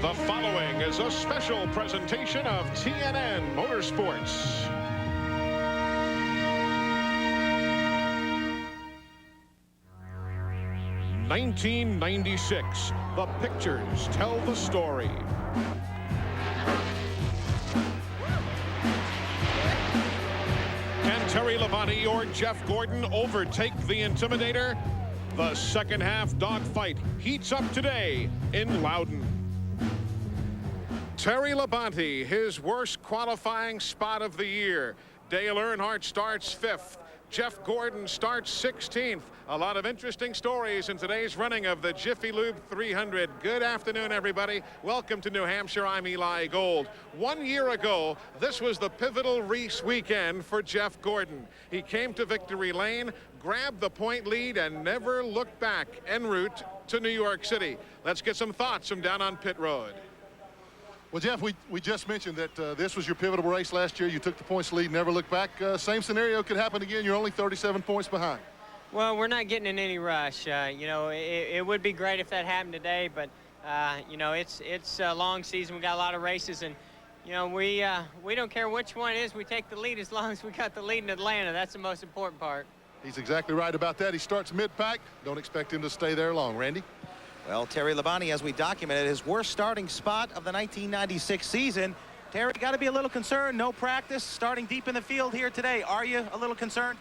The following is a special presentation of TNN Motorsports. (1996). The pictures tell the story. Can Terry Labonte or Jeff Gordon overtake the Intimidator? The second half dogfight heats up today in Loudon. Terry Labonte, his worst qualifying spot of the year. Dale Earnhardt starts 5th. Jeff Gordon starts 16th. A lot of interesting stories in today's running of the Jiffy Lube 300. Good afternoon, everybody. Welcome to New Hampshire. I'm Eli Gold. 1 year ago, this was the pivotal race weekend for Jeff Gordon. He came to victory lane, grabbed the point lead, and never looked back en route to New York City. Let's get some thoughts from down on pit road. Well, Jeff, we just mentioned that this was your pivotal race last year. You took the points lead, never looked back. Same scenario could happen again. You're only 37 points behind. Well, we're not getting in any rush. You know, it would be great if that happened today, but you know, it's a long season. We got a lot of races, and you know, we don't care which one it is. We take the lead as long as we got the lead in Atlanta. That's the most important part. He's exactly right about that. He starts mid-pack. Don't expect him to stay there long. Randy? Well, Terry Labonte, as we documented, his worst starting spot of the 1996 season. Terry, got to be a little concerned. No practice, starting deep in the field here today. Are you a little concerned?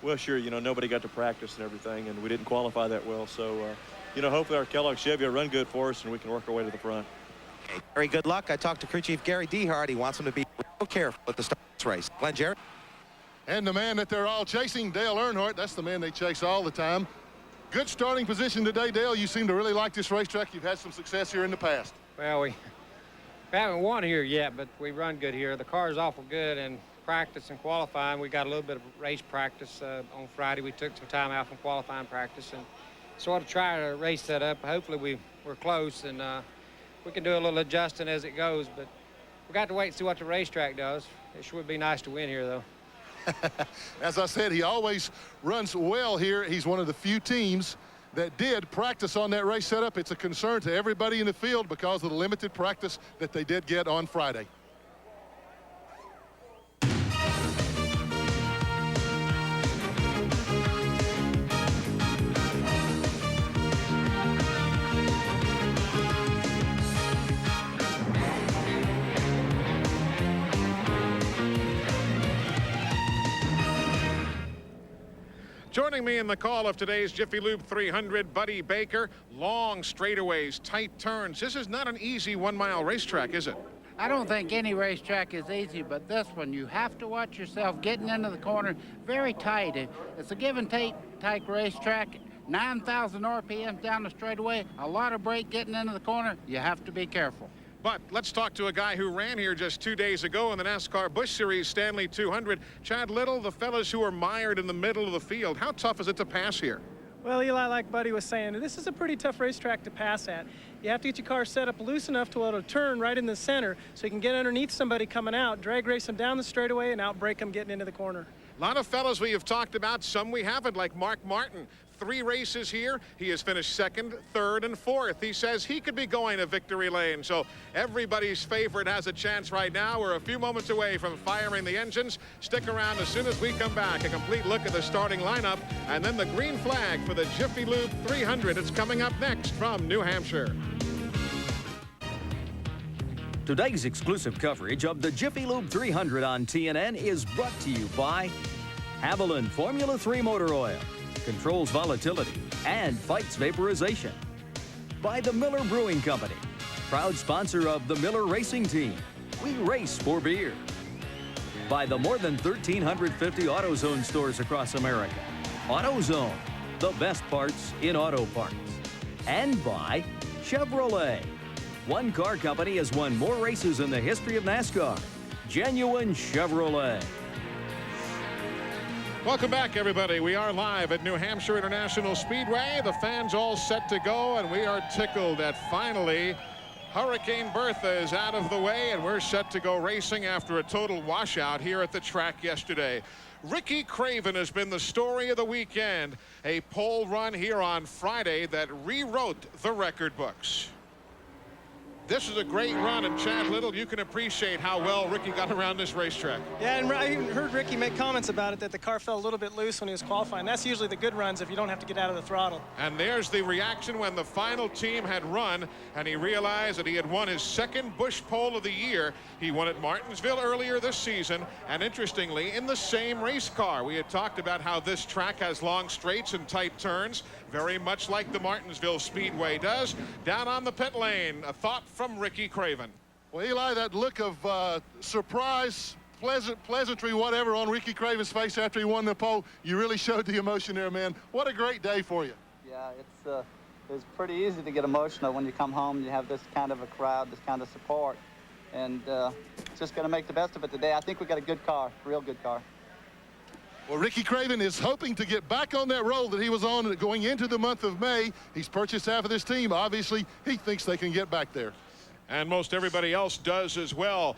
Well, sure. You know, nobody got to practice and everything, and we didn't qualify that well. So, you know, hopefully our Kellogg Chevy will run good for us, and we can work our way to the front. Okay, Terry, good luck. I talked to crew chief Gary Dehart. He wants him to be real careful at the start of this race. Glenn Jarrett. And the man that they're all chasing, Dale Earnhardt. That's the man they chase all the time. Good starting position today, Dale. You seem to really like this racetrack. You've had some success here in the past. Well, we haven't won here yet, but we run good here. The car's awful good, and practice and qualifying, we got a little bit of race practice on Friday. We took some time out from qualifying practice and sort of try to race that up. Hopefully we're close, and we can do a little adjusting as it goes, but we got to wait and see what the racetrack does. It sure would be nice to win here, though. As I said, he always runs well here. He's one of the few teams that did practice on that race setup. It's a concern to everybody in the field because of the limited practice that they did get on Friday. Joining me in the call of today's Jiffy Lube 300, Buddy Baker. Long straightaways, tight turns. This is not an easy 1 mile racetrack, is it? I don't think any racetrack is easy, but this one, you have to watch yourself getting into the corner. Very tight. It's a give and take type racetrack. 9,000 RPM down the straightaway. A lot of brake getting into the corner. You have to be careful. But let's talk to a guy who ran here just 2 days ago in the NASCAR Busch Series Stanley 200. Chad Little, the fellas who are mired in the middle of the field. How tough is it to pass here? Well, Eli, like Buddy was saying, this is a pretty tough racetrack to pass at. You have to get your car set up loose enough to be able to turn right in the center so you can get underneath somebody coming out, drag race them down the straightaway, and outbrake them getting into the corner. A lot of fellas we have talked about, some we haven't, like Mark Martin. 3 races here. He has finished 2nd, 3rd, and 4th. He says he could be going to victory lane. So everybody's favorite has a chance right now. We're a few moments away from firing the engines. Stick around as soon as we come back. A complete look at the starting lineup and then the green flag for the Jiffy Lube 300. It's coming up next from New Hampshire. Today's exclusive coverage of the Jiffy Lube 300 on TNN is brought to you by Haviland Formula 3 Motor Oil. Controls volatility and fights vaporization. By the Miller Brewing Company, proud sponsor of the Miller Racing Team. We race for beer. By the more than 1,350 AutoZone stores across America. AutoZone, the best parts in auto parts. And by Chevrolet. One car company has won more races in the history of NASCAR. Genuine Chevrolet. Welcome back, everybody. We are live at New Hampshire International Speedway. The fans all set to go, and we are tickled that finally Hurricane Bertha is out of the way, and we're set to go racing after a total washout here at the track yesterday. Ricky Craven has been the story of the weekend. A pole run here on Friday that rewrote the record books. This is a great run, and Chad Little, you can appreciate how well Ricky got around this racetrack. Yeah, and I heard Ricky make comments about it, that the car felt a little bit loose when he was qualifying. That's usually the good runs if you don't have to get out of the throttle. And there's the reaction when the final team had run, and he realized that he had won his second Busch pole of the year. He won at Martinsville earlier this season, and interestingly, in the same race car. We had talked about how this track has long straights and tight turns, very much like the Martinsville Speedway does. Down on the pit lane, a thought from Ricky Craven. Well, Eli, that look of surprise, pleasantry, whatever, on Ricky Craven's face after he won the pole, you really showed the emotion there, man. What a great day for you. Yeah, it's pretty easy to get emotional when you come home and you have this kind of a crowd, this kind of support. And just going to make the best of it today. I think we got a good car, real good car. Well, Ricky Craven is hoping to get back on that roll that he was on going into the month of May. He's purchased half of this team. Obviously, he thinks they can get back there. And most everybody else does as well.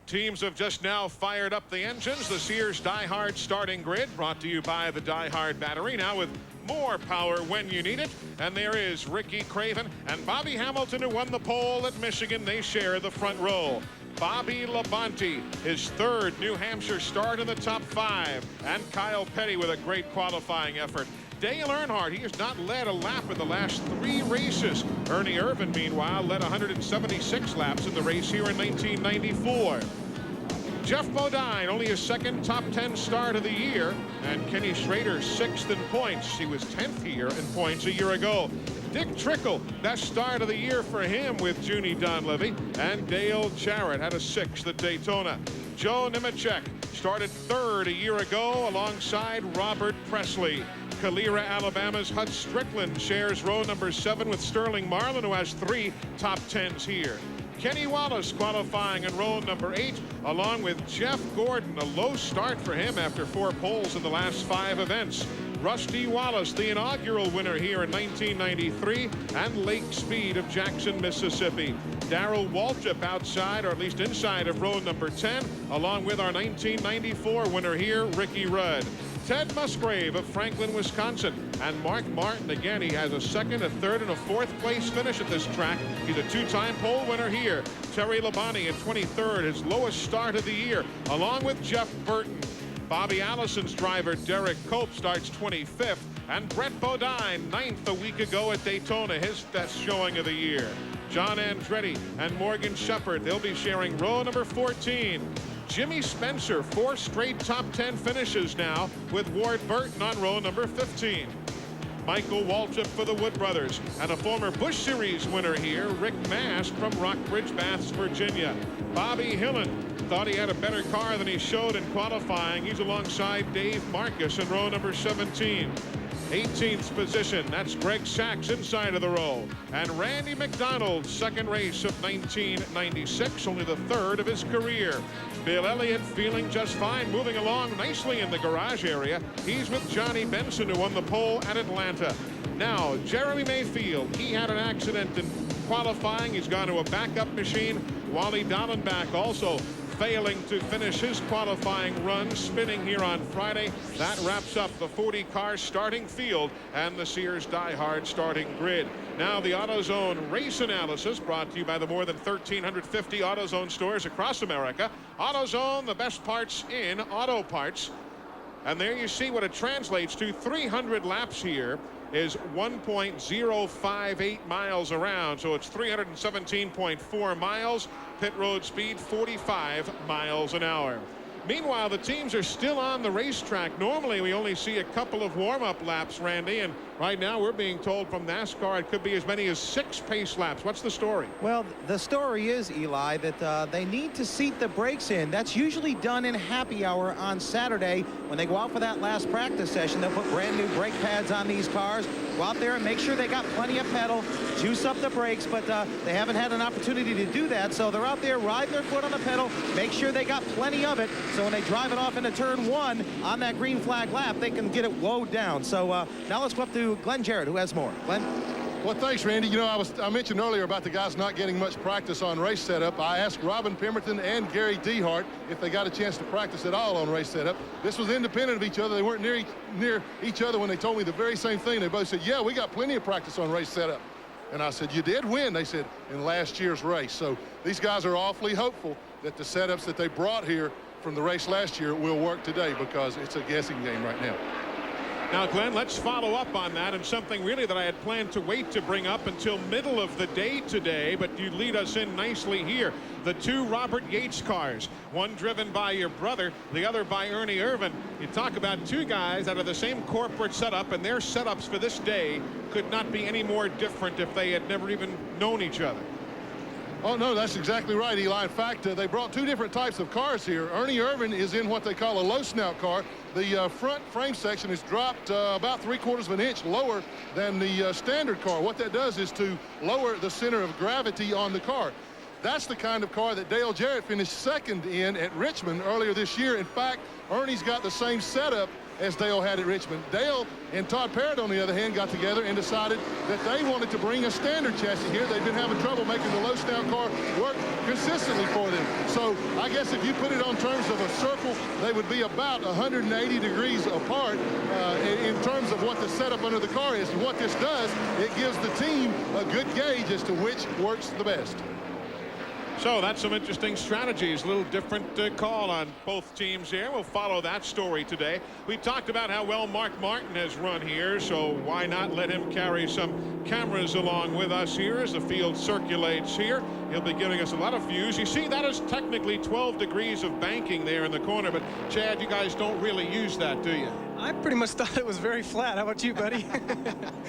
Teams have just now fired up the engines. The Sears Die Hard starting grid, brought to you by the Die Hard battery, now with more power when you need it. And there is Ricky Craven and Bobby Hamilton, who won the pole at Michigan. They share the front row. Bobby Labonte, his third New Hampshire start in the top 5. And Kyle Petty with a great qualifying effort. Dale Earnhardt, he has not led a lap in the last 3 races. Ernie Irvan, meanwhile, led 176 laps in the race here in 1994. Jeff Bodine, only his second top 10 start of the year. And Kenny Schrader, 6th in points. He was 10th here in points a year ago. Dick Trickle, best start of the year for him with Junie Donlevy. And Dale Jarrett had a 6th at Daytona. Joe Nemechek started 3rd a year ago alongside Robert Presley. Calera, Alabama's Hut Strickland shares row number 7 with Sterling Marlin, who has 3 top 10s here. Kenny Wallace qualifying in row number 8, along with Jeff Gordon. A low start for him after 4 poles in the last 5 events. Rusty Wallace, the inaugural winner here in 1993, and Lake Speed of Jackson, Mississippi. Darrell Waltrip outside, or at least inside, of row number 10, along with our 1994 winner here, Ricky Rudd. Ted Musgrave of Franklin, Wisconsin, and Mark Martin. Again, he has a 2nd, a 3rd, and a 4th place finish at this track. He's a 2-time pole winner here. Terry Labonte in 23rd, his lowest start of the year, along with Jeff Burton. Bobby Allison's driver, Derek Cope, starts 25th, and Brett Bodine, 9th a week ago at Daytona, his best showing of the year. John Andretti and Morgan Shepherd, they'll be sharing row number 14. Jimmy Spencer, 4 straight top 10 finishes now, with Ward Burton on row number 15. Michael Waltrip for the Wood Brothers, and a former Busch Series winner here, Rick Mast from Rockbridge Baths, Virginia. Bobby Hillen thought he had a better car than he showed in qualifying. He's alongside Dave Marcus in row number 17. 18th position, that's Greg Sachs inside of the row. And Randy McDonald, 2nd race of 1996, only the 3rd of his career. Bill Elliott feeling just fine, moving along nicely in the garage area. He's with Johnny Benson, who won the pole at Atlanta. Now, Jeremy Mayfield, he had an accident in qualifying. He's gone to a backup machine. Wally Dallenbach also failing to finish his qualifying run, spinning here on Friday. That wraps up the 40-car starting field and the Sears Die Hard starting grid. Now the AutoZone race analysis, brought to you by the more than 1,350 AutoZone stores across America. AutoZone, the best parts in auto parts. And there you see what it translates to. 300 laps here is 1.058 miles around, so it's 317.4 miles. Pit road speed 45 miles an hour. Meanwhile, the teams are still on the racetrack. Normally we only see a couple of warm-up laps, Randy, and right now we're being told from NASCAR it could be as many as 6 pace laps. What's the story? Well, the story is, Eli, that they need to seat the brakes in. That's usually done in happy hour on Saturday. When they go out for that last practice session, they'll put brand new brake pads on these cars, go out there and make sure they got plenty of pedal, juice up the brakes, but they haven't had an opportunity to do that, so they're out there riding their foot on the pedal, make sure they got plenty of it, so when they drive it off into turn 1 on that green flag lap, they can get it woed down. So now let's go up to Glenn Jarrett, who has more. Glenn? Well, thanks, Randy. You know, I mentioned earlier about the guys not getting much practice on race setup. I asked Robin Pemberton and Gary Dehart if they got a chance to practice at all on race setup. This was independent of each other. They weren't near each other when they told me the very same thing. They both said, yeah, we got plenty of practice on race setup. And I said, you did win, they said, in last year's race. So these guys are awfully hopeful that the setups that they brought here from the race last year will work today, because it's a guessing game right now. Now, Glenn, let's follow up on that, and something really that I had planned to wait to bring up until middle of the day today, but you lead us in nicely here. The two Robert Yates cars, one driven by your brother, the other by Ernie Irvan. You talk about two guys out of the same corporate setup, and their setups for this day could not be any more different if they had never even known each other. Oh, no, that's exactly right, Eli. In fact, they brought two different types of cars here. Ernie Irvan is in what they call a low snout car. The front frame section is dropped about 3/4 of an inch lower than the standard car. What that does is to lower the center of gravity on the car. That's the kind of car that Dale Jarrett finished second in at Richmond earlier this year. In fact, Ernie's got the same setup as Dale had at Richmond. Dale and Todd Parrott, on the other hand, got together and decided that they wanted to bring a standard chassis here. They've been having trouble making the low snout car work consistently for them. So I guess if you put it on terms of a circle, they would be about 180 degrees apart in terms of what the setup under the car is. And what this does, it gives the team a good gauge as to which works the best. So that's some interesting strategies. A little different call on both teams here. We'll follow that story today. We talked about how well Mark Martin has run here, so why not let him carry some cameras along with us here as the field circulates here. He'll be giving us a lot of views. You see, that is technically 12 degrees of banking there in the corner, but Chad, you guys don't really use that, do you? I pretty much thought it was very flat. How about you, buddy?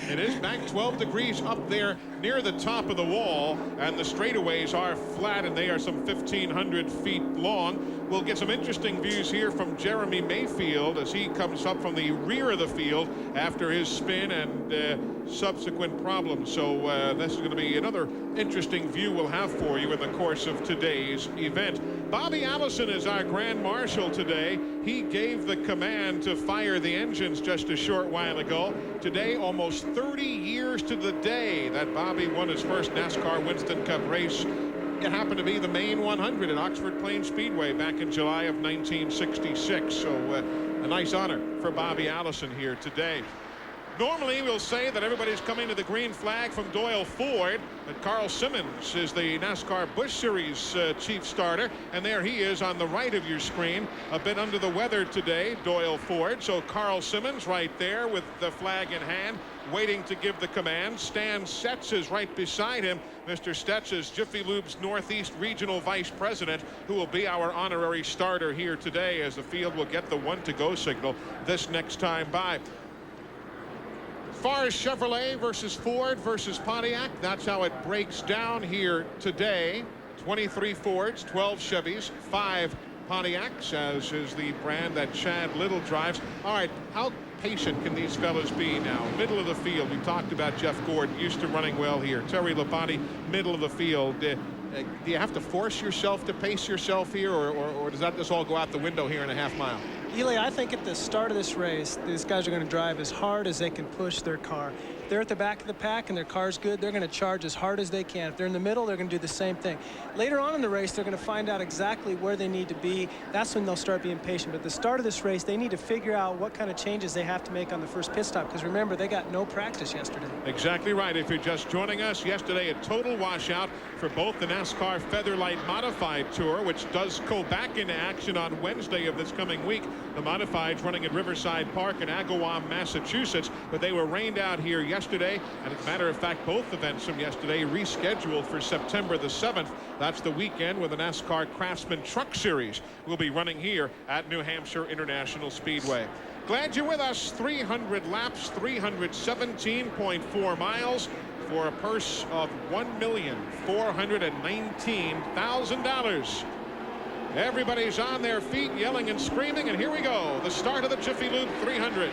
It is banked 12 degrees up there near the top of the wall, and the straightaways are flat, and they are some 1,500 feet long. We'll get some interesting views here from Jeremy Mayfield as he comes up from the rear of the field after his spin and subsequent problems. So this is going to be another interesting view we'll have for you in the course of today's event. Bobby Allison is our Grand Marshal today. He gave the command to fire the engines just a short while ago. Today, almost 30 years to the day that Bobby won his first NASCAR Winston Cup race. It happened to be the Main 100 at Oxford Plains Speedway back in July of 1966. So a nice honor for Bobby Allison here today. Normally, we'll say that everybody's coming to the green flag from Doyle Ford, but Carl Simmons is the NASCAR Busch Series chief starter, and there he is on the right of your screen, a bit under the weather today, Doyle Ford. So Carl Simmons right there with the flag in hand, waiting to give the command. Stan Setz is right beside him. Mr. Setz is Jiffy Lube's Northeast Regional Vice President, who will be our honorary starter here today as the field will get the 1-to-go signal this next time by. As far as Chevrolet versus Ford versus Pontiac, that's how it breaks down here today. 23 Fords, 12 Chevys, 5 Pontiacs, as is the brand that Chad Little drives. All right, how patient can these fellas be now? Middle of the field, we talked about Jeff Gordon, used to running well here. Terry Labonte, middle of the field. Do you have to force yourself to pace yourself here, or does that just all go out the window here in a half mile? Eli, I think at the start of this race, these guys are going to drive as hard as they can push their car. If they're at the back of the pack and their car's good, they're going to charge as hard as they can. If they're in the middle, they're going to do the same thing. Later on in the race, they're going to find out exactly where they need to be. That's when they'll start being patient. But at the start of this race, they need to figure out what kind of changes they have to make on the first pit stop, because remember, they got no practice yesterday. Exactly right. If you're just joining us, yesterday a total washout for both the NASCAR Featherlight Modified Tour, which does go back into action on Wednesday of this coming week. The Modifieds running at Riverside Park in Agawam, Massachusetts, but they were rained out here yesterday, and as a matter of fact, both events from yesterday rescheduled for September the 7th. That's the weekend when the NASCAR Craftsman Truck Series will be running here at New Hampshire International Speedway. Glad you're with us. 300 laps, 317.4 miles for a purse of $1,419,000. Everybody's on their feet yelling and screaming, and here we go, the start of the Jiffy Lube 300.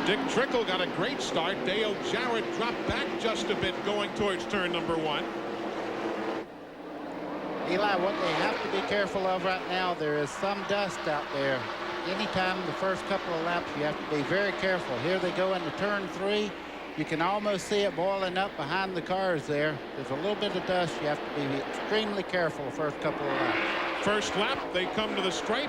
Dick Trickle got a great start. Dale Jarrett dropped back just a bit going towards turn number 1. Eli, what they have to be careful of right now, there is some dust out there. Anytime the first couple of laps, you have to be very careful. Here they go into turn 3. You can almost see it boiling up behind the cars there. There's a little bit of dust. You have to be extremely careful the first couple of laps. First lap, they come to the stripe.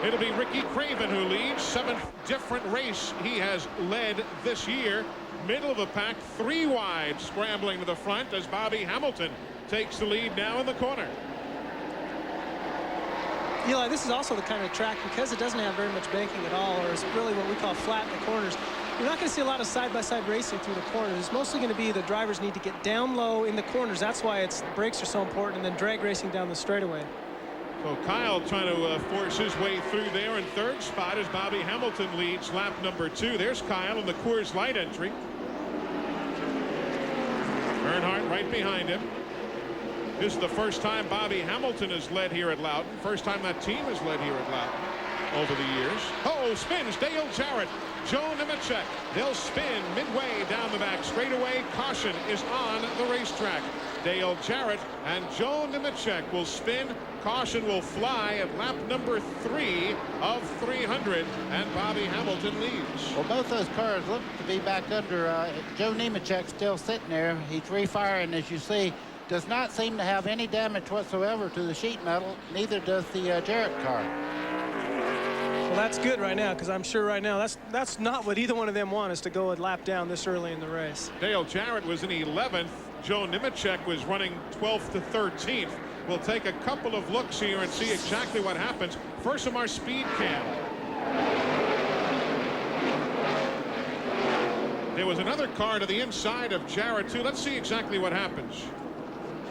It'll be Ricky Craven who leads. 7th different race he has led this year. Middle of the pack, 3 wide, scrambling to the front as Bobby Hamilton takes the lead now in the corner. Eli, this is also the kind of track, because it doesn't have very much banking at all, or it's really what we call flat in the corners. You're not going to see a lot of side-by-side racing through the corners. It's mostly going to be the drivers need to get down low in the corners. That's why the brakes are so important, and then drag racing down the straightaway. So Kyle trying to force his way through there in 3rd spot as Bobby Hamilton leads lap number 2. There's Kyle in the Coors Light entry. Earnhardt right behind him. This is the first time Bobby Hamilton has led here at Loudon. First time that team has led here at Loudon over the years. Oh, spins Dale Jarrett. Joe Nemechek. They'll spin midway down the back straightaway. Caution is on the racetrack. Dale Jarrett and Joe Nemechek will spin. Caution will fly at lap number 3 of 300, and Bobby Hamilton leads. Well, both those cars look to be back under. Joe Nemechek still sitting there. He's refiring, as you see. Does not seem to have any damage whatsoever to the sheet metal. Neither does the Jarrett car. Well, that's good right now, because I'm sure right now that's not what either one of them want, is to go a lap down this early in the race. Dale Jarrett was in 11th. Joe Nemechek was running 12th to 13th. We'll take a couple of looks here and see exactly what happens. First from our speed cam. There was another car to the inside of Jarrett, too. Let's see exactly what happens.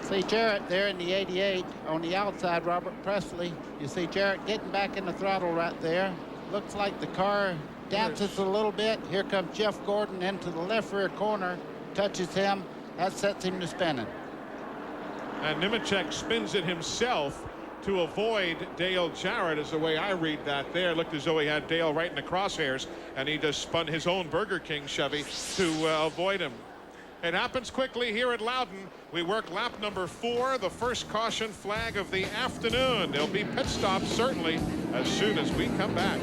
See Jarrett there in the 88 on the outside, Robert Presley. You see Jarrett getting back in the throttle right there. Looks like the car dances a little bit. Here comes Jeff Gordon into the left rear corner, touches him. That sets him to spinning. And Nemechek spins it himself to avoid Dale Jarrett, is the way I read that there. It looked as though he had Dale right in the crosshairs, and he just spun his own Burger King Chevy to avoid him. It happens quickly here at Loudon. We work lap number 4, the first caution flag of the afternoon. There'll be pit stops certainly as soon as we come back.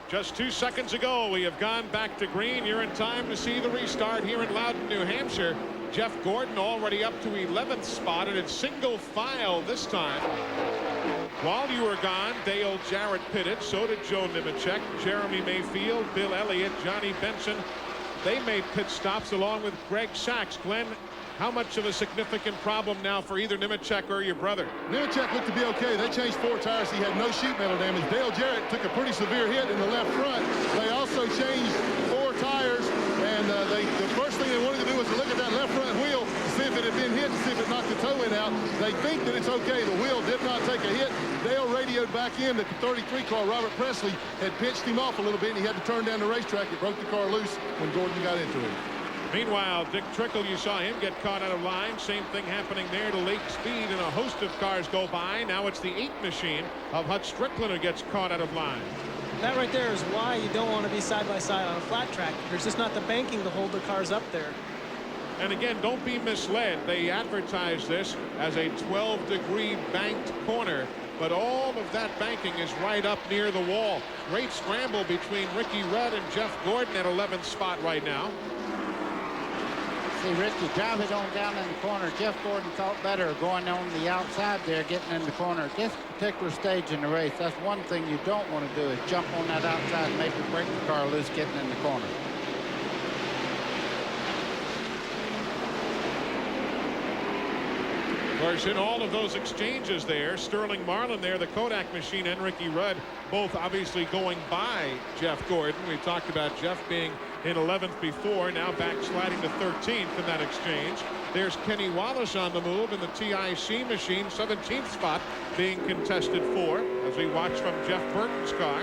Just 2 seconds ago, we have gone back to green. You're in time to see the restart here in Loudon, New Hampshire. Jeff Gordon already up to 11th spot, and it's single file this time. While you were gone, Dale Jarrett pitted. So did Joe Nemechek, Jeremy Mayfield, Bill Elliott, Johnny Benson. They made pit stops along with Greg Sachs. Glenn, how much of a significant problem now for either Nemechek or your brother? Nemechek looked to be okay. They changed 4 tires. He had no sheet metal damage. Dale Jarrett took a pretty severe hit in the left front. They also changed 4 tires, and the first thing they wanted to do was to look at that left front wheel to see if it had been hit, to see if it knocked the toe in out. They think that it's okay. The wheel did not take a hit. Dale radioed back in that the 33 car, Robert Presley, had pitched him off a little bit, and he had to turn down the racetrack. It broke the car loose when Gordon got into it. Meanwhile, Dick Trickle, you saw him get caught out of line. Same thing happening there to Lake Speed, and a host of cars go by. Now it's the 8 machine of Hut Strickland who gets caught out of line. That right there is why you don't want to be side by side on a flat track. There's just not the banking to hold the cars up there. And again, don't be misled. They advertise this as a 12-degree banked corner, but all of that banking is right up near the wall. Great scramble between Ricky Rudd and Jeff Gordon at 11th spot right now. See Ricky drive it on down in the corner. Jeff Gordon thought better of going on the outside there, getting in the corner. At this particular stage in the race, that's one thing you don't want to do, is jump on that outside and maybe break the car loose getting in the corner. Of course, in all of those exchanges there, Sterling Marlin there, the Kodak machine, and Ricky Rudd, both obviously going by Jeff Gordon. We talked about Jeff being in 11th before, now backsliding to 13th in that exchange. There's Kenny Wallace on the move in the TIC machine, 17th spot being contested for, as we watch from Jeff Burton's car.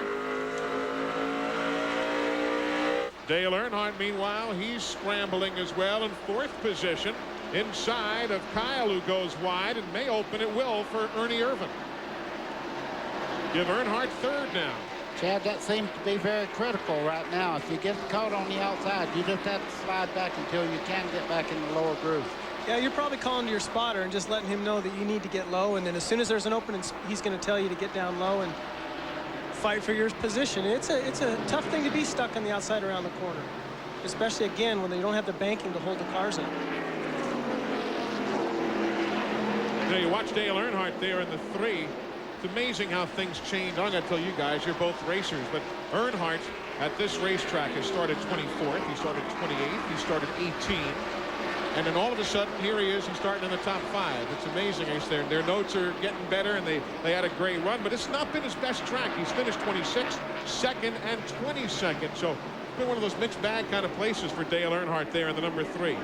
Dale Earnhardt, meanwhile, he's scrambling as well in 4th position, inside of Kyle, who goes wide and may open it will for Ernie Irvin. Give Earnhardt 3rd now. Chad, that seems to be very critical right now. If you get caught on the outside, you just have to slide back until you can get back in the lower groove. Yeah, you're probably calling to your spotter and just letting him know that you need to get low, and then as soon as there's an opening, he's going to tell you to get down low and fight for your position. It's a tough thing to be stuck on the outside around the corner, especially again when they don't have the banking to hold the cars up. Now you watch Dale Earnhardt there in the 3. It's amazing how things change. I'm going to tell you guys, you're both racers, but Earnhardt at this racetrack has started 24th. He started 28th. He started 18th. And then all of a sudden, here he is. He's starting in the top 5. It's amazing. Their notes are getting better, and they had a great run. But it's not been his best track. He's finished 26th, 2nd, and 22nd. So it's been one of those mixed bag kind of places for Dale Earnhardt there in the number 3.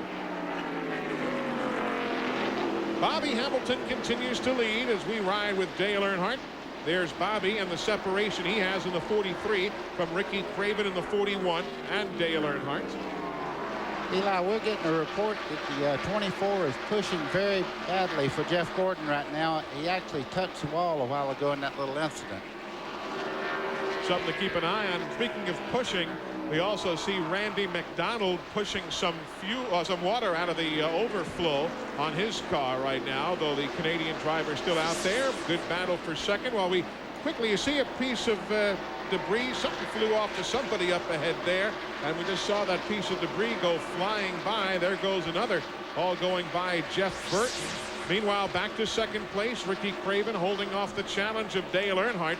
Bobby Hamilton continues to lead as we ride with Dale Earnhardt. There's Bobby and the separation he has in the 43 from Ricky Craven in the 41 and Dale Earnhardt. Eli, we're getting a report that the 24 is pushing very badly for Jeff Gordon right now. He actually touched the wall a while ago in that little incident. Something to keep an eye on. Speaking of pushing, we also see Randy McDonald pushing some water out of the overflow on his car right now, though the Canadian driver is still out there. Good battle for second. While we quickly, you see a piece of debris. Something flew off to somebody up ahead there, and we just saw that piece of debris go flying by. There goes another, all going by Jeff Burton. Meanwhile, back to second place, Ricky Craven holding off the challenge of Dale Earnhardt.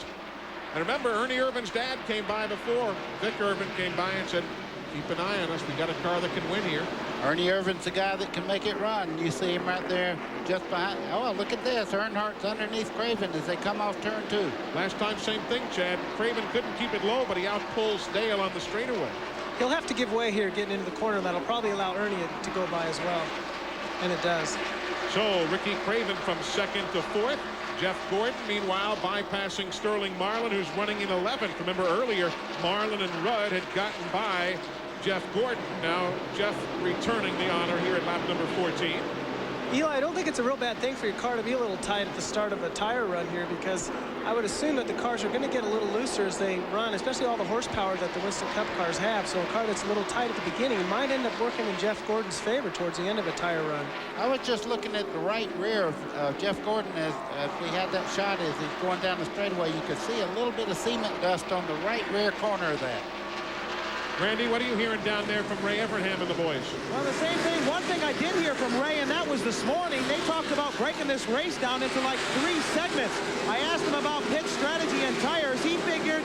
And remember, Ernie Irvin's dad came by before. Vic Irvin came by and said, keep an eye on us. We got a car that can win here. Ernie Irvin's the guy that can make it run. You see him right there just behind. Oh, look at this. Earnhardt's underneath Craven as they come off turn 2. Last time, same thing, Chad. Craven couldn't keep it low, but he outpulls Dale on the straightaway. He'll have to give way here getting into the corner. That'll probably allow Ernie to go by as well. And it does. So Ricky Craven from 2nd to 4th. Jeff Gordon, meanwhile, bypassing Sterling Marlin, who's running in 11th. Remember earlier, Marlin and Rudd had gotten by Jeff Gordon. Now Jeff returning the honor here at lap number 14. Eli, I don't think it's a real bad thing for your car to be a little tight at the start of a tire run here, because I would assume that the cars are going to get a little looser as they run, especially all the horsepower that the Winston Cup cars have. So a car that's a little tight at the beginning might end up working in Jeff Gordon's favor towards the end of a tire run. I was just looking at the right rear of Jeff Gordon as we had that shot as he's going down the straightaway. You could see a little bit of cement dust on the right rear corner of that. Randy, what are you hearing down there from Ray Evernham and the boys? Well, the same thing. One thing I did hear from Ray, and that was this morning, they talked about breaking this race down into like 3 segments. I asked him about pit strategy and tires. He figured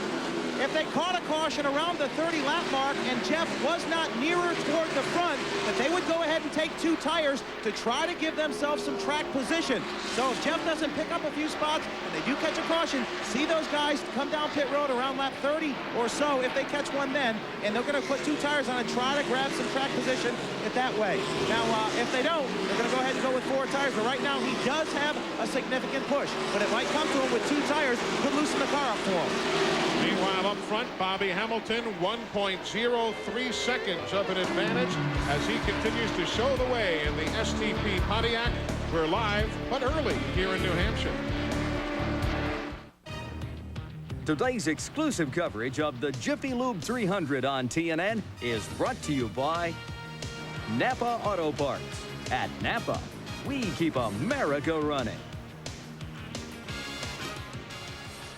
if they caught a caution around the 30-lap mark and Jeff was not nearer toward the front, that they would go ahead and take 2 tires to try to give themselves some track position. So if Jeff doesn't pick up a few spots and they do catch a caution, see those guys come down pit road around lap 30 or so if they catch one then, and they're going to put 2 tires on and try to grab some track position it that way. Now, if they don't, they're going to go ahead and go with 4 tires. But right now, he does have a significant push. But it might come to him with 2 tires, could loosen the car up for him. Meanwhile, up front, Bobby Hamilton, 1.03 seconds of an advantage as he continues to show the way in the STP Pontiac. We're live, but early here in New Hampshire. Today's exclusive coverage of the Jiffy Lube 300 on TNN is brought to you by Napa Auto Parts. At Napa, we keep America running.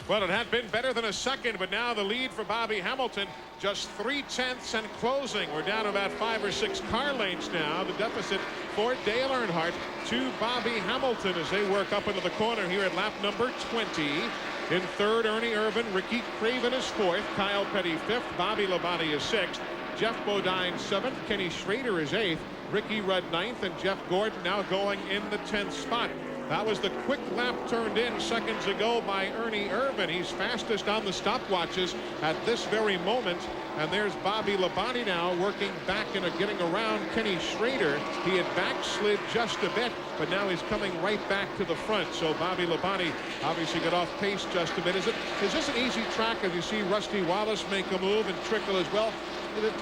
Well, it had been better than a second, but now the lead for Bobby Hamilton, just 3/10 and closing. We're down about 5 or 6 car lengths now. The deficit for Dale Earnhardt to Bobby Hamilton as they work up into the corner here at lap number 20. In 3rd, Ernie Irvin. Ricky Craven is 4th. Kyle Petty 5th. Bobby Labonte is 6th. Jeff Bodine 7th. Kenny Schrader is 8th. Ricky Rudd 9th. And Jeff Gordon now going in the 10th spot. That was the quick lap turned in seconds ago by Ernie Irvin. He's fastest on the stopwatches at this very moment. And there's Bobby Labonte now working back and getting around Kenny Schrader. He had backslid just a bit, but now he's coming right back to the front. So Bobby Labonte obviously got off pace just a bit. Is this an easy track as you see Rusty Wallace make a move and trickle as well?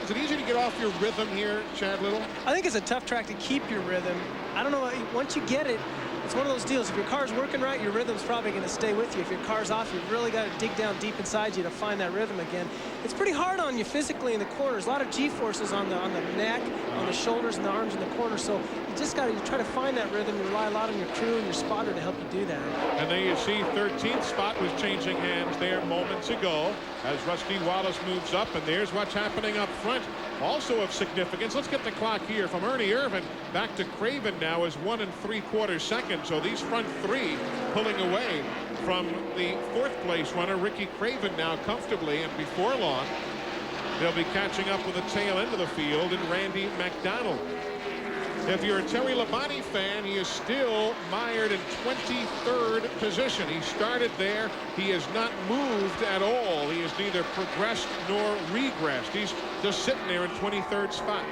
Is it easy to get off your rhythm here, Chad Little? I think it's a tough track to keep your rhythm. I don't know, once you get it, it's one of those deals. If your car's working right, your rhythm's probably going to stay with you. If your car's off, you've really got to dig down deep inside you to find that rhythm again. It's pretty hard on you physically in the corners. A lot of G-forces on the neck, on the shoulders, and the arms in the corner. So you just got to try to find that rhythm. You rely a lot on your crew and your spotter to help you do that. And there you see 13th spot was changing hands there moments ago as Rusty Wallace moves up. And there's what's happening up front. Also of significance, let's get the clock here from Ernie Irvan back to Craven now is 1 3/4 seconds. So these front three pulling away from the 4th place runner Ricky Craven now comfortably, and before long they'll be catching up with the tail end of the field and Randy McDonald. If you're a Terry Labonte fan, he is still mired in 23rd position. He started there. He has not moved at all. He has neither progressed nor regressed. He's just sitting there in 23rd spot.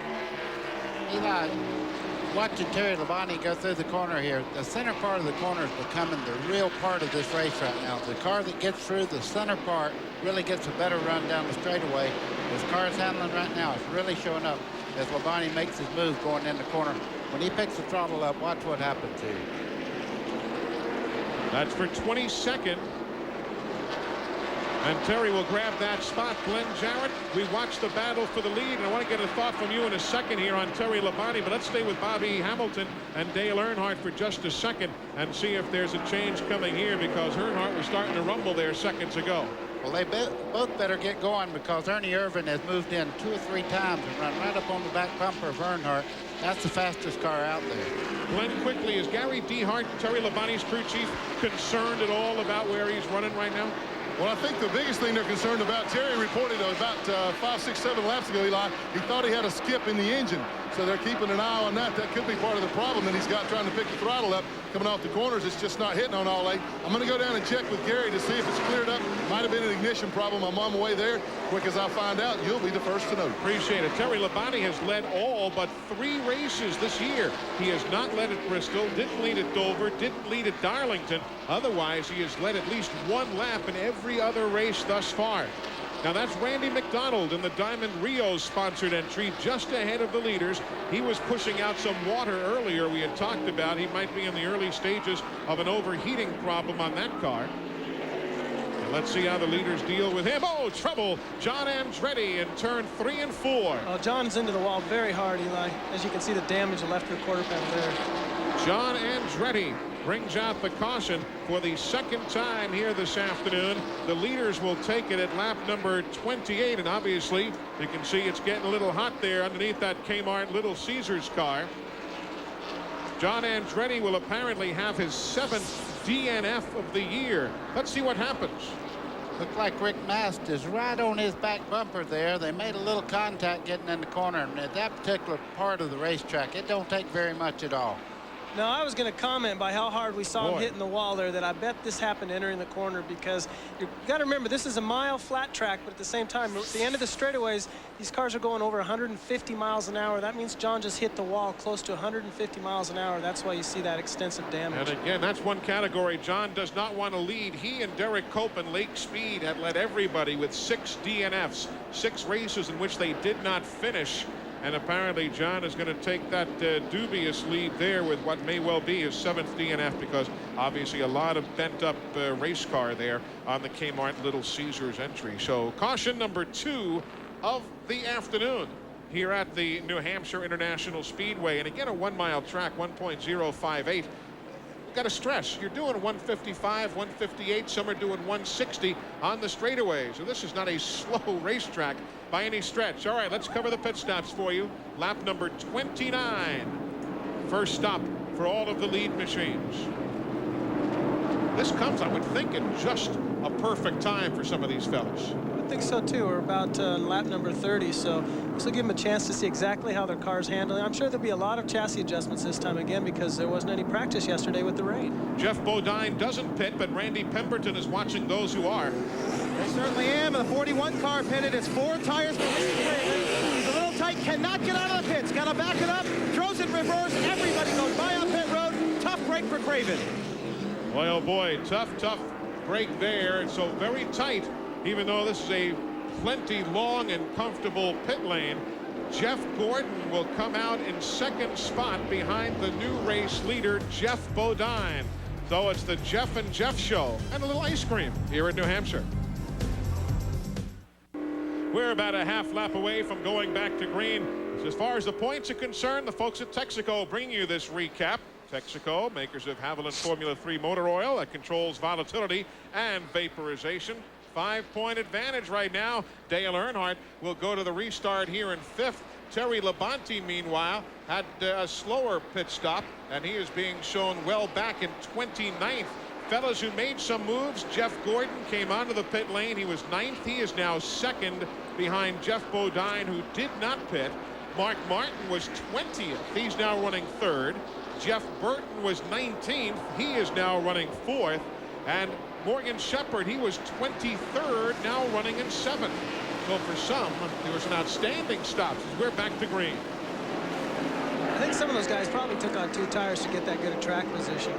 Eli, watching Terry Labonte go through the corner here, the center part of the corner is becoming the real part of this race right now. The car that gets through the center part really gets a better run down the straightaway. This car is handling right now. It's really showing up as Labonte makes his move going in the corner. When he picks the throttle up, watch what happens here. That's for 22nd. And Terry will grab that spot. Glenn Jarrett, we watched the battle for the lead, and I want to get a thought from you in a second here on Terry Labonte, but let's stay with Bobby Hamilton and Dale Earnhardt for just a second and see if there's a change coming here, because Earnhardt was starting to rumble there seconds ago. Well, they both better get going, because Ernie Irvan has moved in 2 or 3 times and run right up on the back bumper of Earnhardt. That's the fastest car out there. Glenn, quickly, is Gary Dehart, Terry Labonte's crew chief, concerned at all about where he's running right now? Well, I think the biggest thing they're concerned about, Terry reported about 5, 6, 7 laps ago, Eli, he thought he had a skip in the engine. So they're keeping an eye on that. That could be part of the problem that he's got trying to pick the throttle up. Coming off the corners, it's just not hitting on all 8. I'm going to go down and check with Gary to see if it's cleared up. Might have been an ignition problem. I'm on my way there. Quick as I find out, you'll be the first to know. Appreciate it. Terry Labonte has led all but 3 races this year. He has not led at Bristol, didn't lead at Dover, didn't lead at Darlington. Otherwise, he has led at least 1 lap in every other race thus far. Now that's Randy McDonald in the Diamond Rio sponsored entry, just ahead of the leaders. He was pushing out some water earlier. We had talked about he might be in the early stages of an overheating problem on that car. And let's see how the leaders deal with him. Oh, trouble. John Andretti in turn 3 and 4. Oh, John's into the wall very hard, Eli. As you can see, the damage left rear quarter panel there. John Andretti brings out the caution for the 2nd time here this afternoon. The leaders will take it at lap number 28, and obviously you can see it's getting a little hot there underneath that Kmart Little Caesars car. John Andretti will apparently have his 7th DNF of the year. Let's see what happens. Looks like Rick Mast is right on his back bumper there. They made a little contact getting in the corner, and at that particular part of the racetrack, it don't take very much at all. Now, I was going to comment by how hard we saw him hitting the wall there that I bet this happened entering the corner, because you've got to remember this is a mile flat track, but at the same time, at the end of the straightaways, these cars are going over 150 miles an hour. That means John just hit the wall close to 150 miles an hour. That's why you see that extensive damage. And again, that's one category John does not want to lead. He and Derek Cope and Lake Speed had led everybody with 6 DNFs, 6 races in which they did not finish. And apparently John is going to take that dubious lead there with what may well be his 7th DNF, because obviously a lot of bent up race car there on the Kmart Little Caesars entry. So caution number 2 of the afternoon here at the New Hampshire International Speedway. And again, a 1-mile track, 1.058. Got to stress, you're doing 155, 158, some are doing 160 on the straightaway. So this is not a slow racetrack by any stretch. All right, let's cover the pit stops for you. Lap number 29. First stop for all of the lead machines. This comes, I would think, in just a perfect time for some of these fellas. I think so too. We're about lap number 30, so this will give them a chance to see exactly how their car's handling. I'm sure there'll be a lot of chassis adjustments this time again, because there wasn't any practice yesterday with the rain. Jeff Bodine doesn't pit, but Randy Pemberton is watching those who are. They certainly am. The 41 car pitted. It's 4 tires for Ricky Craven. He's a little tight, cannot get out of the pits. Got to back it up, throws it in reverse. Everybody goes by on pit road. Tough break for Craven. Boy, oh boy, tough break there. And so very tight, even though this is a plenty long and comfortable pit lane. Jeff Gordon will come out in 2nd spot behind the new race leader, Jeff Bodine. So it's the Jeff and Jeff show and a little ice cream here in New Hampshire. We're about a half lap away from going back to green. As far as the points are concerned, the folks at Texaco bring you this recap. Texaco, makers of Haviland Formula 3 motor oil that controls volatility and vaporization. 5-point advantage right now. Dale Earnhardt will go to the restart here in 5th. Terry Labonte, meanwhile, had a slower pit stop, and he is being shown well back in 29th. Fellas who made some moves, Jeff Gordon came onto the pit lane. He was 9th. He is now 2nd behind Jeff Bodine, who did not pit. Mark Martin was 20th. He's now running 3rd. Jeff Burton was 19th. He is now running 4th. And Morgan Shepherd, he was 23rd, now running in 7th. So for some, there was an outstanding stop as we're back to green. I think some of those guys probably took on 2 tires to get that good a track position.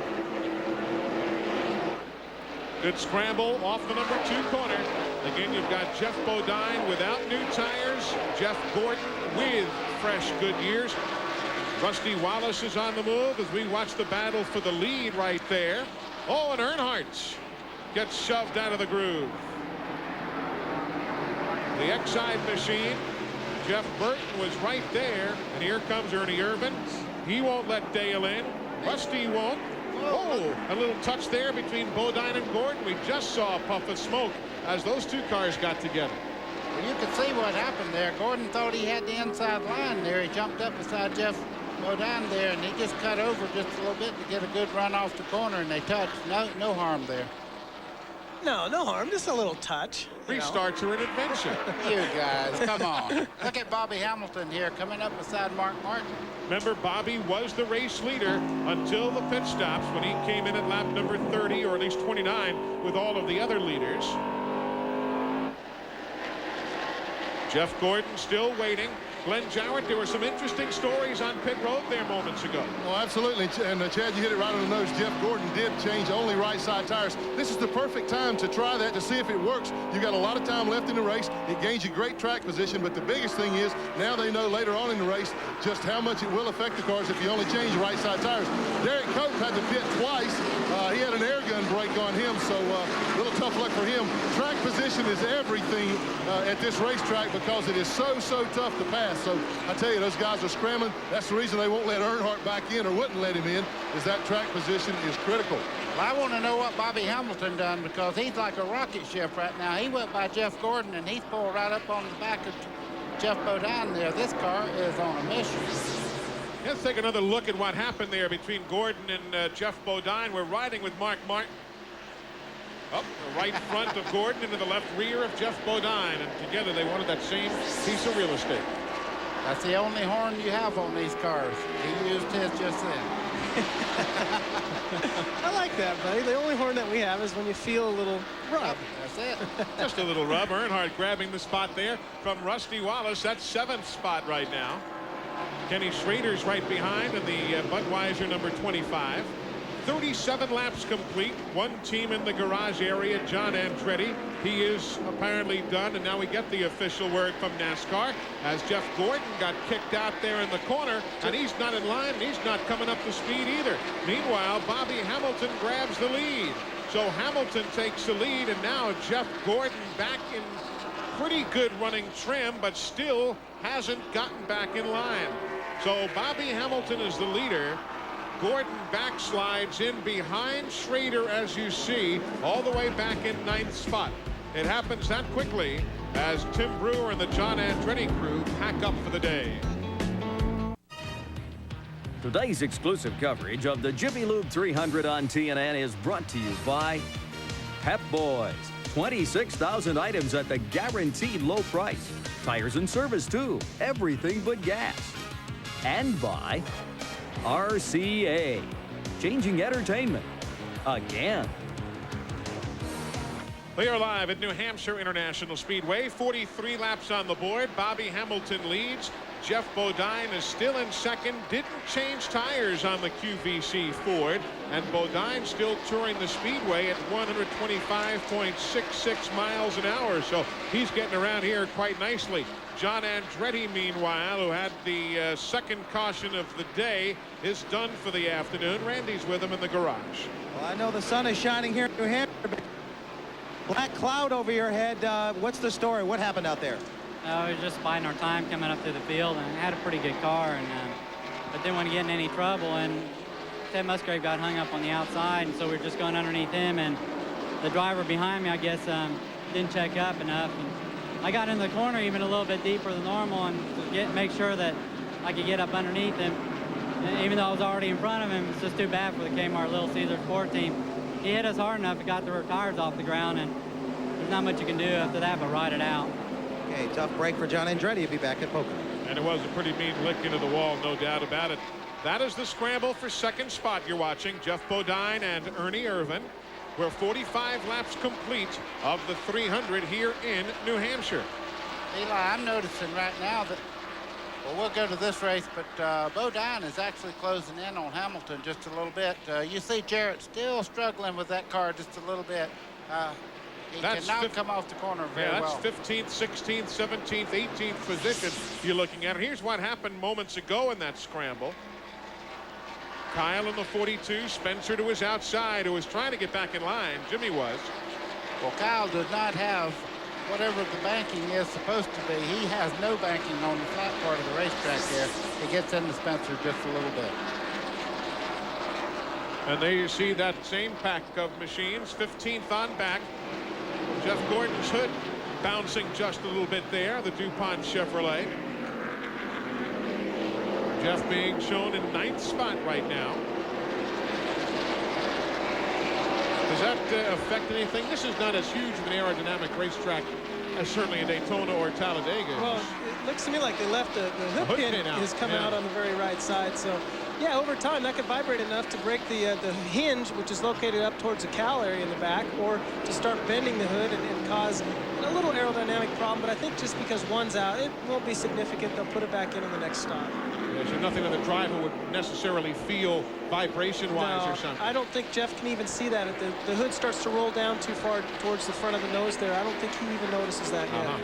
Good scramble off the number 2 corner. Again, you've got Jeff Bodine without new tires. Jeff Gordon with fresh Goodyears. Rusty Wallace is on the move as we watch the battle for the lead right there. Oh, and Earnhardt gets shoved out of the groove. The Exide machine. Jeff Burton was right there, and here comes Ernie Irvan. He won't let Dale in. Rusty won't. Oh, a little touch there between Bodine and Gordon. We just saw a puff of smoke as those 2 cars got together. Well, you could see what happened there. Gordon thought he had the inside line there. He jumped up beside Jeff Bodine there, and he just cut over just a little bit to get a good run off the corner, and they touched. No harm there. No harm, just a little touch. Restarts are an adventure. You guys, come on. Look at Bobby Hamilton here coming up beside Mark Martin. Remember, Bobby was the race leader until the pit stops when he came in at lap number 30, or at least 29, with all of the other leaders. Jeff Gordon still waiting. Glenn Jowett, there were some interesting stories on pit road there moments ago. Oh, absolutely. And Chad, you hit it right on the nose. Jeff Gordon did change only right side tires. This is the perfect time to try that to see if it works. You got a lot of time left in the race. It gains you great track position, but the biggest thing is now they know later on in the race just how much it will affect the cars if you only change right side tires. Derek Cope had to pit twice. He had an air gun brake on him, so a little tough luck for him. Track position is everything at this racetrack because it is so tough to pass. So I tell you, those guys are scrambling. That's the reason they won't let Earnhardt back in, or wouldn't let him in, is that track position is critical. Well, I want to know what Bobby Hamilton done, because he's like a rocket ship right now. He went by Jeff Gordon, and he's pulled right up on the back of Jeff Bodine there. This car is on a mission. Let's take another look at what happened there between Gordon and Jeff Bodine. We're riding with Mark Martin. Up the right front of Gordon into the left rear of Jeff Bodine, and together they wanted that same piece of real estate. That's the only horn you have on these cars. He used his just then. I like that, buddy. The only horn that we have is when you feel a little rub. That's it. Just a little rub. Earnhardt grabbing the spot there from Rusty Wallace. That's 7th spot right now. Kenny Schrader's right behind in the Budweiser number 25. 37 laps complete. One team in the garage area, John Andretti. He is apparently done, and now we get the official word from NASCAR as Jeff Gordon got kicked out there in the corner, and he's not in line, and he's not coming up to speed either. Meanwhile, Bobby Hamilton grabs the lead. So Hamilton takes the lead, and now Jeff Gordon back in pretty good running trim, but still hasn't gotten back in line. So Bobby Hamilton is the leader. Gordon backslides in behind Schrader, as you see, all the way back in 9th spot. It happens that quickly as Tim Brewer and the John Andretti crew pack up for the day. Today's exclusive coverage of the Jiffy Lube 300 on TNN is brought to you by Pep Boys. 26,000 items at the guaranteed low price. Tires and service, too. Everything but gas. And by RCA, changing entertainment again. We are live at New Hampshire International Speedway. 43 laps on the board. Bobby Hamilton leads. Jeff Bodine is still in second. Didn't change tires on the QVC Ford. And Bodine still touring the speedway at 125.66 miles an hour. So he's getting around here quite nicely. John Andretti, meanwhile, who had the second caution of the day, is done for the afternoon. Randy's with him in the garage. Well, I know the sun is shining here in New Hampshire, but black cloud over your head. What's the story? What happened out there? We were just biding our time coming up to the field, and had a pretty good car, and but didn't want to get in any trouble. And Ted Musgrave got hung up on the outside, and so we were just going underneath him. And the driver behind me, I guess, didn't check up enough. And I got in the corner even a little bit deeper than normal and to make sure that I could get up underneath him. And even though I was already in front of him, it's just too bad for the Kmart Little Caesars Sport team. He hit us hard enough, it got the tires off the ground, and there's not much you can do after that but ride it out. Okay, tough break for John Andretti. He'll be back at Pocono. And it was a pretty mean lick into the wall, no doubt about it. That is the scramble for second spot you're watching. Jeff Bodine and Ernie Irvan. We're 45 laps complete of the 300 here in New Hampshire. Eli, I'm noticing right now that, well, we'll go to this race, but Bodine is actually closing in on Hamilton just a little bit. You see Jarrett still struggling with that car just a little bit. He cannot come off the corner very well. That's 15th, 16th, 17th, 18th position you're looking at. Here's what happened moments ago in that scramble. Kyle in the 42, Spencer to his outside, who was trying to get back in line. Jimmy was. Well, Kyle does not have whatever the banking is supposed to be. He has no banking on the flat part of the racetrack there. He gets into Spencer just a little bit. And there you see that same pack of machines, 15th on back. Jeff Gordon's hood bouncing just a little bit there, the DuPont Chevrolet. Jeff being shown in 9th spot right now. Does that affect anything? This is not as huge of an aerodynamic racetrack as certainly a Daytona or Talladega. Well, it looks to me like they left the hook pin has come out on the very right side. So, yeah, over time that could vibrate enough to break the hinge, which is located up towards the cowl area in the back, or to start bending the hood and cause a little aerodynamic problem. But I think just because one's out, it won't be significant. They'll put it back in on the next stop. So nothing that the driver would necessarily feel vibration-wise or something. I don't think Jeff can even see that. If the hood starts to roll down too far towards the front of the nose there, I don't think he even notices that yet.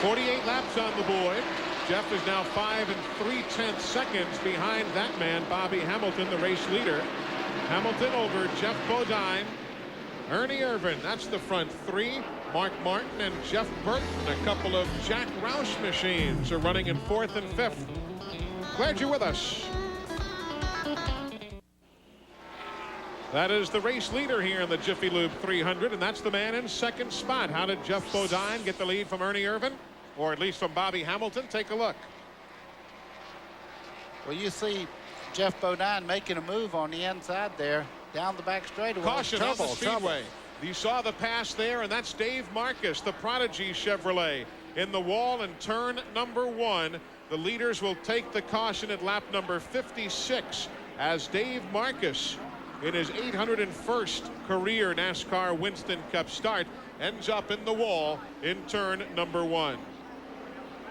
48 laps on the board. Jeff is now 5 3/10 seconds behind that man, Bobby Hamilton, the race leader. Hamilton over Jeff Bodine, Ernie Irvan. That's the front three. Mark Martin and Jeff Burton, a couple of Jack Roush machines, are running in 4th and 5th. Glad you're with us. That is the race leader here in the Jiffy Lube 300, and that's the man in 2nd spot. How did Jeff Bodine get the lead from Ernie Irvan, or at least from Bobby Hamilton? Take a look. Well, you see Jeff Bodine making a move on the inside there, down the back straightaway. Caution on the speedway. You saw the pass there, and that's Dave Marcus, the Prodigy Chevrolet, in the wall in turn number 1. The leaders will take the caution at lap number 56 as Dave Marcus, in his 801st career NASCAR Winston Cup start, ends up in the wall in turn number 1.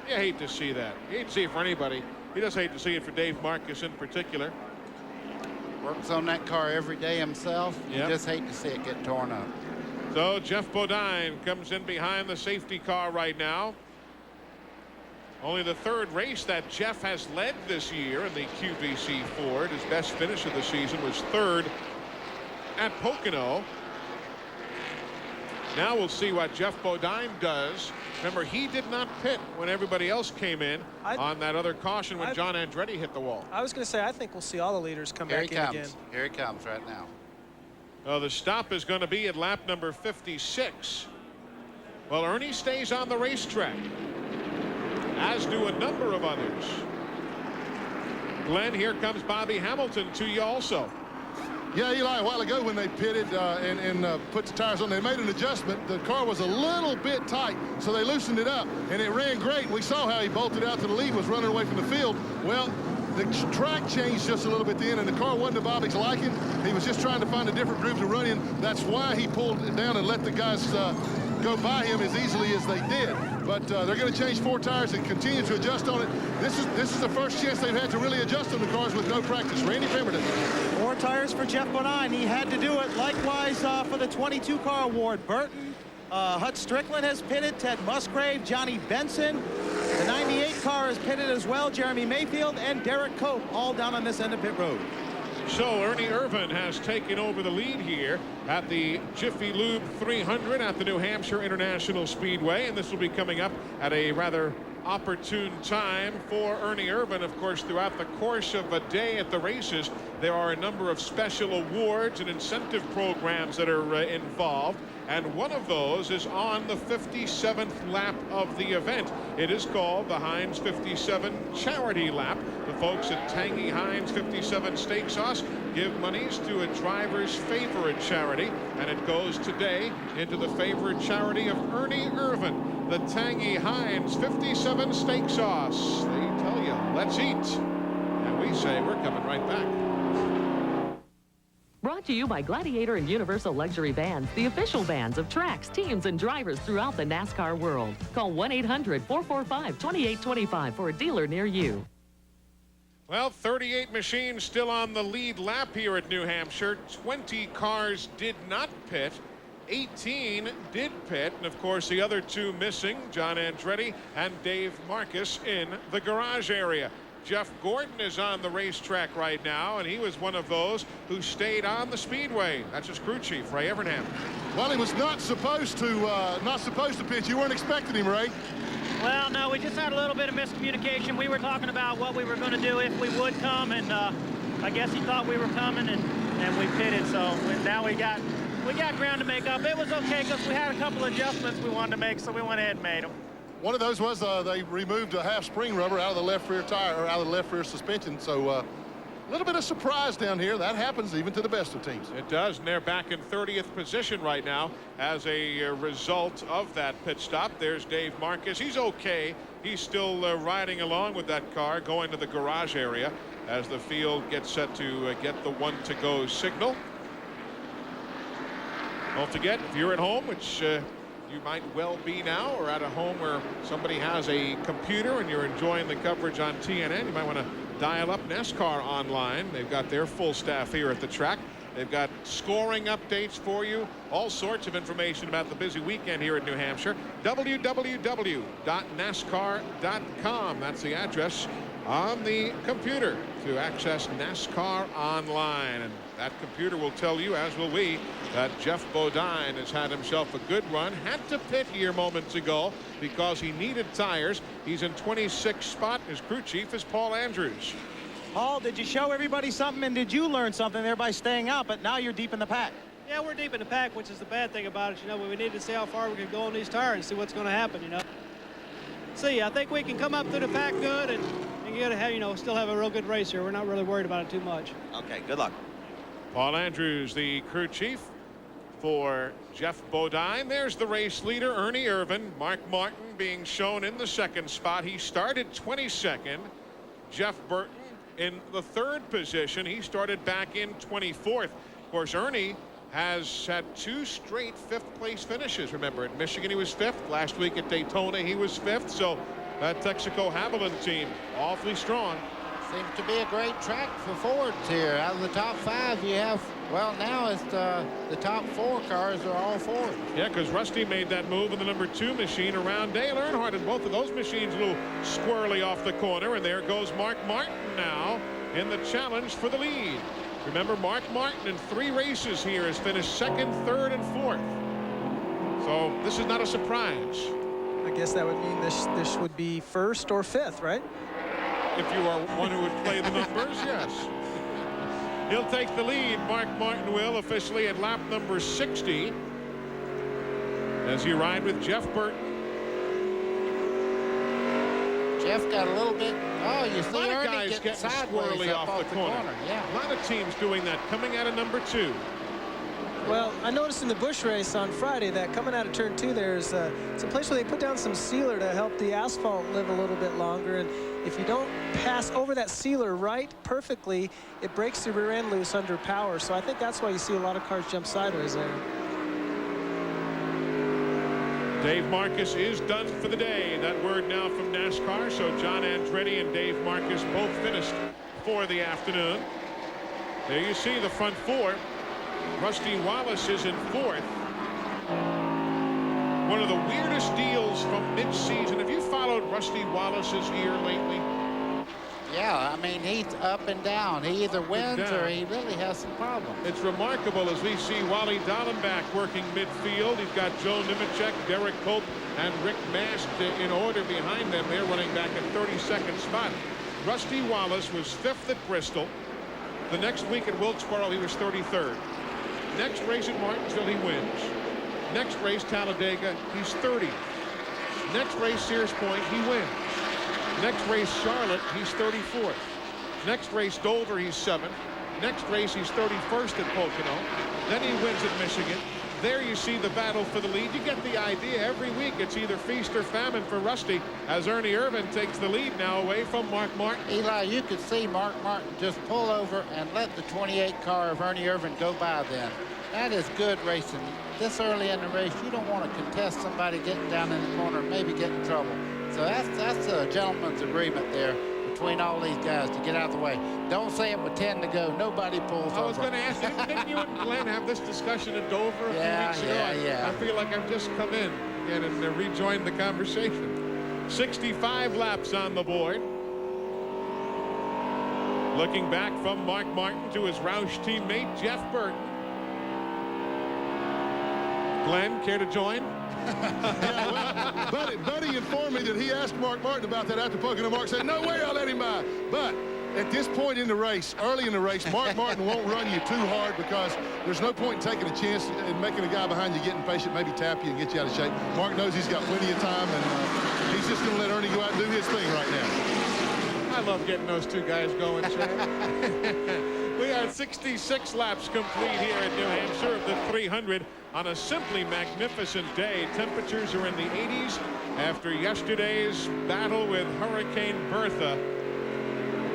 You hate to see that. You hate to see it for anybody. You just hate to see it for Dave Marcus in particular. Works on that car every day himself. Yep. You just hate to see it get torn up. So Jeff Bodine comes in behind the safety car right now. Only the 3rd race that Jeff has led this year in the QBC Ford. His best finish of the season was 3rd at Pocono. Now we'll see what Jeff Bodine does. Remember, he did not pit when everybody else came in on that other caution when John Andretti hit the wall. I was going to say, I think we'll see all the leaders come back in again. Here he comes right now. Well, the stop is going to be at lap number 56. Well, Ernie stays on the racetrack, as do a number of others. Glenn, here comes Bobby Hamilton to you also. Yeah, Eli, a while ago when they pitted and put the tires on, they made an adjustment. The car was a little bit tight, so they loosened it up, and it ran great. We saw how he bolted out to the lead, was running away from the field. Well, the track changed just a little bit then, and the car wasn't to Bobby's liking. He was just trying to find a different groove to run in. That's why he pulled it down and let the guys go by him as easily as they did. But they're going to change 4 tires and continue to adjust on it. This is the first chance they've had to really adjust on the cars with no practice. Randy Pemberton. 4 tires for Jeff Bodine. He had to do it. Likewise for the 22 car award. Burton, Hut Strickland has pitted. Ted Musgrave, Johnny Benson. The 98 car is pitted as well. Jeremy Mayfield and Derek Cope all down on this end of pit road. So Ernie Irvan has taken over the lead here at the Jiffy Lube 300 at the New Hampshire International Speedway, and this will be coming up at a rather opportune time for Ernie Irvan. Of course, throughout the course of a day at the races, there are a number of special awards and incentive programs that are involved. and one of those is on the 57th lap of the event. It is called the Heinz 57 Charity Lap. The folks at Tangy Heinz 57 Steak Sauce give monies to a driver's favorite charity, and it goes today into the favorite charity of Ernie Irvin. The Tangy Heinz 57 Steak Sauce. They tell you, let's eat. And we say we're coming right back. Brought to you by Gladiator and Universal Luxury Vans, the official vans of tracks, teams, and drivers throughout the NASCAR world. Call 1-800-445-2825 for a dealer near you. Well, 38 machines still on the lead lap here at New Hampshire. 20 cars did not pit. 18 did pit, and of course the other two missing, John Andretti and Dave Marcus, in the garage area. Jeff Gordon is on the racetrack right now, and he was one of those who stayed on the speedway. That's his crew chief, Ray Evernham. Well, he was not supposed to pitch. You weren't expecting him, Ray. Well, no, we just had a little bit of miscommunication. We were talking about what we were going to do if we would come, and I guess he thought we were coming, and we pitted. So now we got ground to make up. It was okay because we had a couple adjustments we wanted to make, so we went ahead and made them. One of those was they removed a half spring rubber out of the left rear tire, or out of the left rear suspension. So a little bit of surprise down here. That happens even to the best of teams. It does, and they're back in 30th position right now as a result of that pit stop. There's Dave Marcus. He's okay. He's still riding along with that car, going to the garage area as the field gets set to get the one-to-go signal. Don't forget, if you're at home, which you might well be now, or at a home where somebody has a computer and you're enjoying the coverage on TNN, you might want to dial up NASCAR Online. They've got their full staff here at the track. They've got scoring updates for you, all sorts of information about the busy weekend here at New Hampshire. www.nascar.com. That's the address on the computer to access NASCAR Online. And that computer will tell you, as will we, that Jeff Bodine has had himself a good run. Had to pit here moments ago because he needed tires. He's in 26th spot. His crew chief is Paul Andrews. Paul, did you show everybody something, and did you learn something there by staying out, but now you're deep in the pack? Yeah, we're deep in the pack, which is the bad thing about it. You know, we need to see how far we can go on these tires and see what's going to happen, you know. See, I think we can come up through the pack good and get ahead, you know, still have a real good race here. We're not really worried about it too much. Okay, good luck. Paul Andrews, the crew chief for Jeff Bodine. There's the race leader, Ernie Irvin. Mark Martin being shown in the second spot. He started 22nd. Jeff Burton in the third position. He started back in 24th. Of course, Ernie has had two straight fifth-place finishes. Remember, at Michigan he was fifth. Last week at Daytona he was fifth. So that Texaco Haviland team awfully strong. Seems to be a great track for Fords here. Out of the top five, you have, well, now it's the top four cars are all Fords. Yeah, because Rusty made that move in the number 2 machine around Dale Earnhardt, and both of those machines a little squirrely off the corner. And there goes Mark Martin now in the challenge for the lead. Remember, Mark Martin in 3 races here has finished 2nd, 3rd, and 4th. So this is not a surprise. I guess that would mean this would be 1st or 5th, right? If you are one who would play the numbers, yes. He'll take the lead. Mark Martin will, officially at lap number 60, as he ride with Jeff Burton. Jeff got a little bit, oh, you see a lot of Ernie guys getting getting sideways squirrely up off the corner. Yeah. A lot of teams doing that, coming out of number 2. Well, I noticed in the Busch race on Friday that coming out of turn 2, there's it's a place where they put down some sealer to help the asphalt live a little bit longer. And if you don't pass over that sealer right perfectly, it breaks the rear end loose under power. So I think that's why you see a lot of cars jump sideways there. Dave Marcus is done for the day. That word now from NASCAR. So John Andretti and Dave Marcus both finished for the afternoon. There you see the front 4. Rusty Wallace is in 4th. One of the weirdest deals from mid-season. Have you followed Rusty Wallace's year lately? Yeah, I mean, he's up and down. He either wins or he really has some problems. It's remarkable as we see Wally Dallenbach working midfield. He's got Joe Nemechek, Derek Pope, and Rick Mast in order behind them. They're running back at 32nd spot. Rusty Wallace was 5th at Bristol. The next week at Wilkesboro, he was 33rd. Next race at Martinsville, he wins. Next race, Talladega, he's 30th. Next race, Sears Point, he wins. Next race, Charlotte, he's 34th. Next race, Dover, he's 7th. Next race, he's 31st at Pocono. Then he wins at Michigan. There you see the battle for the lead. You get the idea. Every week it's either feast or famine for Rusty as Ernie Irvan takes the lead now away from Mark Martin. Eli, you could see Mark Martin just pull over and let the 28 car of Ernie Irvan go by then. That is good racing. This early in the race, you don't want to contest somebody getting down in the corner and maybe get in trouble. So that's a gentleman's agreement there between all these guys to get out of the way. Don't say it with 10 to go. Nobody pulls over. I was going to ask you, didn't you and Glenn have this discussion at Dover a few weeks ago? Yeah. I feel like I've just come in again and rejoined the conversation. 65 laps on the board. Looking back from Mark Martin to his Roush teammate, Jeff Burton. Glenn, care to join? Yeah, well, Buddy informed me that he asked Mark Martin about that after Pocono. Mark said, no way I'll let him by. But at this point in the race, early in the race, Mark Martin won't run you too hard because there's no point in taking a chance and making a guy behind you get impatient, maybe tap you and get you out of shape. Mark knows he's got plenty of time, and he's just going to let Ernie go out and do his thing right now. I love getting those two guys going, Chad. We are 66 laps complete here at New Hampshire of the 300 on a simply magnificent day. Temperatures are in the 80s after yesterday's battle with Hurricane Bertha.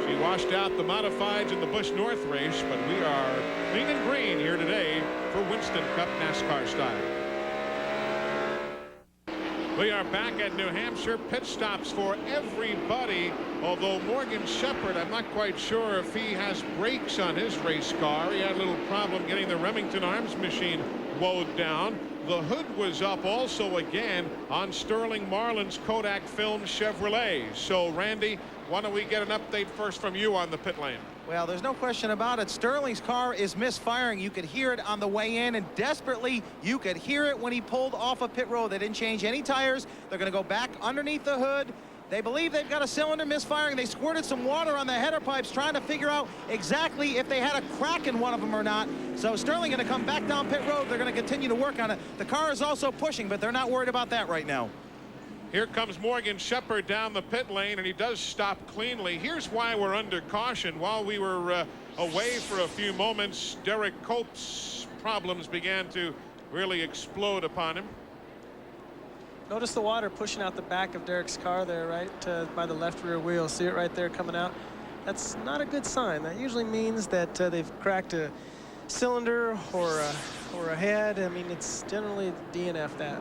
She washed out the modifieds in the Busch North race, but we are clean and green here today for Winston Cup NASCAR style. We are back at New Hampshire. Pit stops for everybody, although Morgan Shepherd, I'm not quite sure if he has brakes on his race car. He had a little problem getting the Remington Arms machine wound down. The hood was up also again on Sterling Marlin's Kodak Film Chevrolet. So, Randy, why don't we get an update first from you on the pit lane? Well, there's no question about it. Sterling's car is misfiring. You could hear it on the way in, and desperately, you could hear it when he pulled off of pit road. They didn't change any tires. They're going to go back underneath the hood. They believe they've got a cylinder misfiring. They squirted some water on the header pipes trying to figure out exactly if they had a crack in one of them or not. So Sterling going to come back down pit road. They're going to continue to work on it. The car is also pushing, but they're not worried about that right now. Here comes Morgan Shepherd down the pit lane, and he does stop cleanly. Here's why we're under caution. While we were away for a few moments, Derek Cope's problems began to really explode upon him. Notice the water pushing out the back of Derek's car there, right by the left rear wheel. See it right there coming out? That's not a good sign. That usually means that they've cracked a cylinder or a head. I mean, it's generally DNF that.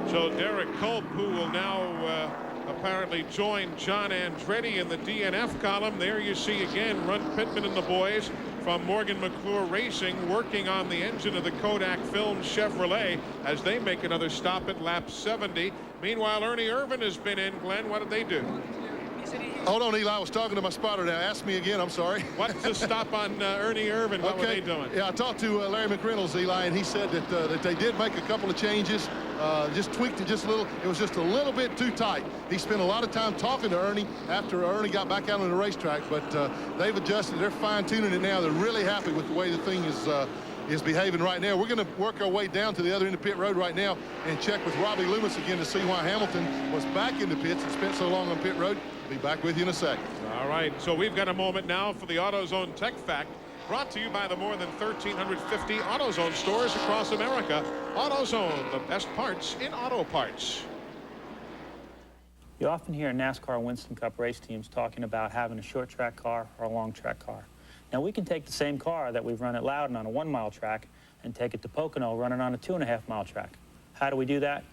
So Derek Culp, who will now apparently join John Andretti in the DNF column. There you see again Runt Pittman and the boys from Morgan McClure Racing working on the engine of the Kodak Film Chevrolet as they make another stop at lap 70. Meanwhile, Ernie Irvan has been in. Glenn, what did they do? Hold on, Eli. I was talking to my spotter now. Ask me again. I'm sorry. What's the stop on Ernie Irvan? What were they doing? Yeah, I talked to Larry McReynolds, Eli, and he said that they did make a couple of changes. Just tweaked it just a little. It was just a little bit too tight. He spent a lot of time talking to Ernie after Ernie got back out on the racetrack, but they've adjusted. They're fine-tuning it now. They're really happy with the way the thing is behaving right now. We're going to work our way down to the other end of pit road right now and check with Robbie Loomis again to see why Hamilton was back in the pits and spent so long on pit road. Be back with you in a second. All right, so we've got a moment now for the AutoZone Tech Fact, brought to you by the more than 1,350 AutoZone stores across America. AutoZone, the best parts in auto parts. You often hear NASCAR Winston Cup race teams talking about having a short track car or a long track car. Now we can take the same car that we've run at Loudon on a 1-mile track and take it to Pocono, run it on a 2.5-mile track. How do we do that?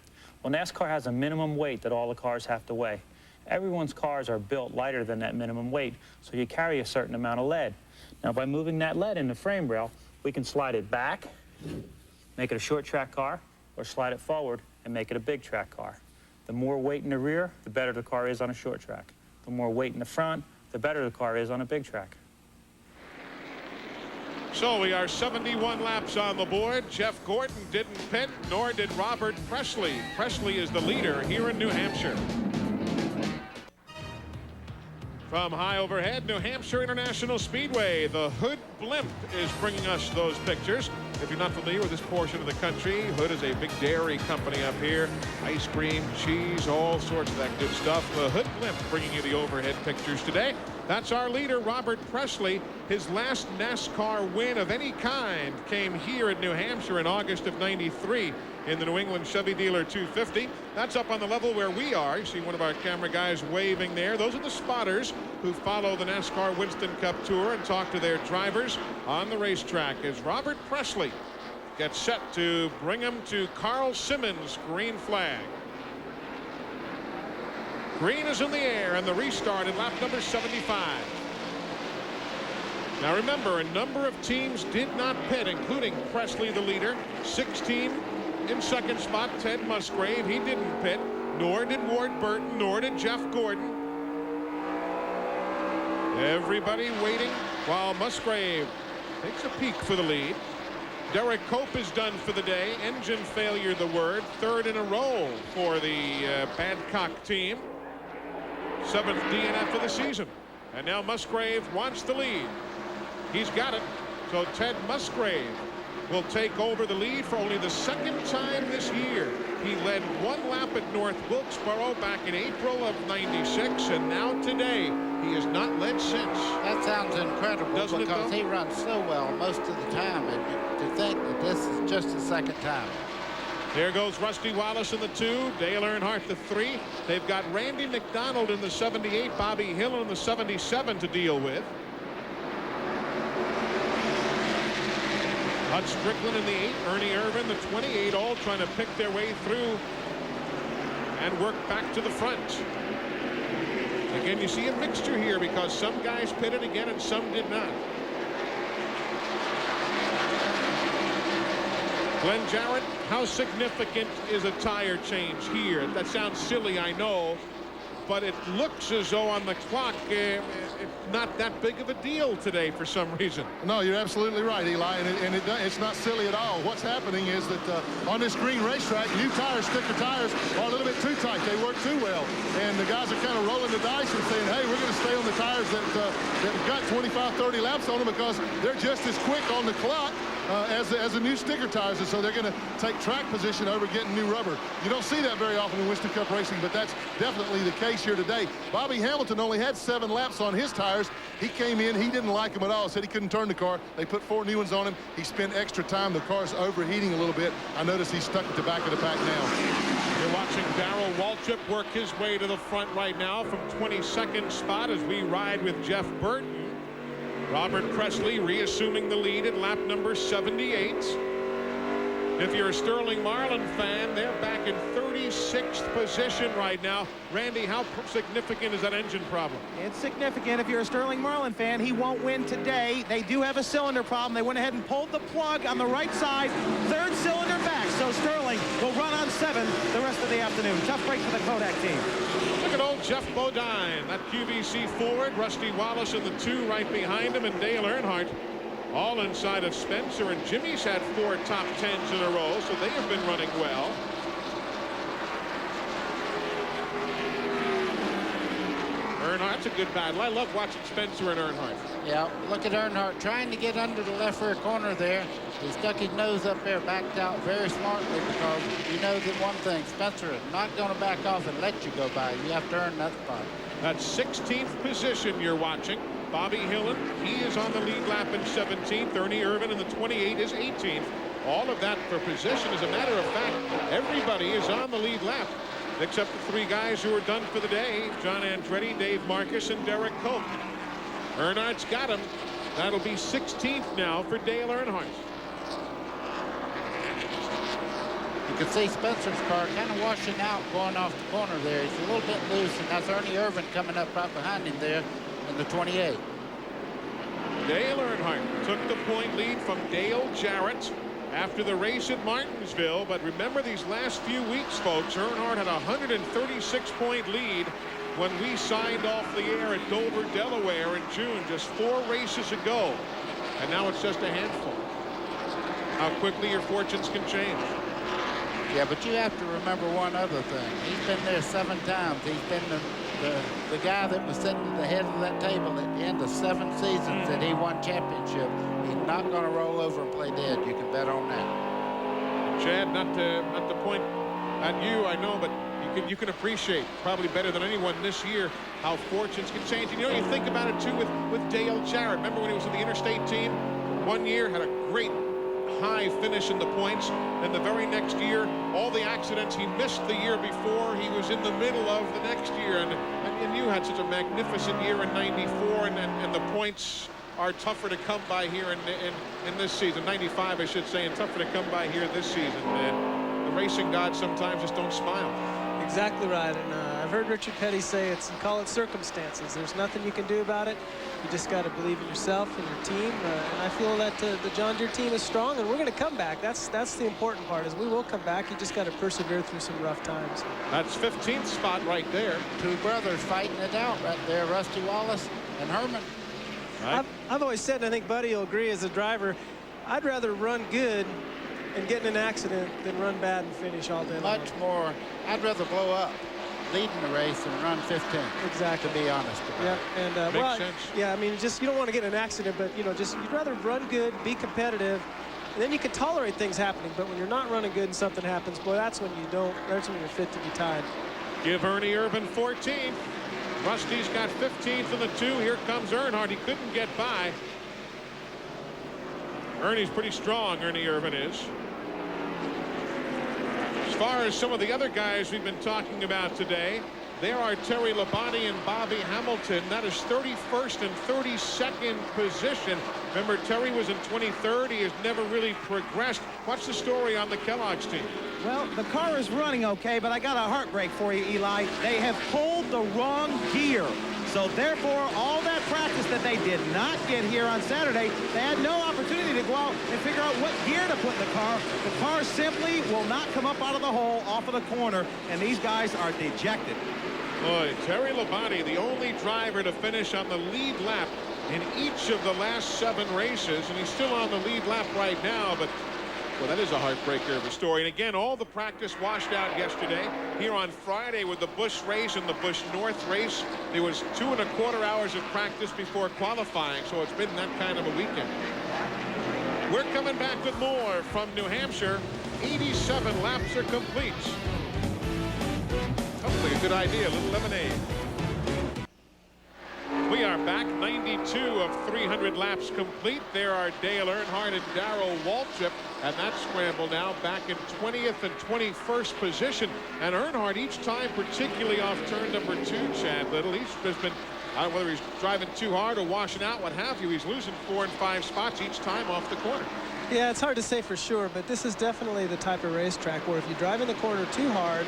Well, NASCAR has a minimum weight that all the cars have to weigh. Everyone's cars are built lighter than that minimum weight, so you carry a certain amount of lead. Now, by moving that lead in the frame rail, we can slide it back, make it a short track car, or slide it forward and make it a big track car. The more weight in the rear, the better the car is on a short track. The more weight in the front, the better the car is on a big track. So we are 71 laps on the board. Jeff Gordon didn't pit, nor did Robert Presley. Presley is the leader here in New Hampshire. From high overhead, New Hampshire International Speedway, the Hood Blimp is bringing us those pictures. If you're not familiar with this portion of the country, Hood is a big dairy company up here. Ice cream, cheese, all sorts of that good stuff. The Hood Blimp bringing you the overhead pictures today. That's our leader, Robert Presley. His last NASCAR win of any kind came here in New Hampshire in August of '93 in the New England Chevy Dealer 250. That's up on the level where we are. You see one of our camera guys waving there. Those are the spotters who follow the NASCAR Winston Cup Tour and talk to their drivers on the racetrack as Robert Presley gets set to bring him to Carl Simmons' green flag. Green is in the air, and the restart at lap number 75. Now remember, a number of teams did not pit, including Presley, the leader. 16 in second spot, Ted Musgrave. He didn't pit, nor did Ward Burton, nor did Jeff Gordon. Everybody waiting while Musgrave takes a peek for the lead. Derek Cope is done for the day. Engine failure, the word. Third in a row for the Badcock team. 7th DNF of the season. And now Musgrave wants the lead. He's got it. So Ted Musgrave will take over the lead for only the second time this year. He led one lap at North Wilkesboro back in April of '96, and now today he has not led since. That sounds incredible. Doesn't it, because though? he runs so well most of the time, and to think that this is just the second time. There goes Rusty Wallace in the 2, Dale Earnhardt the 3. They've got Randy McDonald in the 78, Bobby Hill in the 77 to deal with. Hud Strickland in the 8, Ernie Irvin the 28, all trying to pick their way through and work back to the front. Again, you see a mixture here because some guys pitted again and some did not. Glenn Jarrett, how significant is a tire change here? That sounds silly, I know, but it looks as though on the clock it's not that big of a deal today for some reason. No, you're absolutely right, Eli, and it's not silly at all. What's happening is that on this green racetrack, new tires, sticker tires, are a little bit too tight. They work too well, and the guys are kind of rolling the dice and saying, hey, we're going to stay on the tires that got 25, 30 laps on them because they're just as quick on the clock as the new sticker tires, and so they're going to take track position over getting new rubber. You don't see that very often in Winston Cup racing, but that's definitely the case here today. Bobby Hamilton only had 7 laps on his tires. He came in, he didn't like them at all, said he couldn't turn the car. They put 4 new ones on him. He spent extra time. The car's overheating a little bit. I notice he's stuck at the back of the pack now. You're watching Darrell Waltrip work his way to the front right now from 22nd spot as we ride with Jeff Burton. Robert Presley reassuming the lead at lap number 78. If you're a Sterling Marlin fan, they're back in 36th position right now. Randy, how significant is that engine problem? It's significant. If you're a Sterling Marlin fan, he won't win today. They do have a cylinder problem. They went ahead and pulled the plug on the right side. 3rd cylinder back. So Sterling will run on 7 the rest of the afternoon. Tough break for the Kodak team. Look at old Jeff Bodine, that QVC Ford. Rusty Wallace in the 2 right behind him, and Dale Earnhardt all inside of Spencer. And Jimmy's had 4 top 10s in a row, so they have been running well. Earnhardt's a good battle. I love watching Spencer and Earnhardt. Yeah, look at Earnhardt trying to get under the left rear corner there. He stuck his nose up there, backed out very smartly because you know that one thing, Spencer is not going to back off and let you go by. You have to earn that spot. That's 16th position you're watching. Bobby Hillen, he is on the lead lap in 17th. Ernie Irvin in the 28 is 18th. All of that for position. As a matter of fact, everybody is on the lead lap except the 3 guys who are done for the day. John Andretti, Dave Marcus, and Derek Cope. Earnhardt's got him. That'll be 16th now for Dale Earnhardt. You can see Spencer's car kind of washing out going off the corner there. He's a little bit loose, and that's Ernie Irvin coming up right behind him there in the 28. Dale Earnhardt took the point lead from Dale Jarrett after the race at Martinsville. But remember these last few weeks, folks, Earnhardt had a 136-point lead when we signed off the air at Dover, Delaware in June, just 4 races ago. And now it's just a handful. How quickly your fortunes can change. Yeah, but you have to remember one other thing. He's been there 7 times. He's been the guy that was sitting at the head of that table at the end of 7 seasons that he won championship, he's not going to roll over and play dead. You can bet on that. Chad, not to point at you, I know, but you can appreciate probably better than anyone this year how fortunes can change. And, you know, you think about it too with Dale Jarrett. Remember when he was in the interstate team? One year had a great high finish in the points, and the very next year, all the accidents he missed the year before, he was in the middle of the next year. And you had such a magnificent year in '94, and the points are tougher to come by here in this season. '95, I should say, and tougher to come by here this season. The racing gods sometimes just don't smile. Exactly right. And I've heard Richard Petty say you call it circumstances. There's nothing you can do about it. You just got to believe in yourself and your team. And I feel that the John Deere team is strong, and we're going to come back. That's the important part, is we will come back. You just got to persevere through some rough times. That's 15th spot right there. Two brothers fighting it out right there, Rusty Wallace and Herman. Right. I've always said, and I think Buddy will agree as a driver, I'd rather run good and get in an accident than run bad and finish all day long. Much more. I'd rather blow up leading the race than run 15. Exactly. To be honest about it. And Makes sense. Yeah, I mean, just you don't want to get in an accident, but you'd rather run good, be competitive, and then you can tolerate things happening. But when you're not running good and something happens, boy, that's when you're fit to be tied. Give Ernie Irvin 14th. Rusty's got 15th in the 2. Here comes Earnhardt. He couldn't get by. Ernie's pretty strong, Ernie Irvin is. As far as some of the other guys we've been talking about today, there are Terry Labonte and Bobby Hamilton. That is 31st and 32nd position. Remember, Terry was in 23rd. He has never really progressed. What's the story on the Kellogg's team? Well, the car is running okay, but I got a heartbreak for you, Eli. They have pulled the wrong gear. So therefore, all that practice that they did not get here on Saturday, they had no opportunity to go out and figure out what gear to put in the car. The car simply will not come up out of the hole off of the corner, and these guys are dejected. Boy, Terry Labonte, the only driver to finish on the lead lap in each of the last 7 races, and he's still on the lead lap right now, but well, that is a heartbreaker of a story. And again, all the practice washed out yesterday. Here on Friday with the Busch race and the Busch North race, there was 2¼ hours of practice before qualifying, so it's been that kind of a weekend. We're coming back with more from New Hampshire. 87 laps are complete. Sounds like a good idea, a little lemonade. We are back, 92 of 300 laps complete. There are Dale Earnhardt and Darrell Waltrip, and that scramble now back in 20th and 21st position. And Earnhardt each time, particularly off turn number 2, Chad Little, he's just been, I don't know whether he's driving too hard or washing out, what have you, he's losing 4 and 5 spots each time off the corner. Yeah, it's hard to say for sure, but this is definitely the type of racetrack where if you drive in the corner too hard,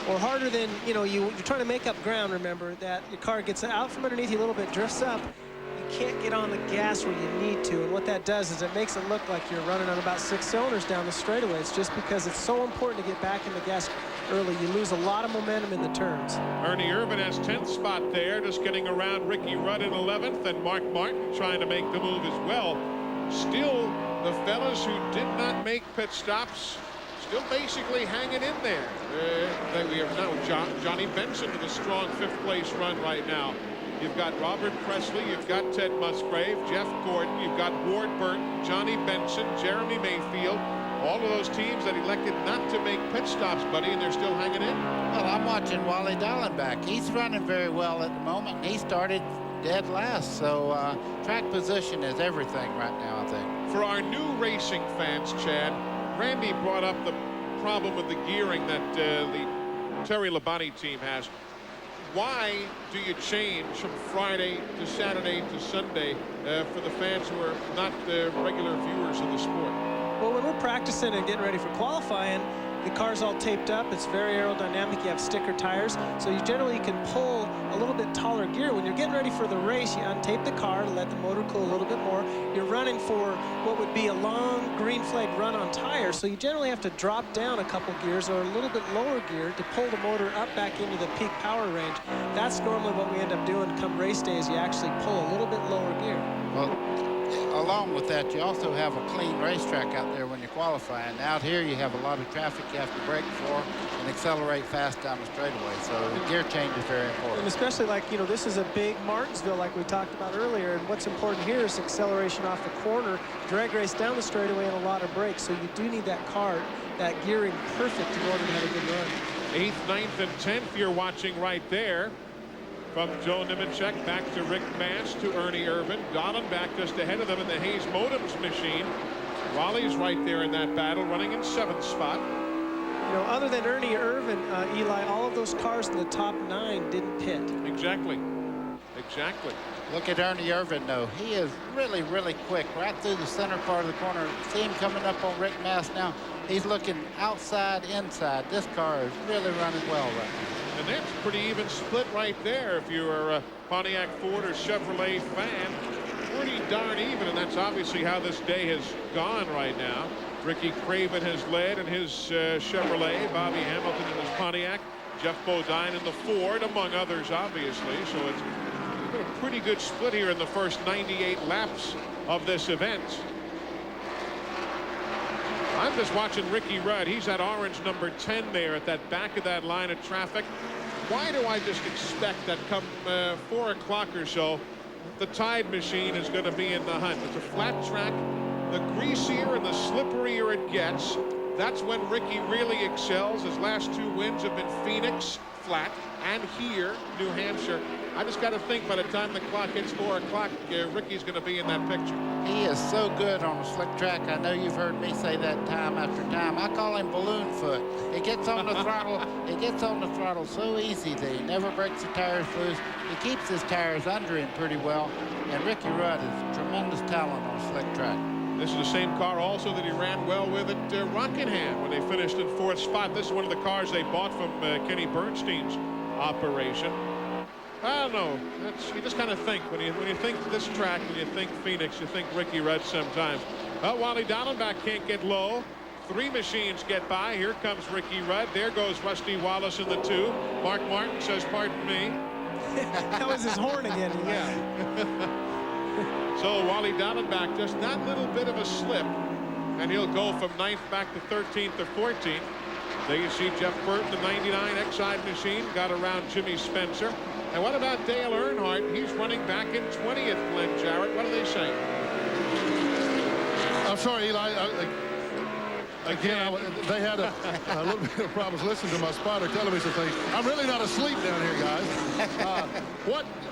or harder than, you're trying to make up ground, remember, that your car gets out from underneath you a little bit, drifts up, you can't get on the gas where you need to. And what that does is it makes it look like you're running on about 6 cylinders down the straightaway. It's just because it's so important to get back in the gas early. You lose a lot of momentum in the turns. Ernie Irvin has 10th spot there, just getting around Ricky Rudd in 11th, and Mark Martin trying to make the move as well. Still, the fellas who did not make pit stops still basically hanging in there. We have now Johnny Benson with a strong 5th place run right now. You've got Robert Presley, you've got Ted Musgrave, Jeff Gordon, you've got Ward Burton, Johnny Benson, Jeremy Mayfield, all of those teams that elected not to make pit stops, buddy, and they're still hanging in. Well, I'm watching Wally Dallenbach. He's running very well at the moment. He started dead last, so track position is everything right now, I think. For our new racing fans, Chad, Randy brought up the problem with the gearing that the Terry Labonte team has. Why do you change from Friday to Saturday to Sunday for the fans who are not the regular viewers of the sport? Well, when we're practicing and getting ready for qualifying, the car's all taped up. It's very aerodynamic. You have sticker tires, so you generally can pull a little bit taller gear. When you're getting ready for the race, you untape the car to let the motor cool a little bit more. You're running for what would be a long green flag run on tires, so you generally have to drop down a couple gears or a little bit lower gear to pull the motor up back into the peak power range. That's normally what we end up doing come race days. You actually pull a little bit lower gear. Well, along with that, you also have a clean racetrack out there when you're qualifying. Out here, you have a lot of traffic you have to brake for and accelerate fast down the straightaway. So the gear change is very important. And especially like, you know, this is a big Martinsville like we talked about earlier. And what's important here is acceleration off the corner, drag race down the straightaway, and a lot of brakes. So you do need that car, that gearing perfect in order to have a good run. 8th, 9th, and 10th you're watching right there. From Joe Nemechek back to Rick Mast to Ernie Irvan. Dolan back just ahead of them in the Hayes Modems machine. Wally's right there in that battle, running in 7th spot. You know, other than Ernie Irvan, Eli, all of those cars in the top 9 didn't pit. Exactly. Exactly. Look at Ernie Irvan, though. He is really, really quick right through the center part of the corner. See him coming up on Rick Mast now. He's looking outside, inside. This car is really running well right now. And that's pretty even split right there if you're a Pontiac, Ford, or Chevrolet fan. Pretty darn even, and that's obviously how this day has gone right now. Ricky Craven has led in his Chevrolet, Bobby Hamilton in his Pontiac, Jeff Bodine in the Ford, among others, obviously. So it's been a pretty good split here in the first 98 laps of this event. I'm just watching Ricky Rudd. He's that orange number 10 there at that back of that line of traffic. Why do I just expect that come 4 o'clock or so, the Tide machine is going to be in the hunt? It's a flat track. The greasier and the slipperier it gets, that's when Ricky really excels. His last 2 wins have been Phoenix, flat, and here, New Hampshire. I just got to think by the time the clock hits 4 o'clock, Ricky's going to be in that picture. He is so good on a slick track. I know you've heard me say that time after time. I call him balloon foot. He gets on the throttle. He gets on the throttle so easy that he never breaks the tires loose. He keeps his tires under him pretty well. And Ricky Rudd is tremendous talent on a slick track. This is the same car also that he ran well with at Rockingham when they finished in 4th spot. This is one of the cars they bought from Kenny Bernstein's operation. I don't know. You just kind of think when you think this track, when you think Phoenix, you think Ricky Rudd sometimes. Well, Wally Dallenbach can't get low. 3 machines get by. Here comes Ricky Rudd. There goes Rusty Wallace in the 2. Mark Martin says, "Pardon me." That was his horn again. Yeah. So Wally Dallenbach, just that little bit of a slip, and he'll go from 9th back to 13th or 14th. There you see Jeff Burton, the 99 Exide machine, got around Jimmy Spencer. And what about Dale Earnhardt? He's running back in 20th, Glenn Jarrett. What are they saying? I'm sorry, Eli. Again, they had a little bit of problems listening to my spotter telling me some things. I'm really not asleep down here, guys.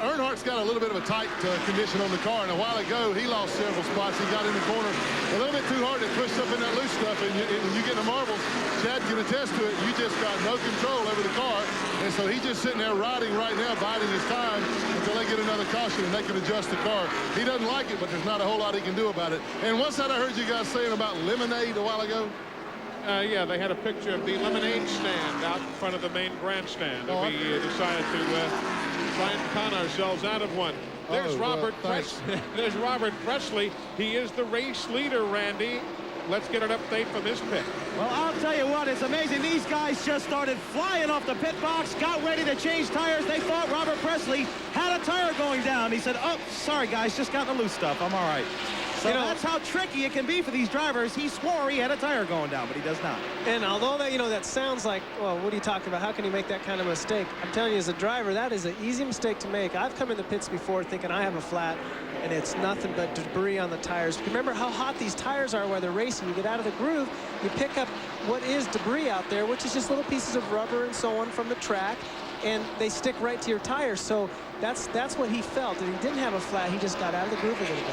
Earnhardt's got a little bit of a tight condition on the car, and a while ago he lost several spots. He got in the corner a little bit too hard and pushed up in that loose stuff, and you get the marbles. Chad can attest to it. You just got no control over the car, and so he's just sitting there riding right now, biding his time until they get another caution and they can adjust the car. He doesn't like it, but there's not a whole lot he can do about it. And what's that I heard you guys saying about lemonade a while ago? Yeah, they had a picture of the lemonade stand out in front of the main grandstand. Oh, We decided to try and con ourselves out of one. There's There's Robert Presley. He is the race leader, Randy. Let's get an update from his pit. Well, I'll tell you what, it's amazing. These guys just started flying off the pit box, got ready to change tires. They thought Robert Presley had a tire going down. He said, "Oh, sorry, guys, just got the loose stuff. I'm all right." So that's how tricky it can be for these drivers. He swore he had a tire going down, but he does not. And although that, that sounds like, well, what are you talking about? How can you make that kind of mistake? I'm telling you, as a driver, that is an easy mistake to make. I've come in the pits before thinking I have a flat, and it's nothing but debris on the tires. Remember how hot these tires are while they're racing. You get out of the groove, you pick up what is debris out there, which is just little pieces of rubber and so on from the track, and they stick right to your tires. So that's what he felt. And he didn't have a flat. He just got out of the groove a little bit.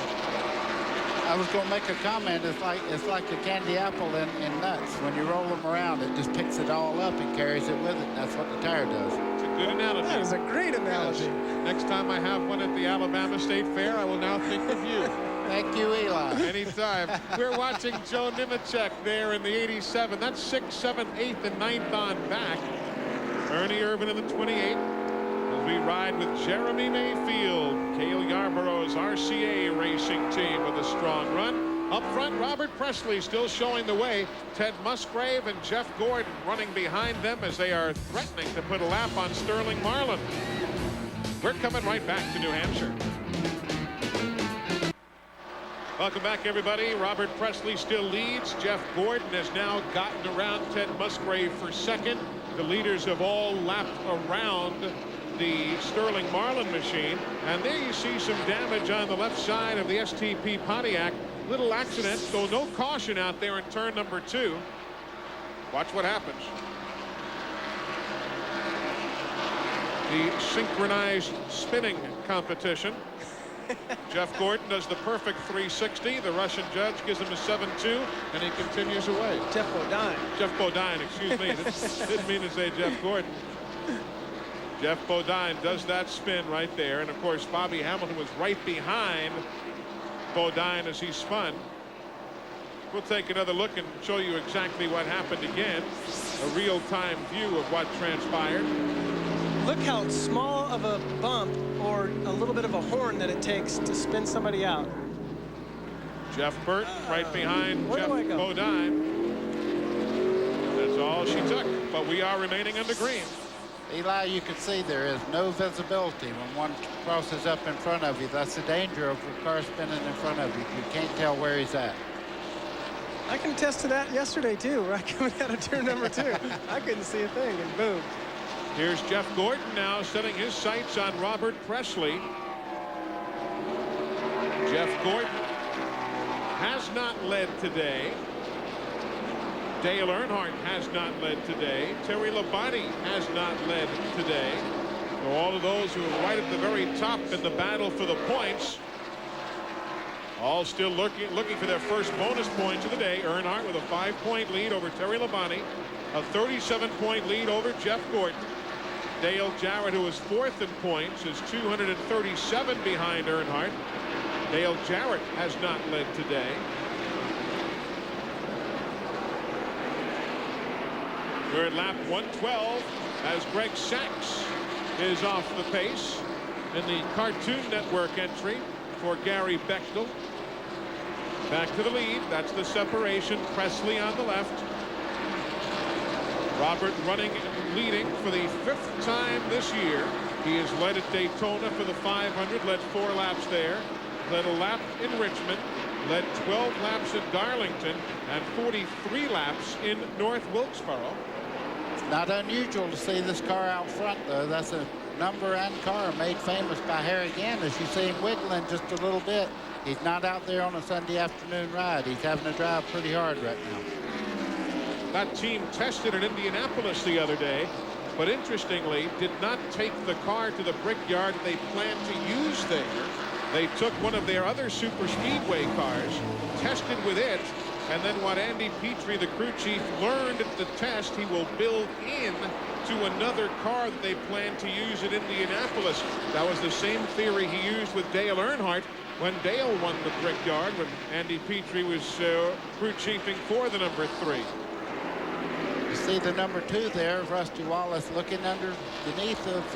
I was going to make a comment. It's like a candy apple in nuts. When you roll them around, it just picks it all up and carries it with it. That's what the tire does. It's a good analogy. That is a great analogy. Yes. Next time I have one at the Alabama State Fair, I will now think of you. Thank you, Eli. Anytime. We're watching Joe Nemechek there in the 87. That's 6th, 7th, 8th, and 9th on back. Ernie Irvan in the 28. As we ride with Jeremy Mayfield, Cale Yarborough's RCA racing team with a strong run. Up front, Robert Presley still showing the way. Ted Musgrave and Jeff Gordon running behind them as they are threatening to put a lap on Sterling Marlin. We're coming right back to New Hampshire. Welcome back, everybody. Robert Presley still leads. Jeff Gordon has now gotten around Ted Musgrave for second. The leaders have all lapped around the Sterling Marlin machine. And there you see some damage on the left side of the STP Pontiac. Little accident, so no caution out there in turn number 2. Watch what happens. The synchronized spinning competition. Jeff Gordon does the perfect 360. The Russian judge gives him a 7-2, and he continues away. Jeff Bodine. Jeff Bodine, excuse me. Didn't mean to say Jeff Gordon. Jeff Bodine does that spin right there. And, of course, Bobby Hamilton was right behind Bodine as he spun. We'll take another look and show you exactly what happened again. A real-time view of what transpired. Look how small of a bump or a little bit of a horn that it takes to spin somebody out. Jeff Burton right behind Jeff Bodine. That's all she took, but we are remaining under green. Eli, you can see there is no visibility when one crosses up in front of you. That's the danger of a car spinning in front of you. You can't tell where he's at. I can attest to that yesterday, too, right coming out of turn number 2. I couldn't see a thing, and boom. Here's Jeff Gordon now setting his sights on Robert Presley. Jeff Gordon has not led today. Dale Earnhardt has not led today. Terry Labonte has not led today. So all of those who are right at the very top in the battle for the points, all still looking for their first bonus points of the day. Earnhardt with a 5-point lead over Terry Labonte, a 37-point lead over Jeff Gordon. Dale Jarrett, who is 4th in points, is 237 behind Earnhardt. Dale Jarrett has not led today. We're at lap 112 as Greg Sachs is off the pace in the Cartoon Network entry for Gary Bechtel. Back to the lead. That's the separation. Presley on the left. Robert running and leading for the 5th time this year. He has led at Daytona for the 500, led 4 laps there, led a lap in Richmond, led 12 laps at Darlington, and 43 laps in North Wilkesboro. It's not unusual to see this car out front, though. That's a number and car made famous by Harry Gann. As you see him wiggling just a little bit. He's not out there on a Sunday afternoon ride. He's having to drive pretty hard right now. That team tested in Indianapolis the other day, but interestingly did not take the car to the Brickyard they planned to use there. They took one of their other super speedway cars, tested with it, and then what Andy Petrie, the crew chief, learned at the test, he will build in to another car that they plan to use at Indianapolis. That was the same theory he used with Dale Earnhardt when Dale won the Brickyard, when Andy Petrie was crew chiefing for the number 3. You see the number 2 there, Rusty Wallace, looking underneath of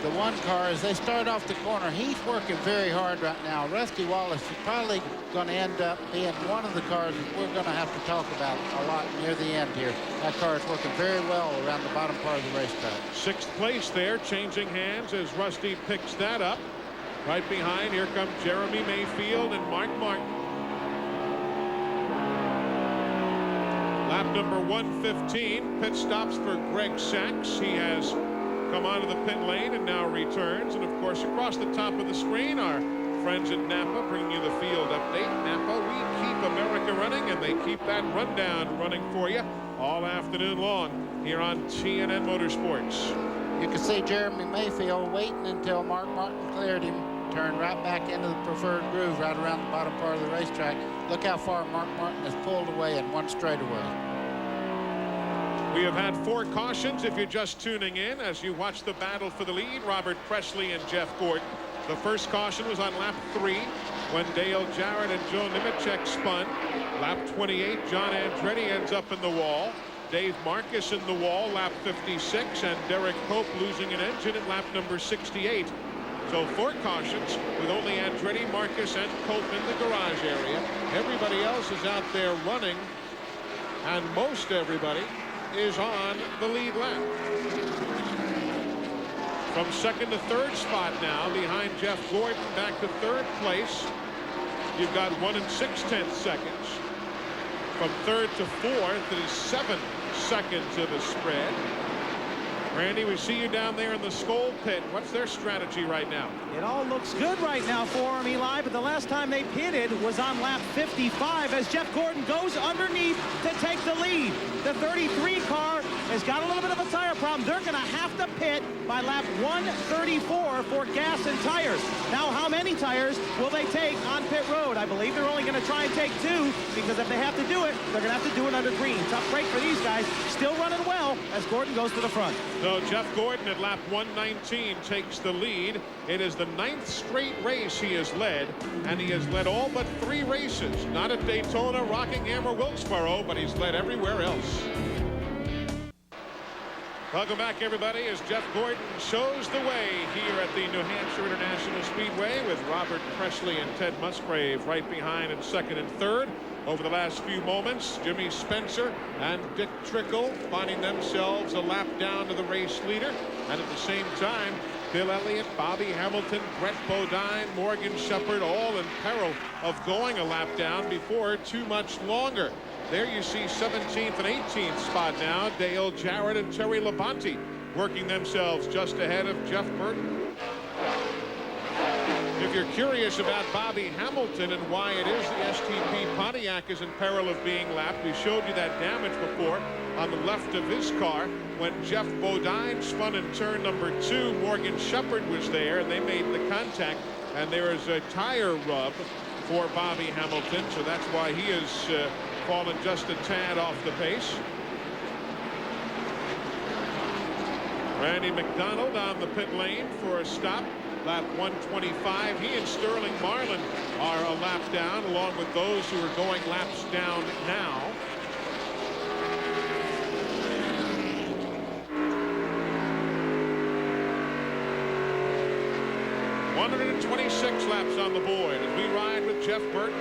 the 1 car as they start off the corner. He's working very hard right now. Rusty Wallace is probably going to end up being one of the cars that we're going to have to talk about a lot near the end here. That car is working very well around the bottom part of the racetrack. 6th place there, changing hands as Rusty picks that up. Right behind, here come Jeremy Mayfield and Mark Martin. Lap number 115, pit stops for Greg Sachs. He has come onto the pit lane and now returns. And of course, across the top of the screen, our friends at Napa bringing you the field update. Napa, we keep America running, and they keep that rundown running for you all afternoon long here on TNN Motorsports. You can see Jeremy Mayfield waiting until Mark Martin cleared him. Turn right back into the preferred groove right around the bottom part of the racetrack. Look how far Mark Martin has pulled away in one straightaway. We have had 4 cautions if you're just tuning in as you watch the battle for the lead. Robert Presley and Jeff Gordon. The first caution was on lap 3 when Dale Jarrett and Joe Nemechek spun. Lap 28, John Andretti ends up in the wall. Dave Marcus in the wall, lap 56, and Derek Pope losing an engine at lap number 68. So 4 cautions with only Andretti, Marcus, and Pope in the garage area. Everybody else is out there running, and most everybody is on the lead lap. From 2nd to 3rd spot now behind Jeff Gordon, back to 3rd place you've got 1 6/10 seconds. From third to fourth, it is 7 seconds of a spread. Randy, we see you down there in the Skoll pit. What's their strategy right now? It all looks good right now for him, Eli, but the last time they pitted was on lap 55 as Jeff Gordon goes underneath to take the lead. The 33 car has got a little bit of a tire problem. They're going to have to pit by lap 134 for gas and tires. Now, how many tires will they take on pit road? I believe they're only going to try and take 2, because if they have to do it, they're going to have to do it under green. Tough break for these guys. Still running well as Gordon goes to the front. So Jeff Gordon at lap 119 takes the lead. It is the 9th straight race he has led, and he has led all but 3 races. Not at Daytona, Rockingham, or Wilkesboro, but he's led everywhere else. Welcome back, everybody, as Jeff Gordon shows the way here at the New Hampshire International Speedway, with Robert Presley and Ted Musgrave right behind in second and third. Over the last few moments, Jimmy Spencer and Dick Trickle finding themselves a lap down to the race leader. And at the same time, Bill Elliott, Bobby Hamilton, Brett Bodine, Morgan Shepherd, all in peril of going a lap down before too much longer. There you see 17th and 18th spot now. Dale Jarrett and Terry Labonte working themselves just ahead of Jeff Burton. If you're curious about Bobby Hamilton and why it is the STP Pontiac is in peril of being lapped, we showed you that damage before on the left of his car. When Jeff Bodine spun in turn number 2, Morgan Shepherd was there, and they made the contact, and there is a tire rub for Bobby Hamilton, so that's why he has fallen just a tad off the pace. Randy McDonald on the pit lane for a stop. Lap 125. He and Sterling Marlin are a lap down, along with those who are going laps down now. .126 laps on the board as we ride with Jeff Burton.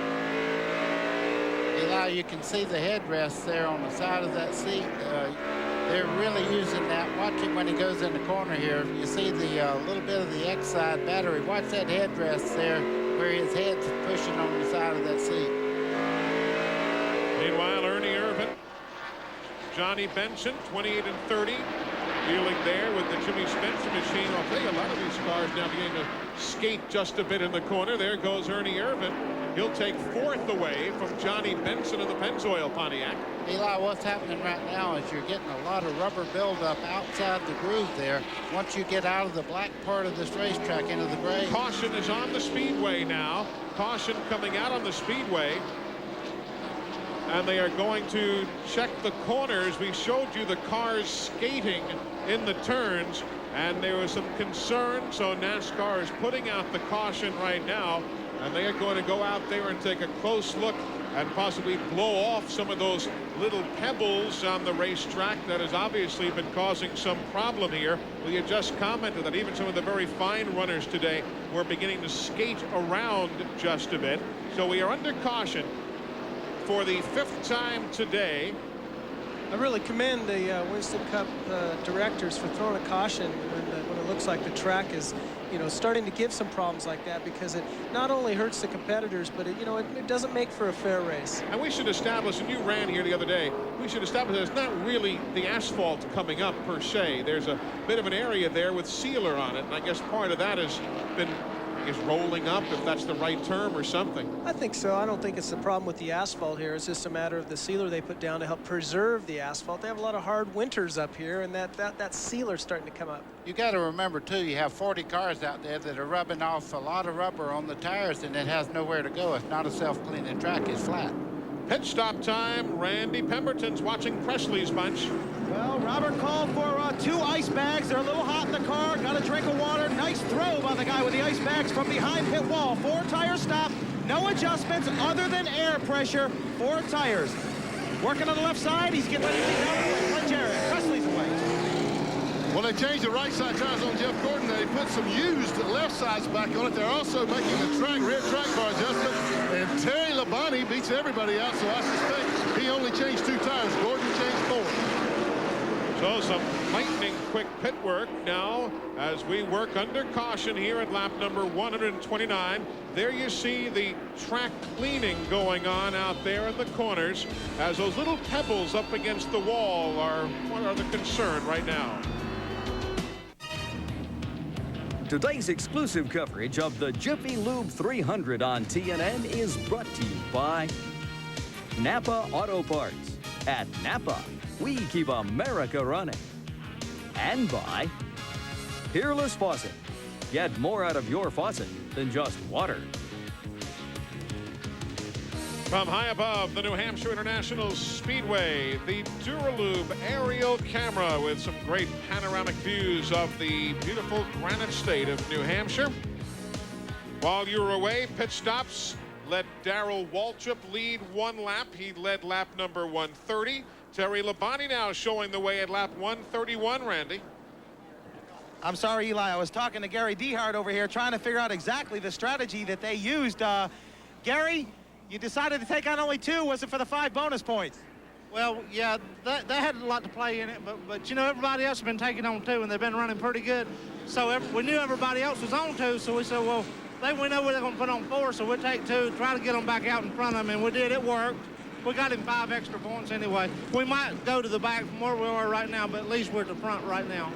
Eli, you can see the headrest there on the side of that seat. They're really using that. Watch it when he goes in the corner here. You see the little bit of the X-side battery. Watch that headrest there where his head's pushing on the side of that seat. Meanwhile, Ernie Irvin, Johnny Benson, 28 and 30, dealing there with the Jimmy Spencer machine. I'll tell you, a lot of these cars now beginning to skate just a bit in the corner. There goes Ernie Irvin. He'll take 4th away from Johnny Benson of the Pennzoil Pontiac. Eli, what's happening right now is you're getting a lot of rubber buildup outside the groove there. Once you get out of the black part of this racetrack into the gray. Caution is on the speedway now. Caution coming out on the speedway. And they are going to check the corners. We showed you the cars skating in the turns, and there was some concern, so NASCAR is putting out the caution right now, and they are going to go out there and take a close look and possibly blow off some of those little pebbles on the racetrack that has obviously been causing some problem here. We had just commented that even some of the very fine runners today were beginning to skate around just a bit. So we are under caution for the 5th time today. I really commend the Winston Cup directors for throwing a caution when it looks like the track is, starting to give some problems like that, because it not only hurts the competitors, but it doesn't make for a fair race. And we should establish, and you ran here the other day, we should establish that it's not really the asphalt coming up per se. There's a bit of an area there with sealer on it, and I guess part of that has been rolling up, if that's the right term, or something. I think so. I don't think it's the problem with the asphalt here. It's just a matter of the sealer they put down to help preserve the asphalt. They have a lot of hard winters up here, and that sealer's starting to come up. You got to remember too, you have 40 cars out there that are rubbing off a lot of rubber on the tires, and it has nowhere to go. It's not a self-cleaning track. It's flat. Pit stop time. Randy Pemberton's watching Presley's bunch. Well, Robert called for 2 ice bags. They're a little hot in the car. Got a drink of water. Nice throw by the guy with the ice bags from behind pit wall. 4 tire stop. No adjustments other than air pressure. 4 tires. Working on the left side. He's getting ready to take out Jared. Presley's away. Well, they changed the right side tires on Jeff Gordon. They put some used left sides back on it. They're also making the rear track bar adjustment. And Terry Labonte beats everybody out, so I suspect he only changed 2 tires. Gordon changed 4. So some lightning quick pit work now as we work under caution here at lap number 129. There you see the track cleaning going on out there in the corners as those little pebbles up against the wall are the concern right now. Today's exclusive coverage of the Jiffy Lube 300 on TNN is brought to you by Napa Auto Parts. At Napa, we keep America running. And by Peerless Faucet. Get more out of your faucet than just water. From high above the New Hampshire International Speedway, the Duralube aerial camera with some great panoramic views of the beautiful granite state of New Hampshire. While you were away, pit stops. Let Darrell Waltrip lead one lap. He led lap number 130. Terry Labonte now showing the way at lap 131, Randy. I'm sorry, Eli. I was talking to Gary Dehart over here trying to figure out exactly the strategy that they used. Gary, you decided to take on only 2. Was it for the 5 bonus points? Well, yeah, that had a lot to play in it, but you know, everybody else has been taking on 2, and they've been running pretty good. So we knew everybody else was on 2, so we said, well, we know they're going to put on 4, so we'll take 2, try to get them back out in front of them, and we did. It worked. We got him 5 extra points anyway. We might go to the back from where we are right now, but at least we're at the front right now.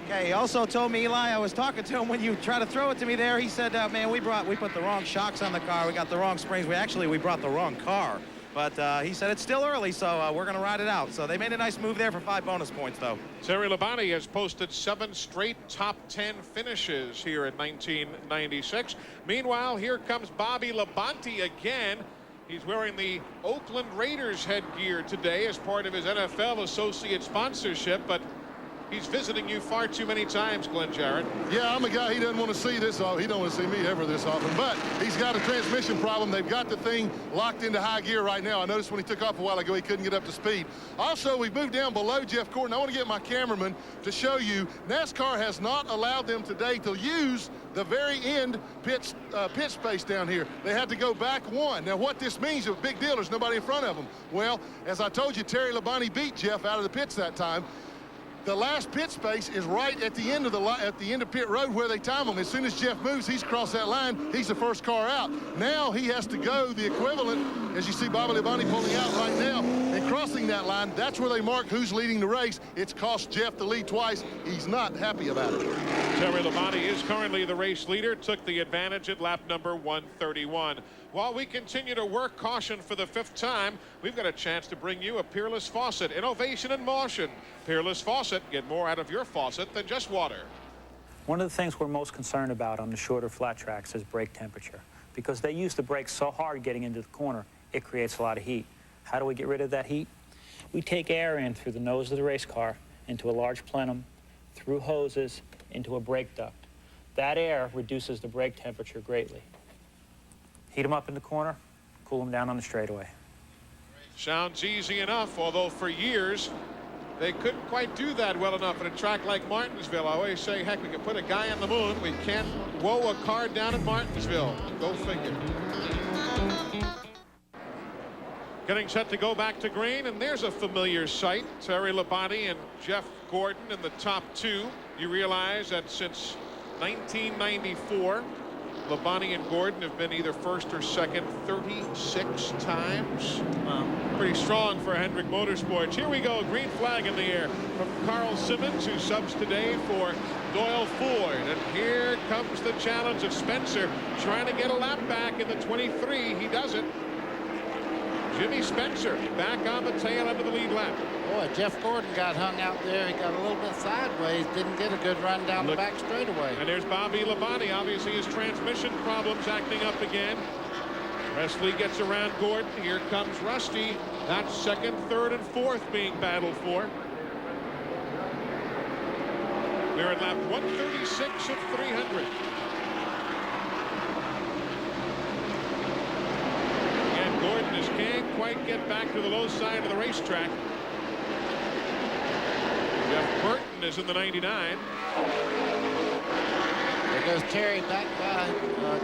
Okay, he also told me, Eli, I was talking to him when you tried to throw it to me there. He said, man, we put the wrong shocks on the car. We got the wrong springs. We brought the wrong car. But he said it's still early, so we're going to ride it out. So they made a nice move there for 5 bonus points, though. Terry Labonte has posted 7 straight top 10 finishes here in 1996. Meanwhile, here comes Bobby Labonte again. He's wearing the Oakland Raiders headgear today as part of his NFL associate sponsorship, but he's visiting you far too many times, Glenn Jarrett. Yeah, I'm a guy he doesn't want to see this often. He don't want to see me ever this often, but he's got a transmission problem. They've got the thing locked into high gear right now. I noticed when he took off a while ago, he couldn't get up to speed. Also, we've moved down below Jeff Gordon. I want to get my cameraman to show you NASCAR has not allowed them today to use the very end pit space down here. They had to go back 1. Now, what this means, a big deal, there's nobody in front of them. Well, as I told you, Terry Labonte beat Jeff out of the pits that time. The last pit space is right at the end of pit road where they time him. As soon as Jeff moves, he's crossed that line. He's the first car out. Now he has to go the equivalent, as you see Bobby Labonte pulling out right now and crossing that line. That's where they mark who's leading the race. It's cost Jeff the lead twice. He's not happy about it. Terry Labonte is currently the race leader. Took the advantage at lap number 131. While we continue to work caution for the 5th time, we've got a chance to bring you a Peerless Faucet. Innovation in motion. Peerless Faucet. Get more out of your faucet than just water. One of the things we're most concerned about on the shorter flat tracks is brake temperature. Because they use the brakes so hard getting into the corner, it creates a lot of heat. How do we get rid of that heat? We take air in through the nose of the race car, into a large plenum, through hoses, into a brake duct. That air reduces the brake temperature greatly. Heat them up in the corner, cool them down on the straightaway. Sounds easy enough, although for years they couldn't quite do that well enough at a track like Martinsville. I always say, heck, we can put a guy on the moon. We can't woe a car down at Martinsville. Go figure. Getting set to go back to green, and there's a familiar sight. Terry Labonte and Jeff Gordon in the top 2. You realize that since 1994, Labonte and Gordon have been either first or second 36 times. Pretty strong for Hendrick Motorsports. Here we go, green flag in the air from Carl Simmons, who subs today for Doyle Ford. And here comes the challenge of Spencer trying to get a lap back in the 23. He does it. Jimmy Spencer back on the tail end of the lead lap. Boy, Jeff Gordon got hung out there. He got a little bit sideways, didn't get a good run down the back straightaway. And there's Bobby Labonte. Obviously, his transmission problems acting up again. Presley gets around Gordon. Here comes Rusty. That's 2nd, 3rd, and 4th being battled for. We're at lap 136 of 300. And Gordon just can't quite get back to the low side of the racetrack. Jeff Burton is in the 99. There goes Terry back by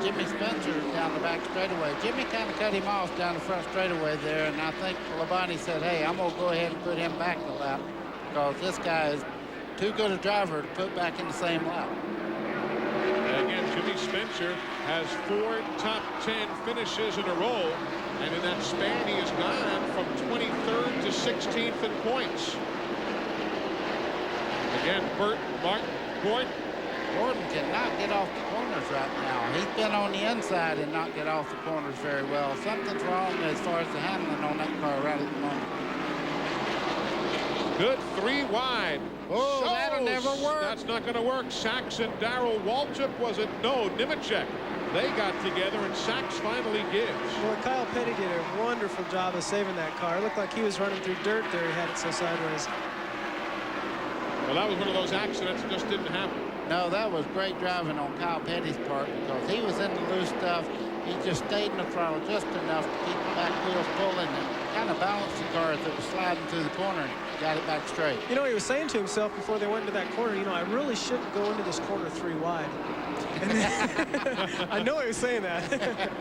Jimmy Spencer down the back straightaway. Jimmy kind of cut him off down the front straightaway there, and I think Labonte said, hey, I'm going to go ahead and put him back the lap because this guy is too good a driver to put back in the same lap. Again, Jimmy Spencer has 4 top 10 finishes in a row, and in that span he has gone from 23rd to 16th in points. Again, Burt, Martin, Gordon. Gordon cannot get off the corners right now. He's been on the inside and not get off the corners very well. Something's wrong as far as the handling on that car right at the moment. Good 3 wide. Oh, that'll never work. That's not going to work. Sachs and Darrell Waltrip, was it? No, Nemechek. They got together, and Sachs finally gives. Well, Kyle Petty did a wonderful job of saving that car. It looked like he was running through dirt there. He had it so sideways. Well, that was one of those accidents that just didn't happen. No, that was great driving on Kyle Petty's part because he was in the loose stuff. He just stayed in the throttle just enough to keep the back wheels pulling and kind of balanced the car as it was sliding through the corner and got it back straight. You know, he was saying to himself before they went into that corner, you know, I really shouldn't go into this corner 3 wide. And then, I know he was saying that.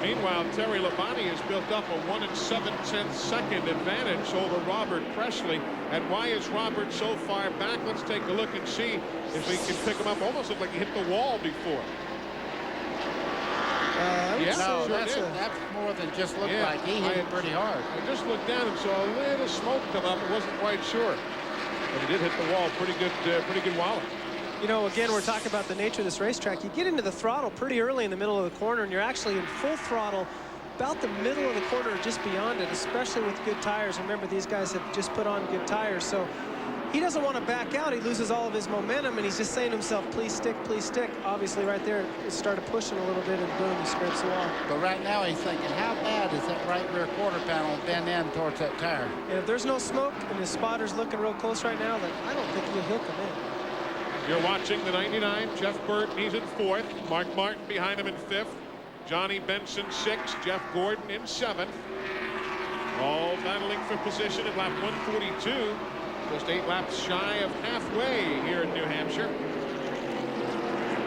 Meanwhile, Terry Labonte has built up a 1 7/10 second advantage over Robert Presley. And why is Robert so far back? Let's take a look and see if we can pick him up. Almost looked like he hit the wall before. Yeah, no, that's more than just looked like. He hit it pretty hard. I just looked down and saw a little smoke come up. I wasn't quite sure. But he did hit the wall. Pretty good wallop. You know, again, we're talking about the nature of this racetrack. You get into the throttle pretty early in the middle of the corner, and you're actually in full throttle about the middle of the corner or just beyond it, especially with good tires. Remember, these guys have just put on good tires, so he doesn't want to back out. He loses all of his momentum, and he's just saying to himself, please stick, please stick. Obviously, right there, it started pushing a little bit, and boom, he scrapes the wall. But right now, he's thinking, how bad is that right rear quarter panel bend in towards that tire? And if there's no smoke and his spotter's looking real close right now, then I don't think he'll come in. You're watching the 99. Jeff Burton, he's in 4th. Mark Martin behind him in 5th. Johnny Benson 6th. Jeff Gordon in 7th. All battling for position at lap 142. Just 8 laps shy of halfway here in New Hampshire.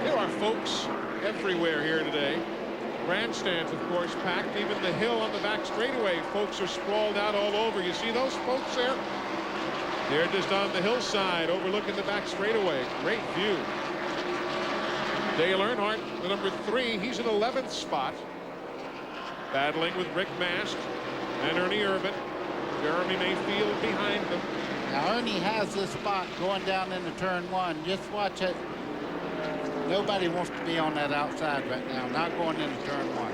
There are folks everywhere here today. Grandstands, of course, packed. Even the hill on the back straightaway, folks are sprawled out all over. You see those folks there? They're just on the hillside overlooking the back straightaway. Great view. Dale Earnhardt, the number 3, he's in 11th spot. Battling with Rick Mast and Ernie Irvan. Jeremy Mayfield behind them. Now Ernie has this spot going down into turn 1. Just watch it. Nobody wants to be on that outside right now, not going into turn 1.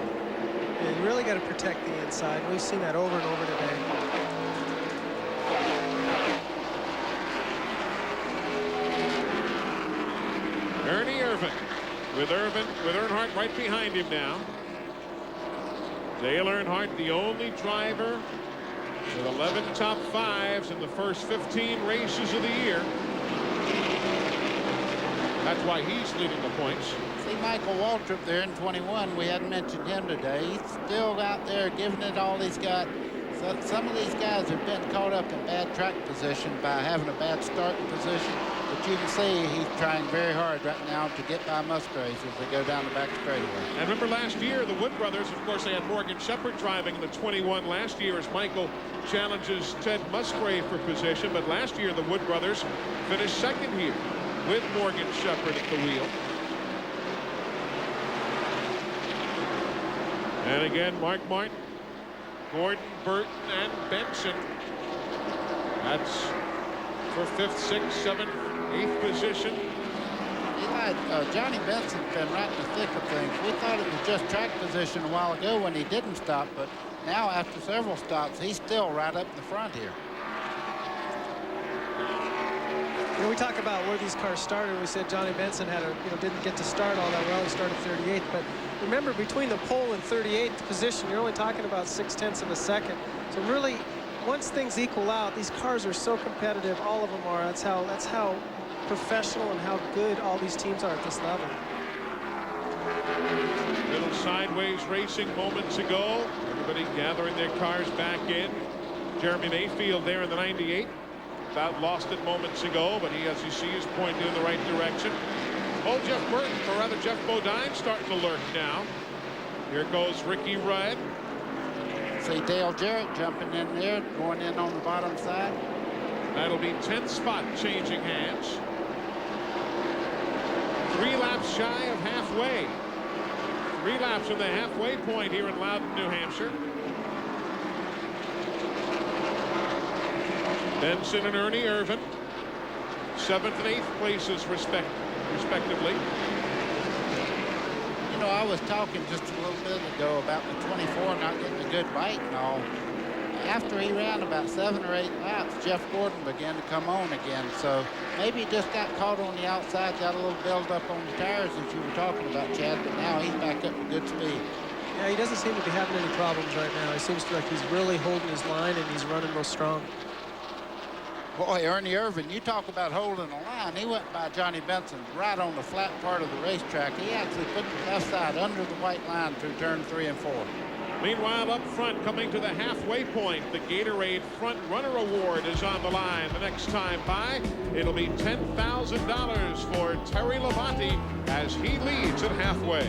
Yeah, you really got to protect the inside. We've seen that over and over today. Ernie Irvan with Earnhardt right behind him now. Dale Earnhardt, the only driver with 11 top 5s in the first 15 races of the year. That's why he's leading the points. See Michael Waltrip there in 21. We hadn't mentioned him today. He's still out there giving it all he's got. So some of these guys have been caught up in bad track position by having a bad starting position. But you can see he's trying very hard right now to get by Musgraves as they go down the back straightaway. And remember last year, the Wood brothers, of course, they had Morgan Shepherd driving in the 21 last year as Michael challenges Ted Musgrave for position. But last year, the Wood brothers finished 2nd here with Morgan Shepherd at the wheel. And again, Mark Martin, Gordon, Burton, and Benson. That's for 5th, 6th, 7th, 8th position. Johnny Benson's been right in the thick of things. We thought it was just track position a while ago when he didn't stop, but now after several stops, he's still right up in the front here. You know, we talk about where these cars started. We said Johnny Benson had didn't get to start all that well. He started 38th, but remember, between the pole and 38th position, you're only talking about 0.6 of a second. So really, once things equal out, these cars are so competitive. All of them are. That's how professional and how good all these teams are at this level. Little sideways racing moments ago. Everybody gathering their cars back in. Jeremy Mayfield there in the 98. About lost it moments ago, but he, as you see, is pointing in the right direction. Oh, Jeff Burton, or rather Jeff Bodine, starting to lurk now. Here goes Ricky Rudd. See Dale Jarrett jumping in there, going in on the bottom side. That'll be 10th spot changing hands. 3 laps shy of halfway. 3 laps from the halfway point here in Loudon, New Hampshire. Benson and Ernie Irvan, 7th and 8th places respectively. You know, I was talking just a little bit ago about the 24 not getting a good bite and all. After he ran about 7 or 8 laps, Jeff Gordon began to come on again. So maybe he just got caught on the outside, got a little build up on the tires that you were talking about, Chad, but now he's back up to good speed. Yeah, he doesn't seem to be having any problems right now. He seems to like he's really holding his line and he's running real strong. Boy, Ernie Irvan, you talk about holding a line. He went by Johnny Benson right on the flat part of the racetrack. He actually put the left side under the white line through turn 3 and 4. Meanwhile, up front, coming to the halfway point, the Gatorade Front Runner Award is on the line. The next time by, it'll be $10,000 for Terry Labonte as he leads at halfway.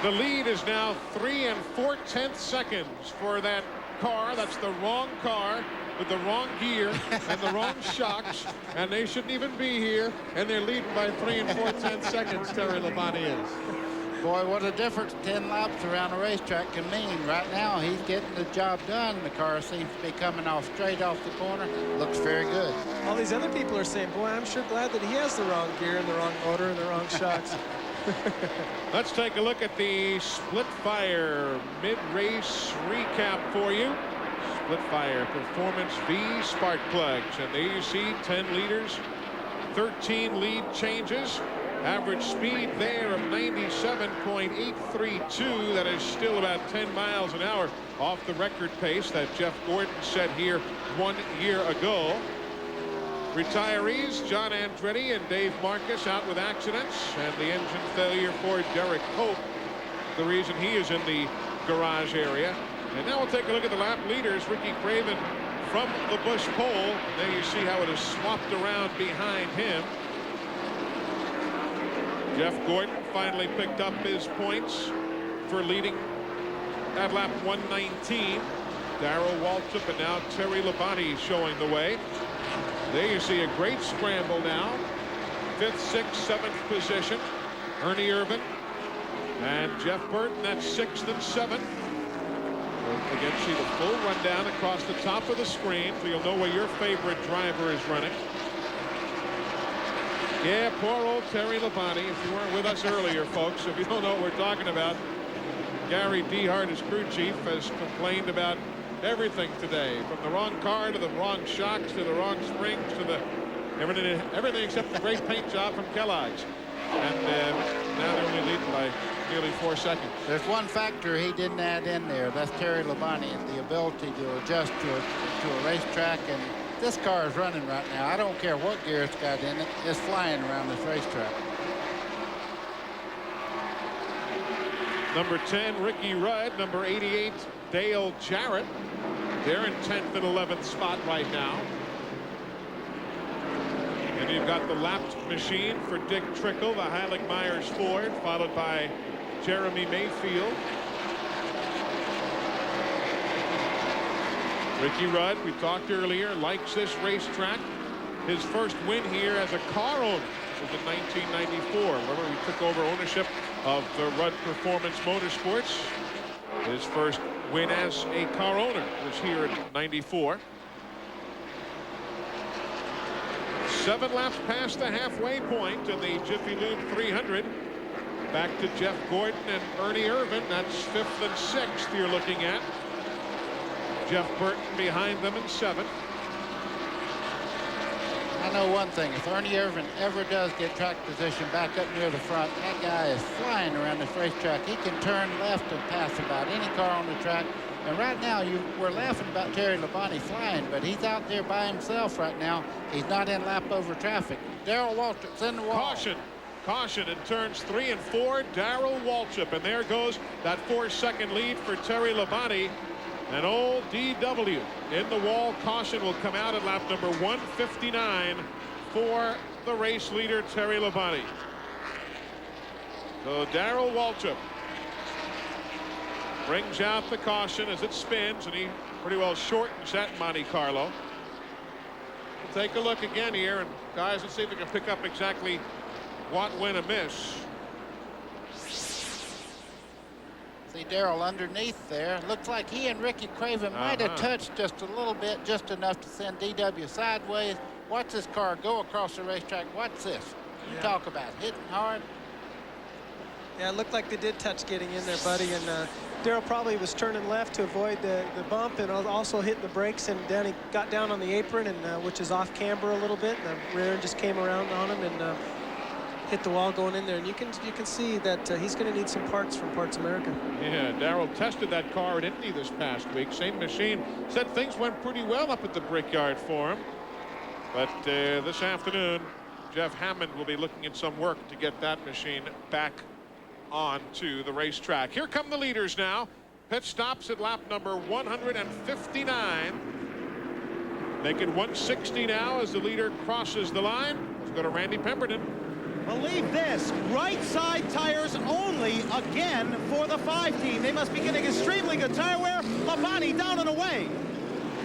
The lead is now 3 4/10 seconds for that car. That's the wrong car with the wrong gear and the wrong shocks, and they shouldn't even be here, and they're leading by 3 4/10 seconds. Terry Labonte is. Boy, what a difference 10 laps around a racetrack can mean. Right now, he's getting the job done. The car seems to be coming off straight off the corner. Looks very good. All these other people are saying, boy, I'm sure glad that he has the wrong gear and the wrong motor and the wrong shocks. Let's take a look at the Split Fire mid-race recap for you. Split Fire Performance V spark plugs, and there you see 10 liters, 13 lead changes. Average speed there of 97.832. That is still about 10 miles an hour off the record pace that Jeff Gordon set here 1 year ago. Retirees, John Andretti and Dave Marcus out with accidents, and the engine failure for Derek Hope, the reason he is in the garage area. And now we'll take a look at the lap leaders. Ricky Craven from the Busch pole. There you see how it is swapped around behind him. Jeff Gordon finally picked up his points for leading at lap 119. Darrell Waltrip and now Terry Labonte showing the way. There you see a great scramble now. 5th, 6th, 7th position. Ernie Irvan and Jeff Burton, that's 6th and 7th. We'll again see the full rundown across the top of the screen, so you'll know where your favorite driver is running. Yeah, poor old Terry Labonte. If you weren't with us earlier, folks, if you don't know what we're talking about, Gary Dehart, his crew chief, has complained about everything today, from the wrong car to the wrong shocks to the wrong springs to the everything except the great paint job from Kellogg's. And now they're only leading by nearly 4 seconds. There's one factor he didn't add in there. That's Terry Labonte, the ability to adjust to a racetrack. And this car is running right now. I don't care what gear it's got in it. It's flying around this racetrack. Number 10, Ricky Rudd. Number 88, Dale Jarrett. They're in 10th and 11th spot right now. And you've got the lapped machine for Dick Trickle, the Heilig Myers Ford, followed by Jeremy Mayfield. Ricky Rudd, we talked earlier, likes this racetrack. His first win here as a car owner was in 1994. Remember, he took over ownership of the Rudd Performance Motorsports. His first win as a car owner was here in '94. 7 laps past the halfway point in the Jiffy Lube 300. Back to Jeff Gordon and Ernie Irvan. That's 5th and 6th you're looking at. Jeff Burton behind them in 7th. I know one thing. If Ernie Irvan ever does get track position back up near the front, that guy is flying around this racetrack. He can turn left and pass about any car on the track. And right now, we're laughing about Terry Labonte flying, but he's out there by himself right now. He's not in lap over traffic. Darrell Waltrip's in the wall. Caution in turns 3 and 4. Darrell Waltrip, and there goes that 4-second lead for Terry Labonte. And old DW in the wall. Caution will come out at lap number 159 for the race leader, Terry Labonte. So Darrell Waltrip brings out the caution as it spins, and he pretty well shortens that Monte Carlo. We'll take a look again here, and guys, let's see if we can pick up exactly what went amiss. See Darrell underneath there. Looks like he and Ricky Craven might have touched just a little bit, just enough to send DW sideways. Watch this car go across the racetrack. Watch this. You talk about hitting hard. Yeah, it looked like they did touch getting in there, buddy. And Darrell probably was turning left to avoid the bump and also hitting the brakes. And then he got down on the apron, and which is off camber a little bit. And the rear end just came around on him and hit the wall going in there. And you can see that he's going to need some parts from Parts America. Yeah, Darrell tested that car at Indy this past week. Same machine. Said things went pretty well up at the Brickyard for him. But this afternoon, Jeff Hammond will be looking at some work to get that machine back onto the racetrack. Here come the leaders now. Pit stops at lap number 159. Make it 160 now as the leader crosses the line. Let's go to Randy Pemberton. Believe this, right side tires only again for the 5 team. They must be getting extremely good tire wear. Labonte down and away.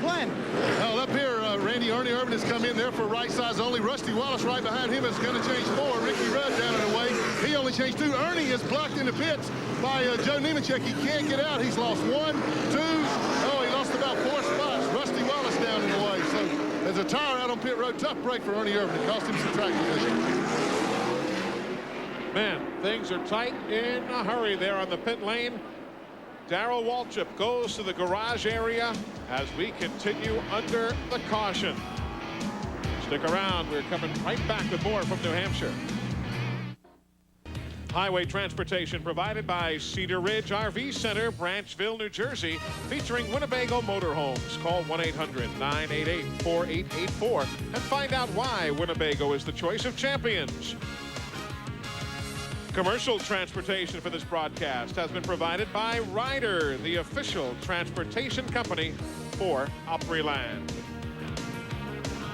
Glenn. Well, up here, Ernie Irvin has come in there for right sides only. Rusty Wallace right behind him is going to change 4. Ricky Rudd down and away. He only changed 2. Ernie is blocked in the pits by Joe Nemechek. He can't get out. He's lost 1, 2. Oh, he lost about 4 spots. Rusty Wallace down and away. So there's a tire out on pit road. Tough break for Ernie Irvin. It cost him some track position. Man, things are tight in a hurry there on the pit lane. Darrell Waltrip goes to the garage area as we continue under the caution. Stick around. We're coming right back with more from New Hampshire. Highway transportation provided by Cedar Ridge RV Center, Branchville, New Jersey, featuring Winnebago Motorhomes. Call 1-800-988-4884 and find out why Winnebago is the choice of champions. Commercial transportation for this broadcast has been provided by Ryder, the official transportation company for Opryland.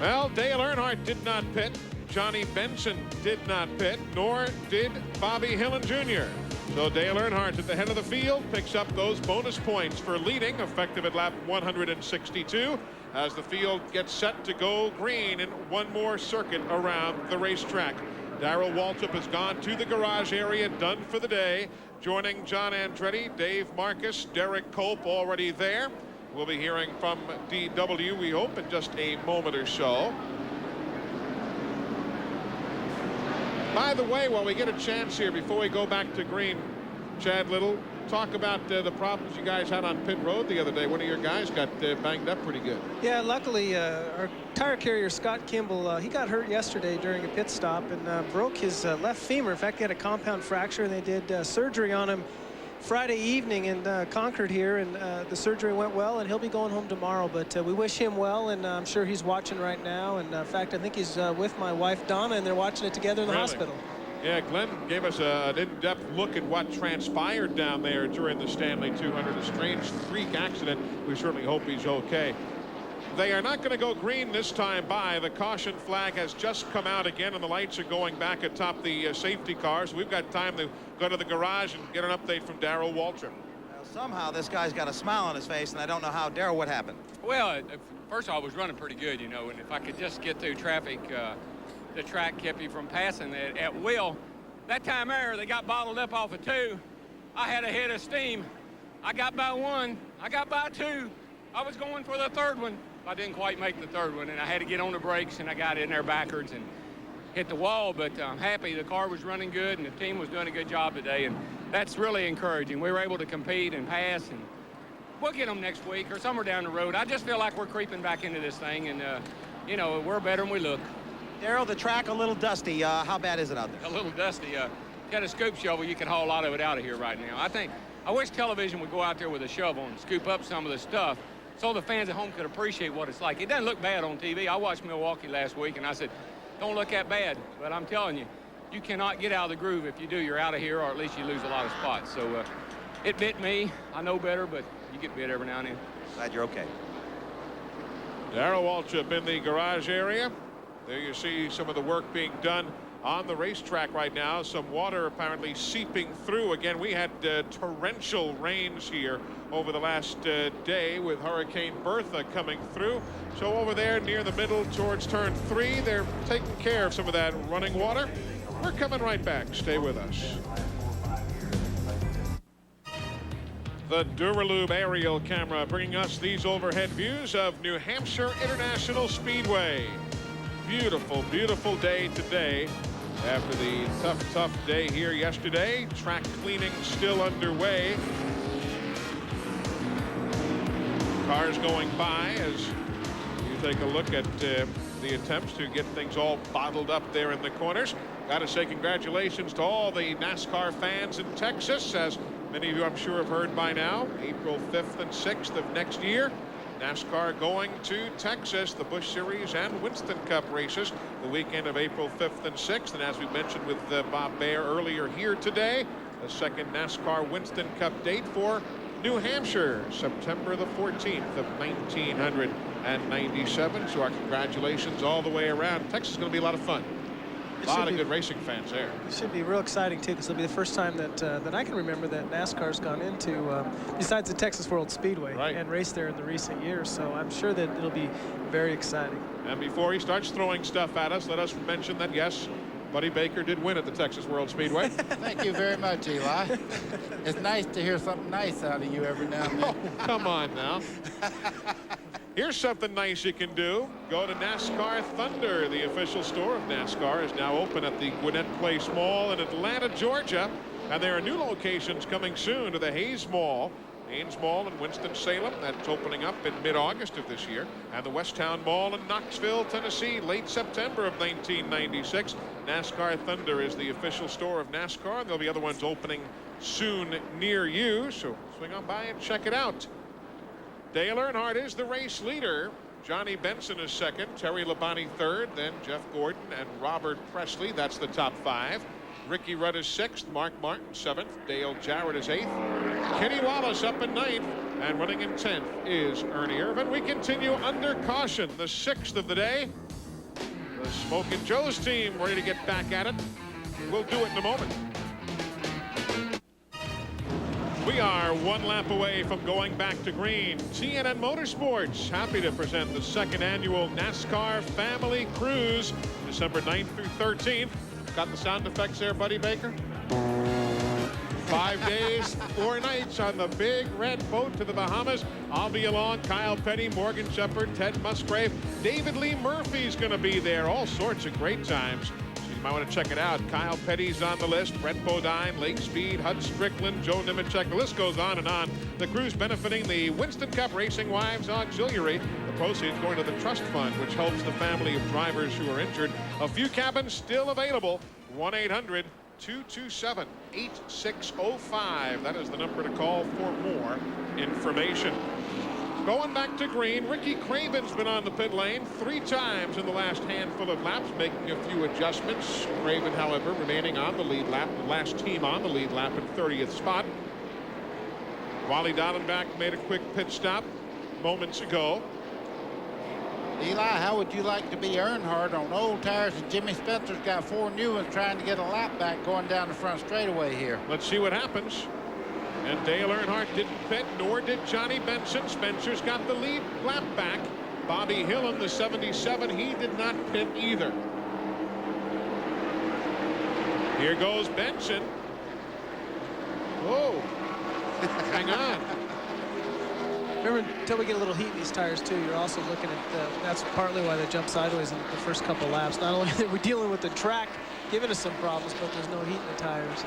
Well, Dale Earnhardt did not pit. Johnny Benson did not pit, nor did Bobby Hillin Jr. So Dale Earnhardt at the head of the field picks up those bonus points for leading, effective at lap 162, as the field gets set to go green in one more circuit around the racetrack. Darrell Waltrip has gone to the garage area, done for the day. Joining John Andretti, Dave Marcus, Derek Culp already there. We'll be hearing from DW, we hope, in just a moment or so. By the way, while we get a chance here, before we go back to green, Chad Little, talk about the problems you guys had on pit road the other day. One of your guys got banged up pretty good. Yeah, luckily our tire carrier Scott Kimball, he got hurt yesterday during a pit stop and broke his left femur. In fact, he had a compound fracture, and they did surgery on him Friday evening in Concord here, and the surgery went well, and he'll be going home tomorrow. But we wish him well, and I'm sure he's watching right now. And in fact, I think he's with my wife Donna, and they're watching it together in the hospital. Yeah, Glenn gave us an in-depth look at what transpired down there during the Stanley 200. A strange freak accident. We certainly hope he's okay. They are not going to go green this time by. The caution flag has just come out again, and the lights are going back atop the safety cars. We've got time to go to the garage and get an update from Darrell Waltrip. Well, somehow this guy's got a smile on his face, and I don't know how. Darrell, what happened? Well, first of all, I was running pretty good, you know, and if I could just get through traffic, the track kept you from passing it at will. That time there, they got bottled up off of 2. I had a head of steam. I got by 1. I got by 2. I was going for the 3rd one. I didn't quite make the 3rd one, and I had to get on the brakes, and I got in there backwards and hit the wall. But I'm happy the car was running good, and the team was doing a good job today, and that's really encouraging. We were able to compete and pass, and we'll get them next week or somewhere down the road. I just feel like we're creeping back into this thing, and, you know, we're better than we look. Darrell, the track a little dusty. How bad is it out there? A little dusty. Got a scoop shovel, you can haul a lot of it out of here right now. I wish television would go out there with a shovel and scoop up some of the stuff so the fans at home could appreciate what it's like. It doesn't look bad on TV. I watched Milwaukee last week, and I said, don't look that bad. But I'm telling you, you cannot get out of the groove. If you do, you're out of here, or at least you lose a lot of spots. So it bit me. I know better, but you get bit every now and then. Glad you're okay. Darrell Waltrip in the garage area. There you see some of the work being done on the racetrack right now. Some water apparently seeping through. Again, we had torrential rains here over the last day with Hurricane Bertha coming through. So over there near the middle towards turn 3, they're taking care of some of that running water. We're coming right back. Stay with us. The Duralube aerial camera bringing us these overhead views of New Hampshire International Speedway. Beautiful, beautiful day today. After the tough day here yesterday, track cleaning still underway. Cars going by as you take a look at the attempts to get things all bottled up there in the corners. Got to say congratulations to all the NASCAR fans in Texas, as many of you I'm sure have heard by now. April 5th and 6th of next year. NASCAR going to Texas, the Busch Series and Winston Cup races the weekend of April 5th and 6th. And as we mentioned with Bob Baer earlier here today, the second NASCAR Winston Cup date for New Hampshire, September the 14th of 1997. So our congratulations all the way around. Texas is going to be a lot of fun. A lot of good racing fans there. It should be real exciting too, because it'll be the first time that I can remember that NASCAR's gone into besides the Texas World Speedway and raced there in the recent years. So I'm sure that it'll be very exciting. And before he starts throwing stuff at us, let us mention that yes, Buddy Baker did win at the Texas World Speedway. Thank you very much, Eli. It's nice to hear something nice out of you every now and then. Oh, come on now. Here's something nice you can do. Go to NASCAR Thunder. The official store of NASCAR is now open at the Gwinnett Place Mall in Atlanta, Georgia. And there are new locations coming soon to the Hayes Mall, Ames Mall in Winston-Salem. That's opening up in mid-August of this year. And the Westtown Mall in Knoxville, Tennessee, late September of 1996. NASCAR Thunder is the official store of NASCAR. And there'll be other ones opening soon near you. So swing on by and check it out. Dale Earnhardt is the race leader. Johnny Benson is second. Terry Labonte third. Then Jeff Gordon and Robert Presley. That's the top 5. Ricky Rudd is 6th. Mark Martin 7th. Dale Jarrett is 8th. Kenny Wallace up in 9th. And running in 10th is Ernie Irvin. We continue under caution. The 6th of the day. The Smokin' Joe's team ready to get back at it. We'll do it in a moment. We are one lap away from going back to green. TNN Motorsports happy to present the second annual NASCAR Family Cruise, December 9th through 13th. Got the sound effects there, Buddy Baker? 5 days, 4 nights on the big red boat to the Bahamas. I'll be along. Kyle Petty, Morgan Shepherd, Ted Musgrave, David Lee Murphy's going to be there. All sorts of great times. You might want to check it out. Kyle Petty's on the list. Brett Bodine, Lake Speed, Hud Strickland, Joe Nemechek. The list goes on and on. The cruise benefiting the Winston Cup Racing Wives Auxiliary. The proceeds going to the trust fund, which helps the family of drivers who are injured. A few cabins still available. 1-800-227-8605. That is the number to call for more information. Going back to green, Ricky Craven's been on the pit lane 3 times in the last handful of laps, making a few adjustments. Craven, however, remaining on the lead lap, the last team on the lead lap in 30th spot. Wally Dallenbach made a quick pit stop moments ago. Eli, how would you like to be Earnhardt on old tires, and Jimmy Spencer's got 4 new ones trying to get a lap back going down the front straightaway here? Let's see what happens. And Dale Earnhardt didn't pit, nor did Johnny Benson. Spencer's got the lead lap back. Bobby Hill in the 77, he did not pit either. Here goes Benson. Whoa. Hang on. Remember, until we get a little heat in these tires too, you're also looking at that's partly why they jump sideways in the first couple laps. Not only are we dealing with the track giving us some problems, but there's no heat in the tires.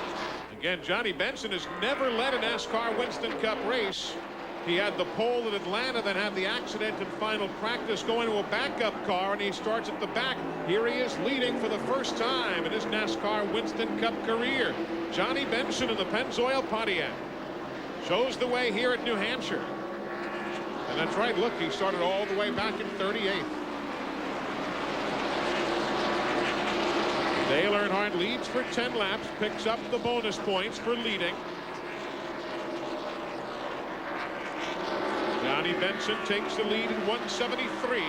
Again, Johnny Benson has never led a NASCAR Winston Cup race. He had the pole at Atlanta, then had the accident in final practice, going to a backup car, and he starts at the back. Here he is leading for the first time in his NASCAR Winston Cup career. Johnny Benson in the Pennzoil Pontiac shows the way here at New Hampshire. And that's right, look, he started all the way back in 38th. Dale Earnhardt leads for 10 laps, picks up the bonus points for leading. Johnny Benson takes the lead in 173.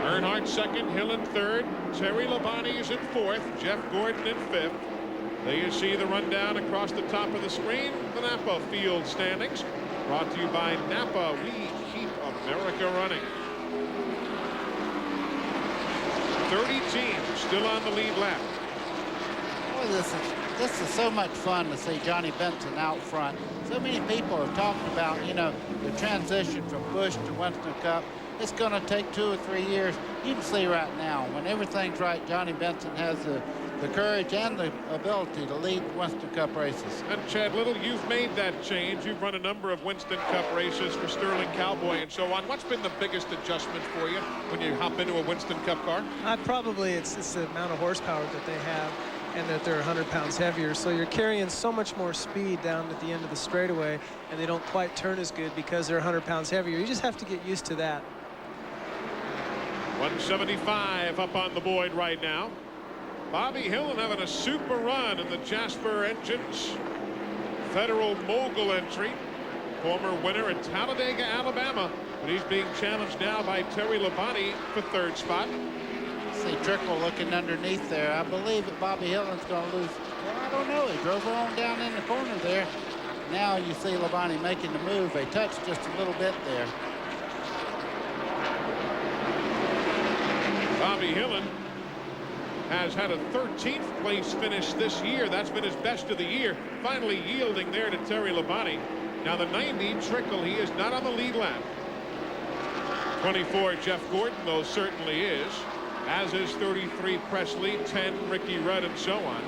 Earnhardt second, Hill in third, Terry Labonte is in fourth, Jeff Gordon in fifth. There you see the rundown across the top of the screen, the Napa field standings. Brought to you by Napa. We keep America running. 30 teams still on the lead lap. Boy, this is so much fun to see Johnny Benson out front. So many people have talked about, you know, the transition from Busch to Winston Cup. It's going to take 2 or 3 years. You can see right now, when everything's right, Johnny Benson has the courage and the ability to lead Winston Cup races. And Chad Little, you've made that change. You've run a number of Winston Cup races for Sterling Cowboy and so on. What's been the biggest adjustment for you when you hop into a Winston Cup car? Probably it's the amount of horsepower that they have, and that they're 100 pounds heavier. So you're carrying so much more speed down at the end of the straightaway, and they don't quite turn as good because they're 100 pounds heavier. You just have to get used to that. 175 up on the board right now. Bobby Hillin having a super run in the Jasper Engines Federal Mogul entry. Former winner at Talladega, Alabama. But he's being challenged now by Terry Labonte for third spot. See Trickle looking underneath there. I believe that Bobby Hillin's going to lose. Well, I don't know. He drove on down in the corner there. Now you see Labonte making the move. They touched just a little bit there. Bobby Hillin has had a 13th place finish this year. That's been his best of the year. Finally yielding there to Terry Labonte. Now the 90 Trickle, he is not on the lead lap. 24 Jeff Gordon, though, certainly is. As is 33 Presley, 10 Ricky Rudd, and so on.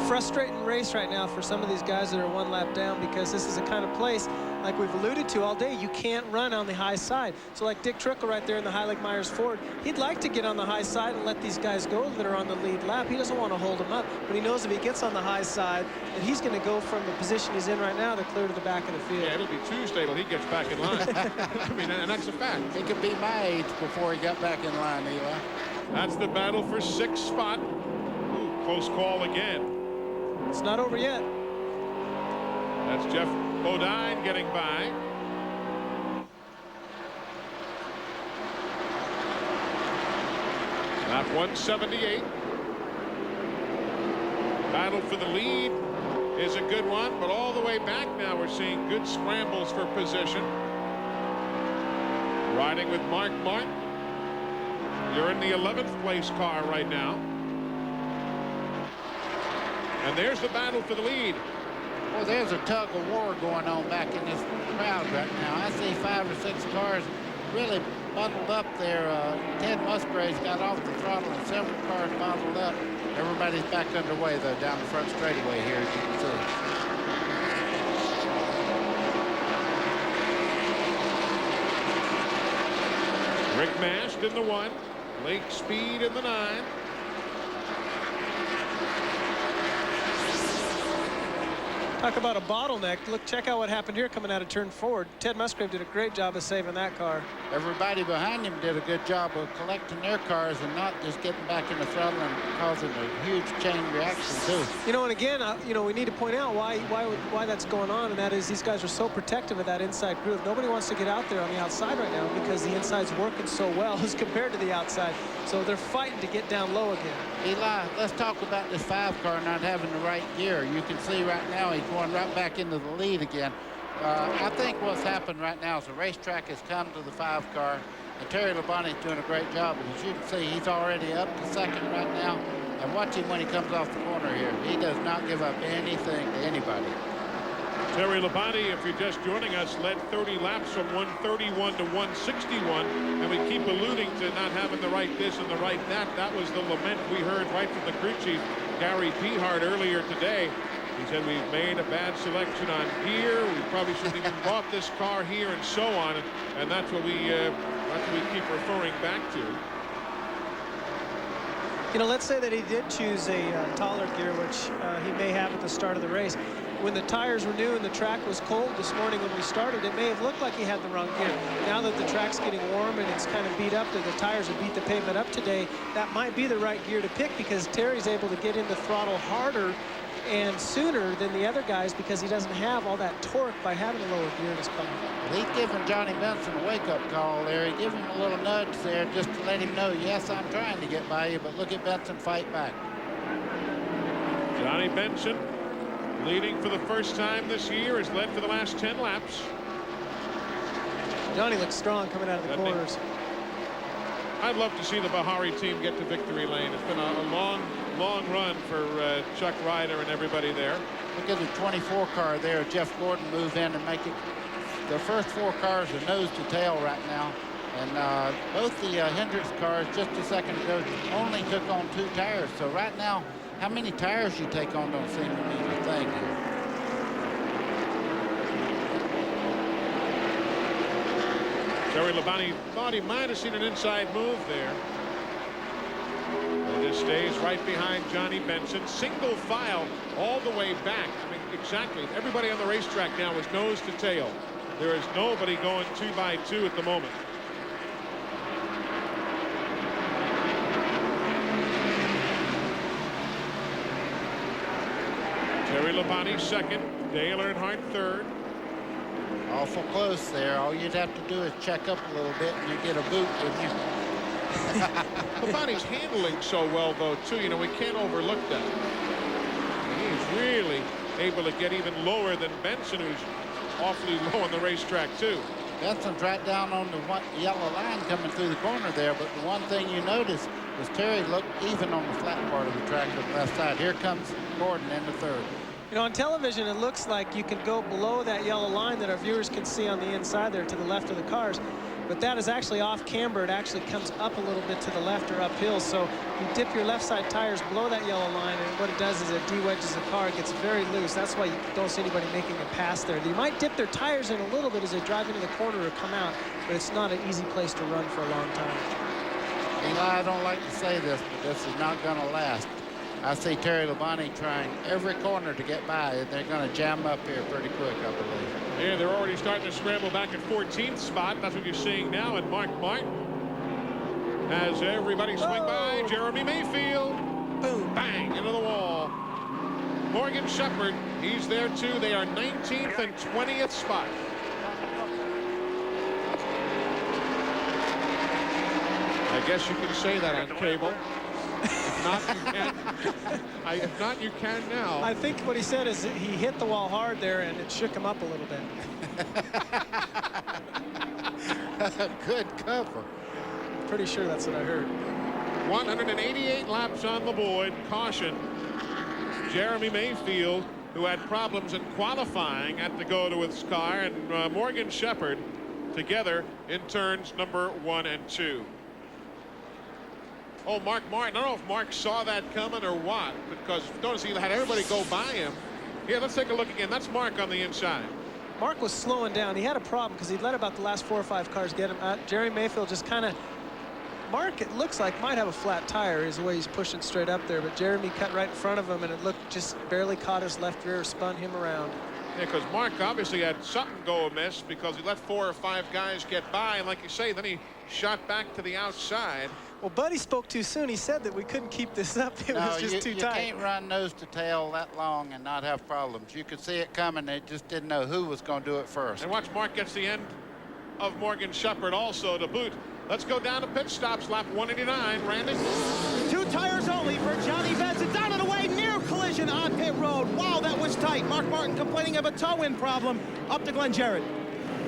Frustrating race right now for some of these guys that are one lap down, because this is a kind of place, like we've alluded to all day, you can't run on the high side. So like Dick Trickle right there in the Heilig Myers Ford, he'd like to get on the high side and let these guys go that are on the lead lap. He doesn't want to hold them up, but he knows if he gets on the high side, that he's going to go from the position he's in right now to clear to the back of the field. Yeah, it'll be Tuesday till he gets back in line. I mean, and that's a fact. He could be my age before he got back in line, Eli. That's the battle for sixth spot. Ooh, close call again. It's not over yet. That's Jeff Bodine getting by. Lap 178. Battle for the lead is a good one, but all the way back now we're seeing good scrambles for position. Riding with Mark Martin. You're in the 11th place car right now. And there's the battle for the lead. Well, there's a tug of war going on back in this crowd right now. I see 5 or 6 cars really bundled up there. Ted Musgrave's got off the throttle and several cars bundled up. Everybody's back underway, though, down the front straightaway here, as you can see. Rick Mast in the 1. Lake Speed in the 9. Talk about a bottleneck. Look, check out what happened here coming out of turn 4. Ted Musgrave did a great job of saving that car. Everybody behind him did a good job of collecting their cars and not just getting back in the throttle and causing a huge chain reaction too. You know, and again, you know, we need to point out why that's going on, and that is these guys are so protective of that inside groove. Nobody wants to get out there on the outside right now because the inside's working so well as compared to the outside. So they're fighting to get down low again. Eli, let's talk about this 5 car not having the right gear. You can see right now he's going right back into the lead again. I think what's happened right now is the racetrack has come to the 5 car, and Terry Labonte's doing a great job. And as you can see, he's already up to second right now. And watch him when he comes off the corner here. He does not give up anything to anybody. Terry Labonte, if you're just joining us, led 30 laps from 131 to 161, and we keep alluding to not having the right this and the right that. That was the lament we heard right from the crew chief, Gary Pehart, earlier today. He said we've made a bad selection on gear. We probably shouldn't even bought this car here, and so on. And that's what we keep referring back to. You know, let's say that he did choose a taller gear, which he may have at the start of the race. When the tires were new and the track was cold this morning when we started, it may have looked like he had the wrong gear. Now that the track's getting warm and it's kind of beat up, that the tires have beat the pavement up today, that might be the right gear to pick because Terry's able to get in the throttle harder and sooner than the other guys because he doesn't have all that torque by having a lower gear in his car. He's giving Johnny Benson a wake-up call there. He gave him a little nudge there just to let him know, yes, I'm trying to get by you, but look at Benson fight back. Johnny Benson, leading for the first time this year, has led for the last 10 laps. Johnny looks strong coming out of the corners. I'd love to see the Bahari team get to victory lane. It's been a long run for Chuck Ryder and everybody there. Look at the 24 car there. Jeff Gordon move in and make it. The first 4 cars are nose to tail right now. And both the Hendricks cars just a second ago only took on 2 tires. So right now, how many tires you take on don't seem to mean a thing here. Terry Labonte thought he might have seen an inside move there. And just stays right behind Johnny Benson. Single file all the way back. I mean, exactly. Everybody on the racetrack now is nose to tail. There is nobody going 2 by 2 at the moment. Terry Labonte second. Dale Earnhardt third. Awful close there. All you'd have to do is check up a little bit and you get a boot, wouldn't you? Labonte's handling so well, though, too. You know, we can't overlook that. He's really able to get even lower than Benson, who's awfully low on the racetrack, too. Benson's right down on the yellow line coming through the corner there, but the one thing you notice was Terry looked even on the flat part of the track to the left side. Here comes Gordon in the third. You know, on television, it looks like you can go below that yellow line that our viewers can see on the inside there to the left of the cars. But that is actually off camber. It actually comes up a little bit to the left or uphill. So you dip your left side tires below that yellow line, and what it does is it de-wedges the car. It gets very loose. That's why you don't see anybody making a pass there. They might dip their tires in a little bit as they drive into the corner or come out, but it's not an easy place to run for a long time. Eli, I don't like to say this, but this is not going to last. I see Terry Labonte trying every corner to get by, and they're going to jam up here pretty quick, I believe. Yeah, they're already starting to scramble back at 14th spot. That's what you're seeing now. And Mark Martin has everybody swing by. Jeremy Mayfield. Boom, bang, into the wall. Morgan Shepherd, he's there too. They are 19th and 20th spot. I guess you can say that on cable. If not, you can. If not, you can now. I think what he said is he hit the wall hard there, and it shook him up a little bit. Good cover. Pretty sure that's what I heard. 188 laps on the board. Caution. Jeremy Mayfield, who had problems in qualifying, had to go to his car, and Morgan Shepherd together in turns number 1 and 2. Oh, Mark Martin. I don't know if Mark saw that coming or what, because notice he had everybody go by him. Here, let's take a look again. That's Mark on the inside. Mark was slowing down. He had a problem because he'd let about the last 4 or 5 cars get him out. Jerry Mayfield just kind of, Mark, it looks like, might have a flat tire is the way he's pushing straight up there, but Jeremy cut right in front of him, and it looked just barely caught his left rear, spun him around. Yeah, because Mark obviously had something go amiss because he let 4 or 5 guys get by, and like you say, then he shot back to the outside. Well, Buddy spoke too soon. He said that we couldn't keep this up. It was just too tight. You can't run nose to tail that long and not have problems. You could see it coming. They just didn't know who was going to do it first. And watch, Mark gets the end of Morgan Shepherd also to boot. Let's go down to pit stops, lap 189. Randy? 2 tires only for Johnny Benson. Down and away, near collision on pit road. Wow, that was tight. Mark Martin complaining of a toe-in problem. Up to Glenn Jarrett.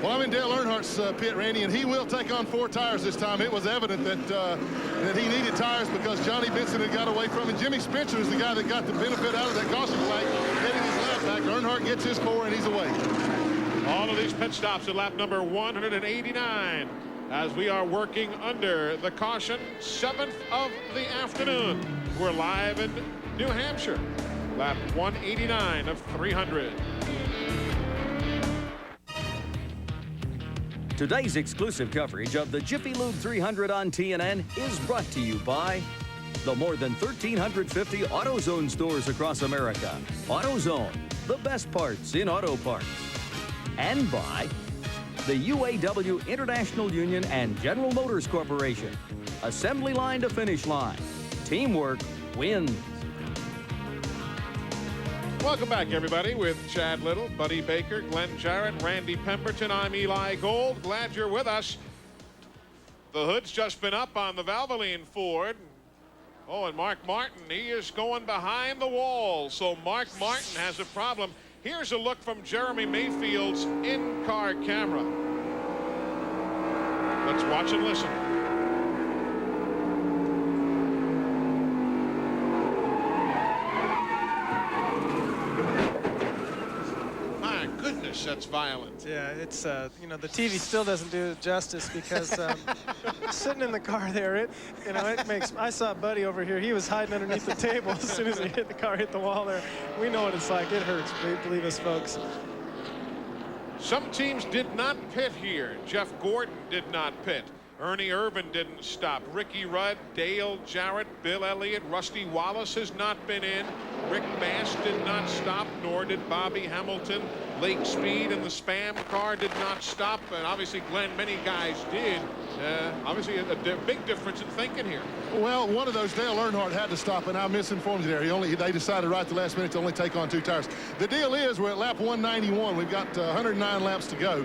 Well, I'm in Dale Earnhardt's pit, Randy, and he will take on 4 tires this time. It was evident that that he needed tires because Johnny Benson had got away from him. Jimmy Spencer is the guy that got the benefit out of that caution flag, heading his lap back. Earnhardt gets his 4, and he's away. All of these pit stops at lap number 189 as we are working under the caution, 7th of the afternoon. We're live in New Hampshire, lap 189 of 300. Today's exclusive coverage of the Jiffy Lube 300 on TNN is brought to you by the more than 1,350 AutoZone stores across America. AutoZone, the best parts in auto parts. And by the UAW International Union and General Motors Corporation. Assembly line to finish line. Teamwork wins. Welcome back, everybody, with Chad Little, Buddy Baker, Glenn Jarrett, Randy Pemberton. I'm Eli Gold. Glad you're with us. The hood's just been up on the Valvoline Ford. Oh, and Mark Martin, he is going behind the wall. So Mark Martin has a problem. Here's a look from Jeremy Mayfield's in-car camera. Let's watch and listen. My goodness, that's violent. Yeah, it's, you know, the TV still doesn't do it justice because sitting in the car there, it makes, I saw Buddy over here. He was hiding underneath the table as soon as he hit the car, hit the wall there. We know what it's like. It hurts, believe us, folks. Some teams did not pit here. Jeff Gordon did not pit. Ernie Irvan didn't stop. Ricky Rudd, Dale Jarrett, Bill Elliott, Rusty Wallace has not been in. Rick Bass did not stop, nor did Bobby Hamilton. Lake Speed and the Spam car did not stop, and obviously, Glenn, many guys did. Obviously, a big difference in thinking here. Well, one of those, Dale Earnhardt, had to stop, and I misinformed you there. They decided right at the last minute to only take on 2 tires. The deal is, we're at lap 191. We've got 109 laps to go.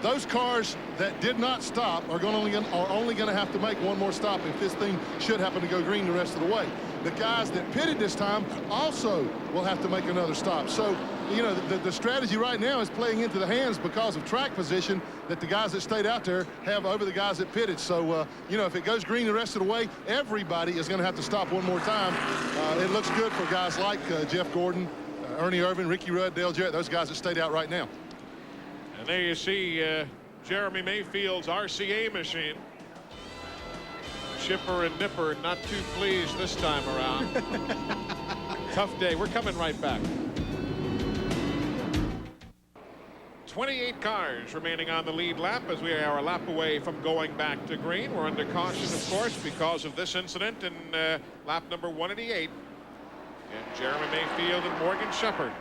Those cars that did not stop are only going to have to make one more stop if this thing should happen to go green the rest of the way. The guys that pitted this time also will have to make another stop. So, you know, the strategy right now is playing into the hands because of track position that the guys that stayed out there have over the guys that pitted. So, you know, if it goes green the rest of the way, everybody is going to have to stop one more time. It looks good for guys like Jeff Gordon, Ernie Irvan, Ricky Rudd, Dale Jarrett, those guys that stayed out right now. And there you see Jeremy Mayfield's RCA machine. Chipper and Nipper not too pleased this time around. Tough day. We're coming right back. 28 cars remaining on the lead lap as we are a lap away from going back to green. We're under caution, of course, because of this incident in lap number 188. And Jeremy Mayfield and Morgan Shepherd,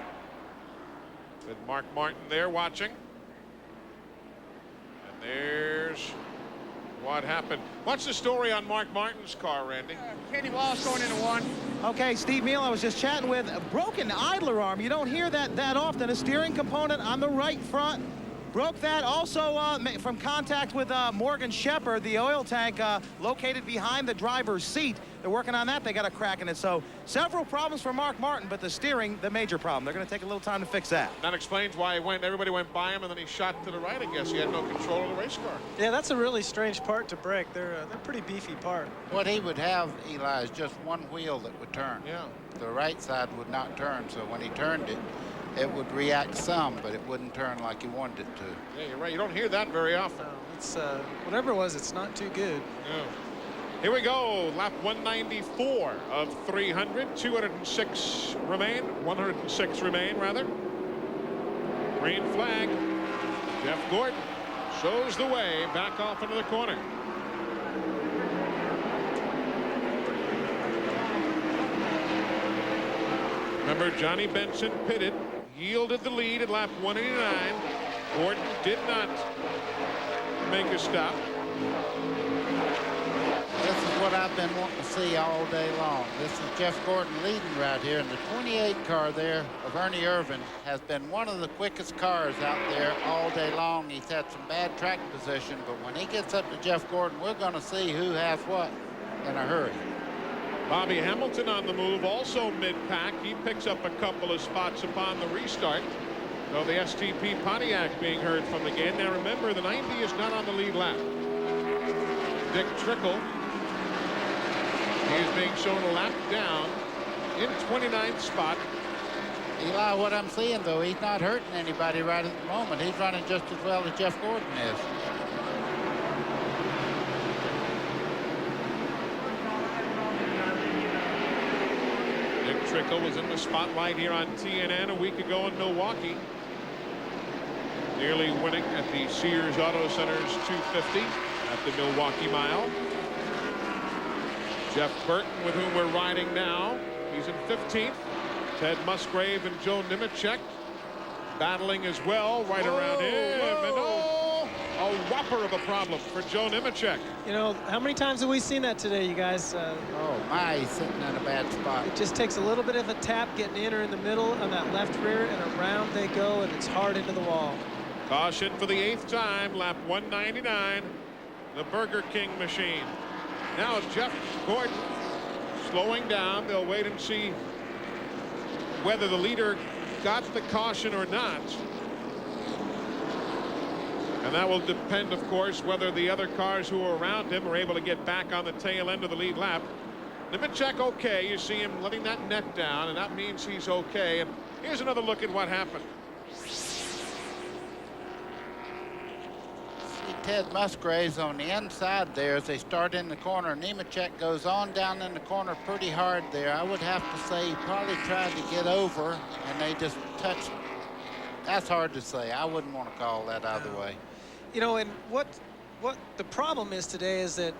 with Mark Martin there watching. And there's what happened. What's the story on Mark Martin's car, Randy? Kenny Wallace going into 1. Okay, Steve Meal, I was just chatting with a broken idler arm. You don't hear that often. A steering component on the right front. Broke that. Also from contact with Morgan Shepherd, the oil tank located behind the driver's seat. They're working on that. They got a crack in it. So several problems for Mark Martin, but the steering, the major problem. They're going to take a little time to fix that. That explains why everybody went by him and then he shot to the right, I guess. He had no control of the race car. Yeah, that's a really strange part to break. They're pretty beefy part. What he would have, Eli, is just one wheel that would turn. Yeah. The right side would not turn, so when he turned it, it would react some, but it wouldn't turn like he wanted it to. Yeah, you're right. You don't hear that very often. No, it's whatever it was, it's not too good. No. Here we go. Lap 194 of 300. 206 remain. 106 remain, rather. Green flag. Jeff Gordon shows the way back off into the corner. Remember, Johnny Benson pitted, yielded the lead at lap 189. Gordon did not make a stop. This is what I've been wanting to see all day long. This is Jeff Gordon leading right here, and the 28 car there of Ernie Irvan has been one of the quickest cars out there all day long. He's had some bad track position, but when he gets up to Jeff Gordon, we're going to see who has what in a hurry. Bobby Hamilton on the move, also mid-pack. He picks up a couple of spots upon the restart. So the STP Pontiac being heard from again. Now remember, the 90 is not on the lead lap. Dick Trickle, he is being shown a lap down in 29th spot. Eli, what I'm seeing, though, he's not hurting anybody right at the moment. He's running just as well as Jeff Gordon is. Dick Trickle was in the spotlight here on TNN a week ago in Milwaukee. Nearly winning at the Sears Auto Center's 250 at the Milwaukee Mile. Jeff Burton, with whom we're riding now, he's in 15th. Ted Musgrave and Joe Nemechek battling as well right around him. And a whopping bumper of a problem for Joe Nemechek. You know, how many times have we seen that today, you guys? Oh, my, he's sitting in a bad spot. It just takes a little bit of a tap getting in or in the middle on that left rear, and around they go, and it's hard into the wall. Caution for the 8th time, lap 199, the Burger King machine. Now Jeff Gordon slowing down. They'll wait and see whether the leader got the caution or not. And that will depend, of course, whether the other cars who are around him are able to get back on the tail end of the lead lap. Nemechek okay. You see him letting that net down, and that means he's okay. And here's another look at what happened. See Ted Musgraves on the inside there as they start in the corner. Nemechek goes on down in the corner pretty hard there. I would have to say he probably tried to get over, and they just touched. That's hard to say. I wouldn't want to call that out of the way. You know, and what the problem is today is that,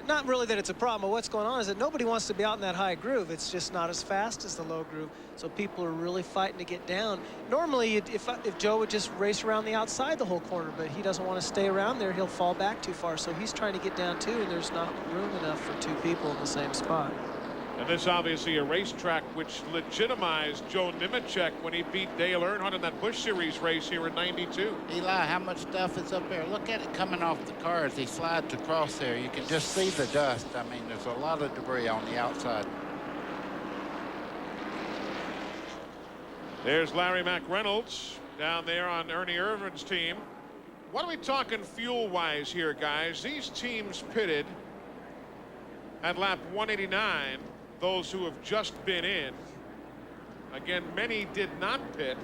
not really that it's a problem, but what's going on is that nobody wants to be out in that high groove. It's just not as fast as the low groove, so people are really fighting to get down. Normally, if Joe would just race around the outside the whole corner, but he doesn't want to stay around there, he'll fall back too far, so he's trying to get down too, and there's not room enough for two people in the same spot. And this obviously a racetrack which legitimized Joe Nemechek when he beat Dale Earnhardt in that Busch Series race here in '92. Eli, how much stuff is up there? Look at it coming off the car as he slides across there. You can just see the dust. I mean, there's a lot of debris on the outside. There's Larry McReynolds down there on Ernie Irvin's team. What are we talking fuel-wise here, guys? These teams pitted at lap 189. Those who have just been in. Again, many did not pit.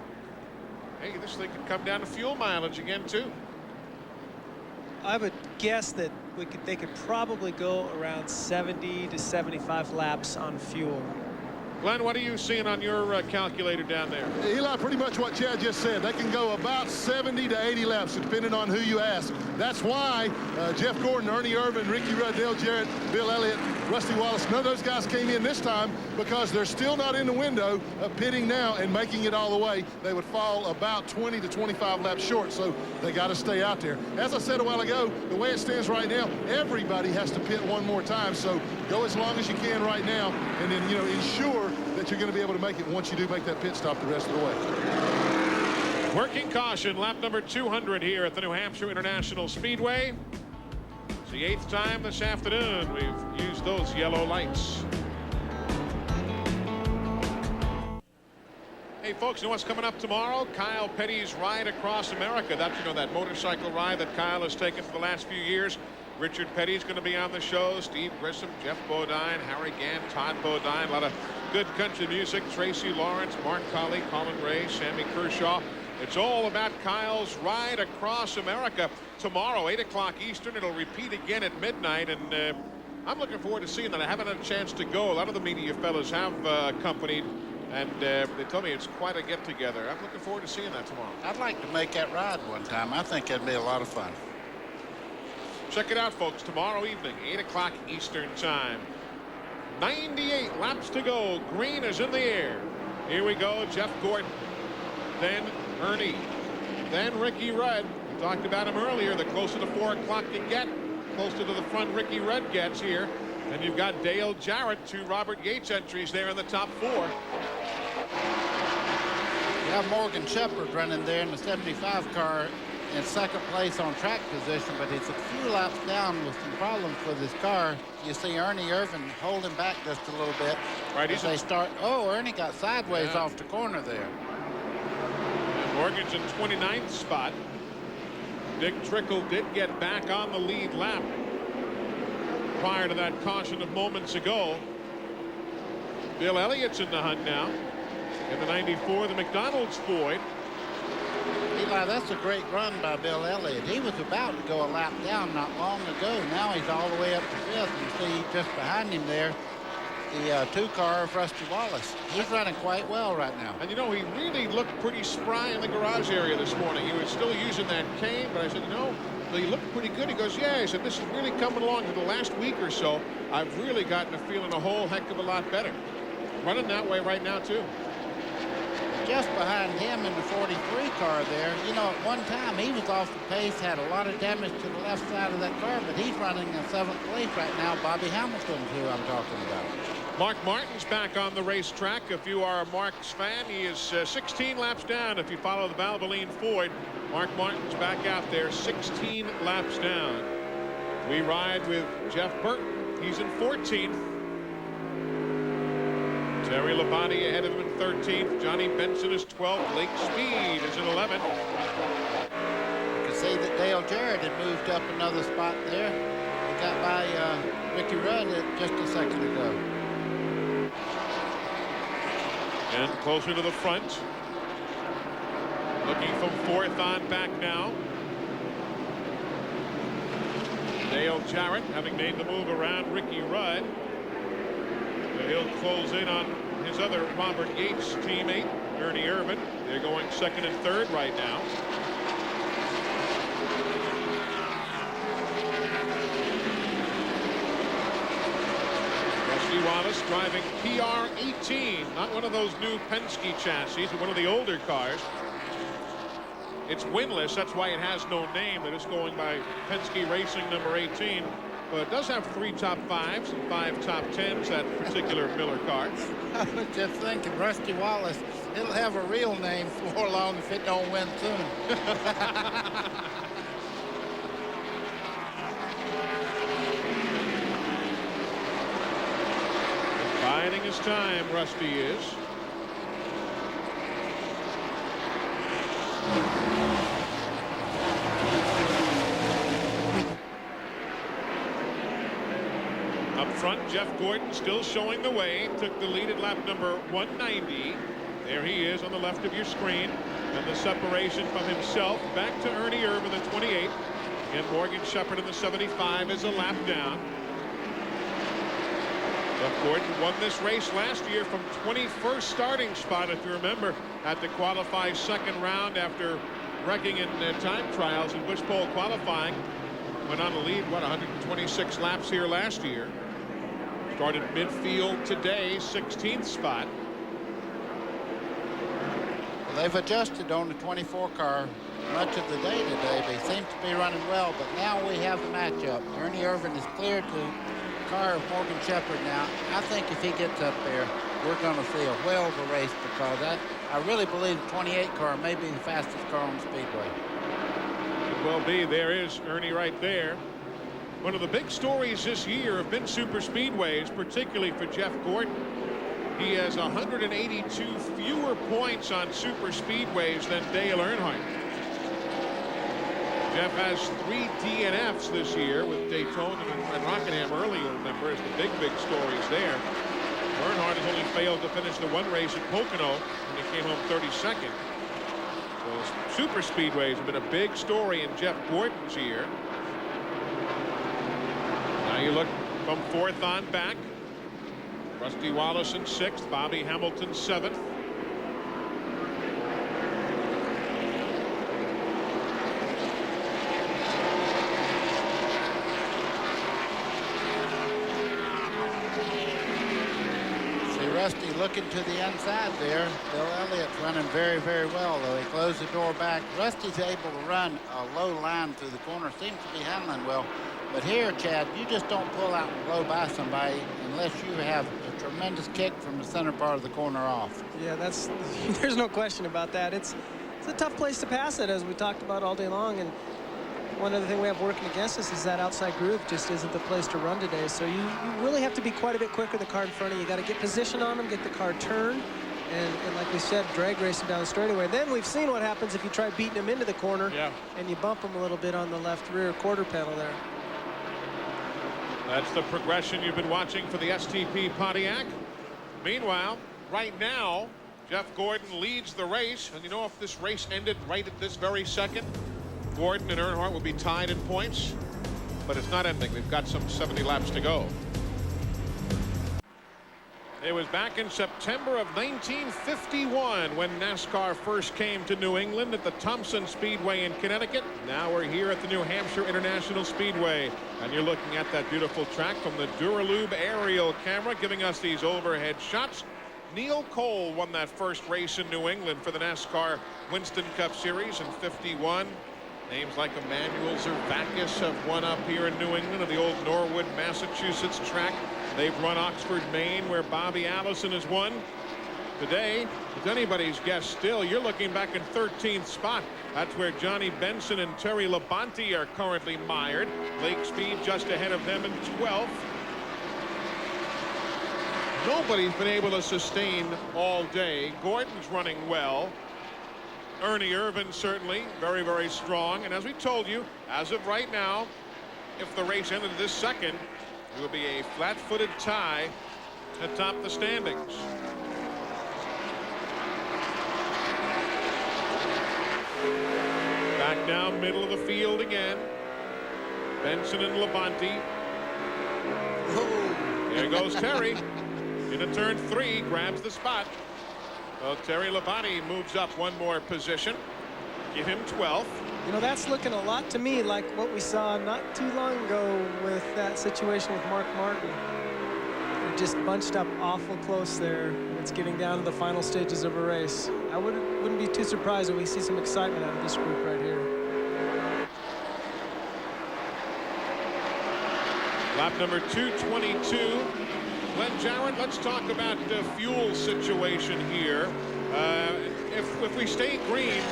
Hey, this thing could come down to fuel mileage again too. I would guess that they could probably go around 70 to 75 laps on fuel. Glenn, what are you seeing on your calculator down there? Eli, pretty much what Chad just said. They can go about 70 to 80 laps, depending on who you ask. That's why Jeff Gordon, Ernie Irvin, Ricky Rudd, Dale Jarrett, Bill Elliott, Rusty Wallace, none of those guys came in this time because they're still not in the window of pitting now and making it all the way. They would fall about 20 to 25 laps short, so they got to stay out there. As I said a while ago, the way it stands right now, everybody has to pit one more time, so go as long as you can right now, and then, you know, ensure that you're going to be able to make it once you do make that pit stop the rest of the way. Working caution, lap number 200 here at the New Hampshire International Speedway. It's the 8th time this afternoon we've used those yellow lights. Hey folks, you know what's coming up tomorrow? Kyle Petty's Ride Across America. That's, you know, that motorcycle ride that Kyle has taken for the last few years. Richard Petty's going to be on the show. Steve Grissom, Jeff Bodine, Harry Gant, Todd Bodine. A lot of good country music. Tracy Lawrence, Mark Colley, Colin Ray, Sammy Kershaw. It's all about Kyle's Ride Across America. Tomorrow, 8 o'clock Eastern. It'll repeat again at midnight. And I'm looking forward to seeing that. I haven't had a chance to go. A lot of the media fellas have accompanied. And they tell me it's quite a get-together. I'm looking forward to seeing that tomorrow. I'd like to make that ride one time. I think it'd be a lot of fun. Check it out, folks, tomorrow evening, 8 o'clock Eastern time. 98 laps to go. Green is in the air. Here we go. Jeff Gordon, then Ernie, then Ricky Rudd. We talked about him earlier. The closer to 4 o'clock you get, closer to the front Ricky Rudd gets here. And you've got Dale Jarrett, 2 Robert Yates entries there in the top 4. You have Morgan Shepherd running there in the 75 car in second place on track position, but he's a few laps down with some problems with his car. You see Ernie Irvin holding back just a little bit. Right, as they start. Oh, Ernie got sideways off the corner there. And Morgan's in 29th spot. Dick Trickle did get back on the lead lap prior to that caution of moments ago. Bill Elliott's in the hunt now. In the 94, the McDonald's Floyd. Eli, that's a great run by Bill Elliott. He was about to go a lap down not long ago. Now he's all the way up to 5th. You see just behind him there, the 2 car of Rusty Wallace. He's running quite well right now. And you know, he really looked pretty spry in the garage area this morning. He was still using that cane, but I said, no, he looked pretty good. He goes, yeah, he said, this is really coming along. For the last week or so, I've really gotten to feeling a whole heck of a lot better. Running that way right now, too. just behind him in the 43 car there. You know, at one time he was off the pace, had a lot of damage to the left side of that car, but he's running in 7th place right now. Bobby Hamilton's who I'm talking about. Mark Martin's back on the racetrack. If you are a Mark's fan, he is 16 laps down. If you follow the Valvoline Ford, Mark Martin's back out there 16 laps down. We ride with Jeff Burton. He's in 14th. Terry Labonte ahead of him in 13th. Johnny Benson is 12th. Lake Speed is in 11th. You can see that Dale Jarrett had moved up another spot there. He got by Ricky Rudd just a second ago. And closer to the front. Looking from 4th on back now. Dale Jarrett having made the move around Ricky Rudd. He'll close in on his other Robert Yates teammate, Ernie Irvan. They're going 2nd and 3rd right now. Rusty Wallace driving PR-18, not one of those new Penske chassis, but one of the older cars. It's winless, that's why it has no name. It is going by Penske Racing number 18. But it does have 3 top 5s and 5 top 10s, that particular Miller car. I was just thinking, Rusty Wallace, it'll have a real name before long if it don't win soon. Biding his time, Rusty is. Up front, Jeff Gordon still showing the way. Took the lead at lap number 190. There he is on the left of your screen. And the separation from himself back to Ernie Irvan, the 28. And Morgan Shepherd in the 75 is a lap down. Jeff Gordon won this race last year from 21st starting spot, if you remember, had to qualify 2nd round after wrecking in time trials and bush pole qualifying. Went on to lead, what, 126 laps here last year. Started midfield today, 16th spot. Well, they've adjusted on the 24 car much of the day today. They seem to be running well, but now we have the matchup. Ernie Irvan is cleared the car of Morgan Shepherd now. I think if he gets up there, we're going to see a whale of a race, because I really believe the 28 car may be the fastest car on the speedway. Could well be. There is Ernie right there. One of the big stories this year have been super speedways, particularly for Jeff Gordon. He has 182 fewer points on super speedways than Dale Earnhardt. Jeff has 3 DNFs this year with Daytona and Rockingham early, you'll remember, as the big stories there. Earnhardt has only failed to finish the one race at Pocono, and he came home 32nd. So super speedways have been a big story in Jeff Gordon's year. Now you look from 4th on back. Rusty Wallace in 6th, Bobby Hamilton 7th. Rusty looking to the inside there. Bill Elliott's running very, very well, though. He closed the door back. Rusty's able to run a low line through the corner. Seems to be handling well. But here, Chad, you just don't pull out and blow by somebody unless you have a tremendous kick from the center part of the corner off. Yeah, there's no question about that. It's a tough place to pass it, as we talked about all day long. And one other thing we have working against us is that outside groove just isn't the place to run today. So you really have to be quite a bit quicker. The car in front of you, got to get position on them, get the car turned, and like we said, drag racing down the straightaway. Then we've seen what happens if you try beating them into the corner, and you bump them a little bit on the left rear quarter panel there. That's the progression you've been watching for the STP Pontiac. Meanwhile, right now, Jeff Gordon leads the race, and you know, if this race ended right at this very second, Gordon and Earnhardt will be tied in points, but it's not ending. We've got some 70 laps to go. It was back in September of 1951 when NASCAR first came to New England at the Thompson Speedway in Connecticut. Now we're here at the New Hampshire International Speedway, and you're looking at that beautiful track from the Jiffy Lube aerial camera, giving us these overhead shots. Neil Cole won that first race in New England for the NASCAR Winston Cup Series in '51. Names like Emmanuel Zervakis have won up here in New England at the old Norwood, Massachusetts track. They've run Oxford, Maine, where Bobby Allison has won. Today, it's anybody's guess still. You're looking back in 13th spot. That's where Johnny Benson and Terry Labonte are currently mired. Lake Speed just ahead of them in 12th. Nobody's been able to sustain all day. Gordon's running well. Ernie Irvin certainly very, very strong. And as we told you, as of right now, if the race ended this second, it would be a flat-footed tie atop the standings. Back down middle of the field again. Benson and Labonte. There goes Terry. Into turn 3, grabs the spot. Well, Terry Labonte moves up one more position. Give him 12th. You know, that's looking a lot to me like what we saw not too long ago with that situation with Mark Martin. They're just bunched up awful close there. It's getting down to the final stages of a race. I wouldn't be too surprised if we see some excitement out of this group right here. Lap number 222. Glenn Jarrett, let's talk about the fuel situation here. If we stay green,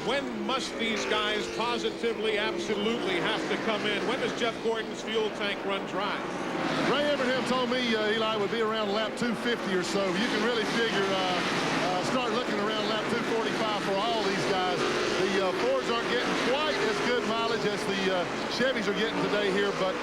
when must these guys positively, absolutely have to come in? When does Jeff Gordon's fuel tank run dry? Ray Abraham told me, Eli, would be around lap 250 or so. You can really figure, start looking around lap 245 for all these guys. The Fords aren't getting quite as good mileage as the Chevys are getting today here, but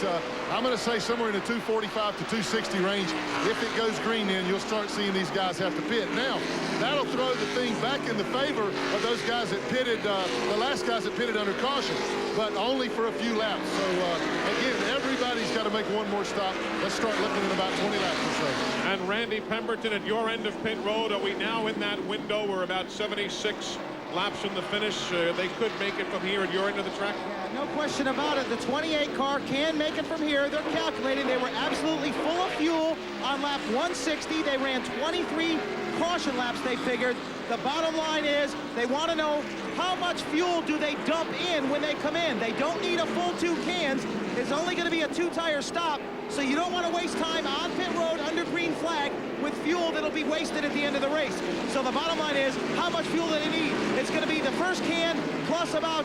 I'm going to say somewhere in the 245 to 260 range. If it goes green, then you'll start seeing these guys have to pit. Now, that'll throw the thing back in the favor of those guys that pitted, the last guys that pitted under caution, but only for a few laps. So, again, everybody's got to make one more stop. Let's start looking at about 20 laps or so. And Randy Pemberton, at your end of pit road, are we now in that window? We're about 76 laps from the finish. They could make it from here at your end of the track? Yeah, no question about it. The 28 car can make it from here. They're calculating. They were absolutely full of fuel on lap 160. They ran 23 caution laps, they figured. The bottom line is they want to know how much fuel do they dump in when they come in. They don't need a full 2 cans. It's only going to be a 2-tire stop, so you don't want to waste time on pit road under green flag with fuel that'll be wasted at the end of the race. So the bottom line is, how much fuel do they need? It's going to be the first can plus about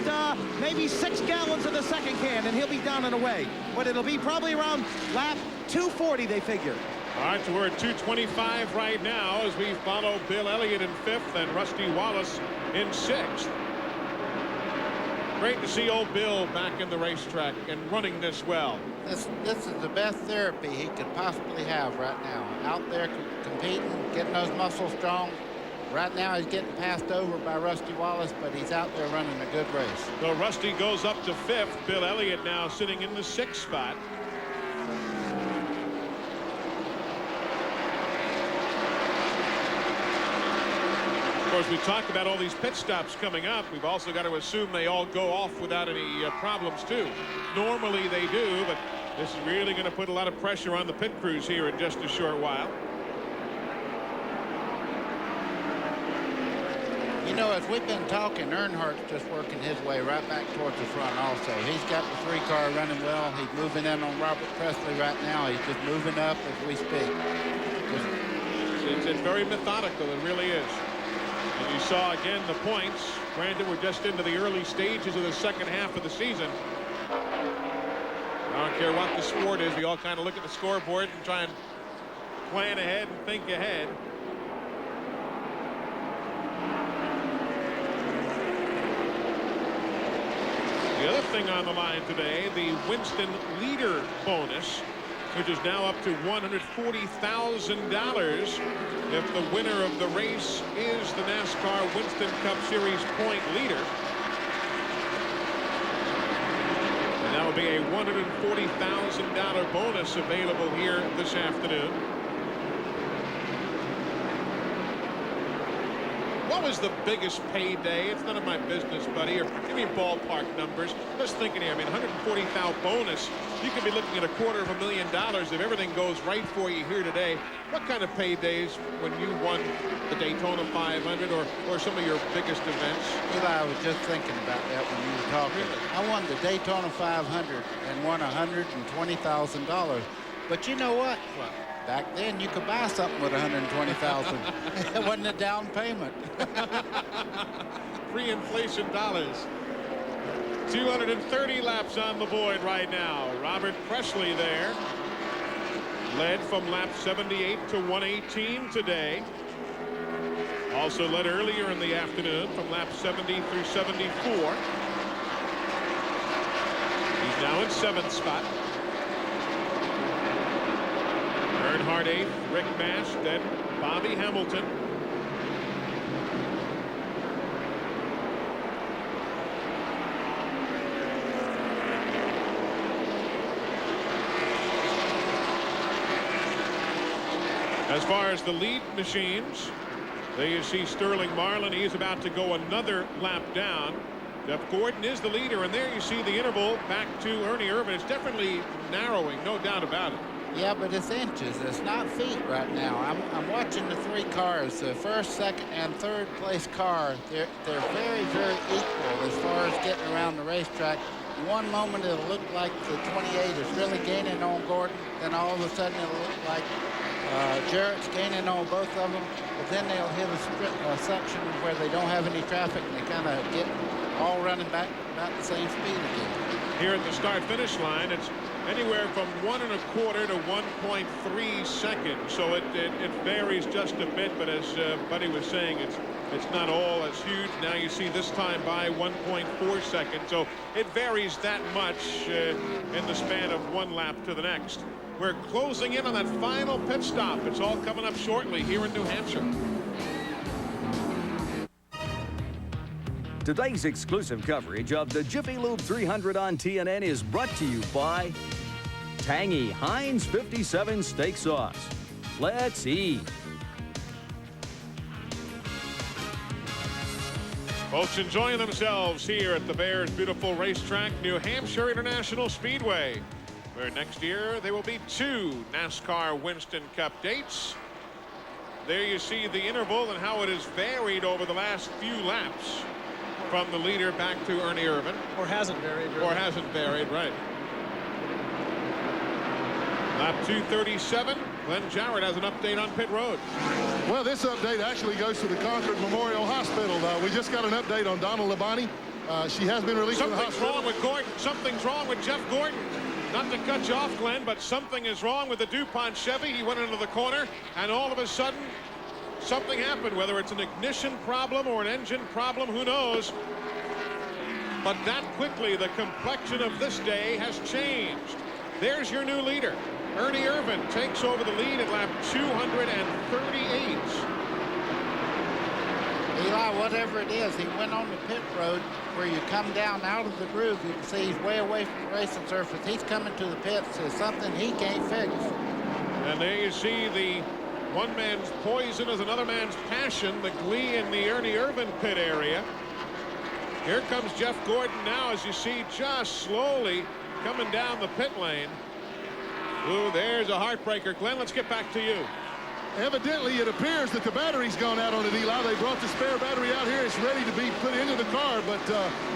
maybe 6 gallons of the second can, and he'll be down and away. But it'll be probably around lap 240, they figure. All right, so we're at 225 right now as we follow Bill Elliott in 5th and Rusty Wallace in 6th. Great to see old Bill back in the racetrack and running this well. This is the best therapy he could possibly have right now. Out there competing, getting those muscles strong. Right now he's getting passed over by Rusty Wallace, but he's out there running a good race. So Rusty goes up to 5th. Bill Elliott now sitting in the 6th spot. Of course, we talked about all these pit stops coming up. We've also got to assume they all go off without any problems, too. Normally they do, but this is really going to put a lot of pressure on the pit crews here in just a short while. You know, as we've been talking, Earnhardt's just working his way right back towards the front also. He's got the 3-car running well. He's moving in on Robert Presley right now. He's just moving up as we speak. It's very methodical, it really is. And you saw again the points. Granted, we're just into the early stages of the second half of the season. I don't care what the sport is. We all kind of look at the scoreboard and try and plan ahead and think ahead. The other thing on the line today, the Winston Leader bonus, which is now up to $140,000 if the winner of the race is the NASCAR Winston Cup Series point leader. And that will be a $140,000 bonus available here this afternoon. What was the biggest payday? It's none of my business, buddy. Or give me ballpark numbers. Just thinking here, I mean, $140,000 bonus. You could be looking at $250,000 if everything goes right for you here today. What kind of paydays when you won the Daytona 500 or some of your biggest events? Eli, I was just thinking about that when you were talking. Really? I won the Daytona 500 and won $120,000. But you know what? What? Back then, you could buy something with $120,000. It wasn't a down payment. Pre-inflation dollars. 230 laps on the board right now. Robert Presley there. Led from lap 78 to 118 today. Also led earlier in the afternoon from lap 70 through 74. He's now in 7th spot. Earnhardt 8th, Rick Mash, then Bobby Hamilton. As far as the lead machines, there you see Sterling Marlin. He's about to go another lap down. Jeff Gordon is the leader, and there you see the interval back to Ernie Irvan. It's definitely narrowing, no doubt about it. Yeah, but it's inches. It's not feet right now. I'm watching the 3 cars. The first, second, and third place car. They're very, very equal as far as getting around the racetrack. One moment it'll look like the 28 is really gaining on Gordon. Then all of a sudden it'll look like Jarrett's gaining on both of them. But then they'll hit a section where they don't have any traffic and they kind of get all running back about the same speed again. Here at the start-finish line, it's anywhere from 1 1/4 to 1.3 seconds. So it varies just a bit, but as Buddy was saying, it's not all as huge. Now you see this time by 1.4 seconds. So it varies that much in the span of one lap to the next. We're closing in on that final pit stop. It's all coming up shortly here in New Hampshire. Today's exclusive coverage of the Jiffy Lube 300 on TNN is brought to you by tangy Heinz 57 steak sauce. Let's eat. Folks enjoying themselves here at the Bears' beautiful racetrack, New Hampshire International Speedway, where next year there will be 2 NASCAR Winston Cup dates. There you see the interval and how it has varied over the last few laps from the leader back to Ernie Irvan. Or hasn't varied. Really. Or hasn't varied, right. Lap 237. Glenn Jarrett has an update on pit road. Well, this update actually goes to the Concord Memorial Hospital. We just got an update on Donna Labonte. She has been released from the hospital. Something's wrong with Gordon. Something's wrong with Jeff Gordon. Not to cut you off, Glenn, but something is wrong with the DuPont Chevy. He went into the corner, and all of a sudden, something happened. Whether it's an ignition problem or an engine problem, who knows? But that quickly, the complexion of this day has changed. There's your new leader. Ernie Irvan takes over the lead at lap 238. Eli, whatever it is, he went on the pit road where you come down out of the groove. You can see he's way away from the racing surface. He's coming to the pits. It's something he can't fix. And there you see the one man's poison is another man's passion, the glee in the Ernie Irvan pit area. Here comes Jeff Gordon now, as you see, just slowly coming down the pit lane. Ooh, there's a heartbreaker. Glenn, let's get back to you. Evidently, it appears that the battery's gone out on it, Eli. They brought the spare battery out here. It's ready to be put into the car, but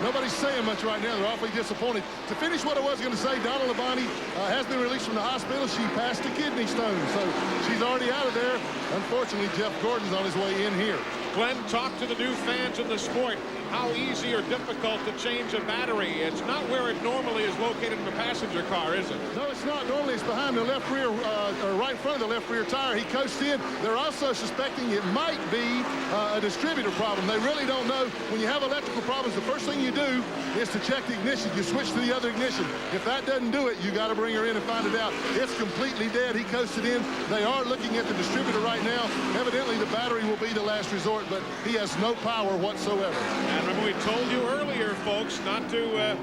nobody's saying much right now. They're awfully disappointed. To finish what I was going to say, Donna Labonte has been released from the hospital. She passed a kidney stone, so she's already out of there. Unfortunately, Jeff Gordon's on his way in here. Glenn, talk to the new fans in the sport. How easy or difficult to change a battery? It's not where it normally is located in the passenger car, is it? No, it's not. Normally it's behind the left rear, or right in front of the left rear tire. He coasted in. They're also suspecting it might be a distributor problem. They really don't know. When you have electrical problems, the first thing you do is to check the ignition. You switch to the other ignition. If that doesn't do it, you got to bring her in and find it out. It's completely dead. He coasted in. They are looking at the distributor right now. Evidently the battery will be the last resort, but he has no power whatsoever. And remember, we told you earlier, folks, not to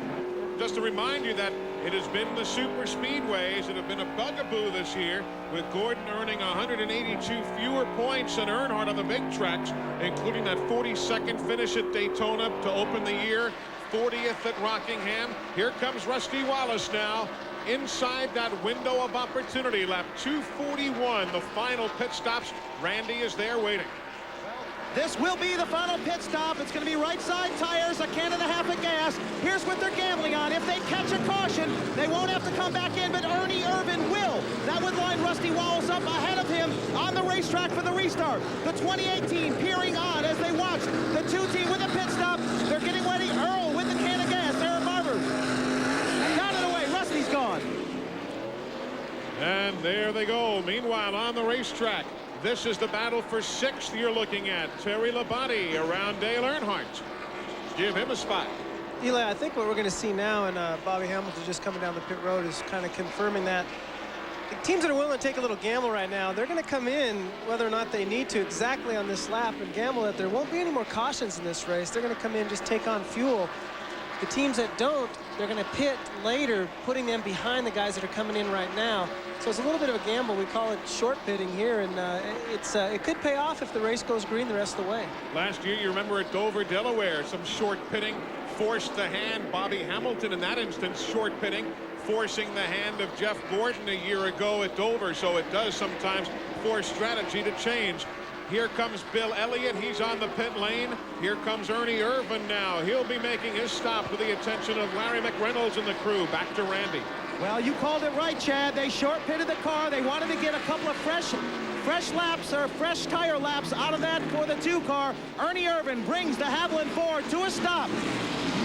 just to remind you that it has been the super speedways that have been a bugaboo this year, with Gordon earning 182 fewer points than Earnhardt on the big tracks, including that 42nd finish at Daytona to open the year, 40th at Rockingham. Here comes Rusty Wallace now, inside that window of opportunity. Lap 241, the final pit stops. Randy is there waiting. This will be the final pit stop. It's going to be right side tires, a can and a half of gas. Here's what they're gambling on. If they catch a caution, they won't have to come back in, but Ernie Irvan will. That would line Rusty Wallace up ahead of him on the racetrack for the restart. The 2018 peering on as they watch the two team with a pit stop. They're getting ready. Earl with the can of gas. Eric Barber. Got it away. Rusty's gone. And there they go. Meanwhile, on the racetrack, this is the battle for 6th you're looking at. Terry Labonte around Dale Earnhardt. Give him a spot. Eli, I think what we're going to see now, and Bobby Hamilton just coming down the pit road, is kind of confirming that the teams that are willing to take a little gamble right now, they're going to come in, whether or not they need to, exactly on this lap and gamble that there won't be any more cautions in this race. They're going to come in, just take on fuel. The teams that don't, they're going to pit later, putting them behind the guys that are coming in right now. So it's a little bit of a gamble. We call it short pitting here, and it could pay off if the race goes green the rest of the way. Last year, you remember at Dover, Delaware, some short pitting forced the hand. Bobby Hamilton, in that instance, short pitting, forcing the hand of Jeff Gordon a year ago at Dover. So it does sometimes force strategy to change. Here comes Bill Elliott. He's on the pit lane. Here comes Ernie Irvan now. He'll be making his stop to the attention of Larry McReynolds and the crew. Back to Randy. Well, you called it right, Chad. They short pitted the car. They wanted to get a couple of fresh laps or fresh tire laps out of that for the 2 car. Ernie Irvan brings the Haviland Ford to a stop.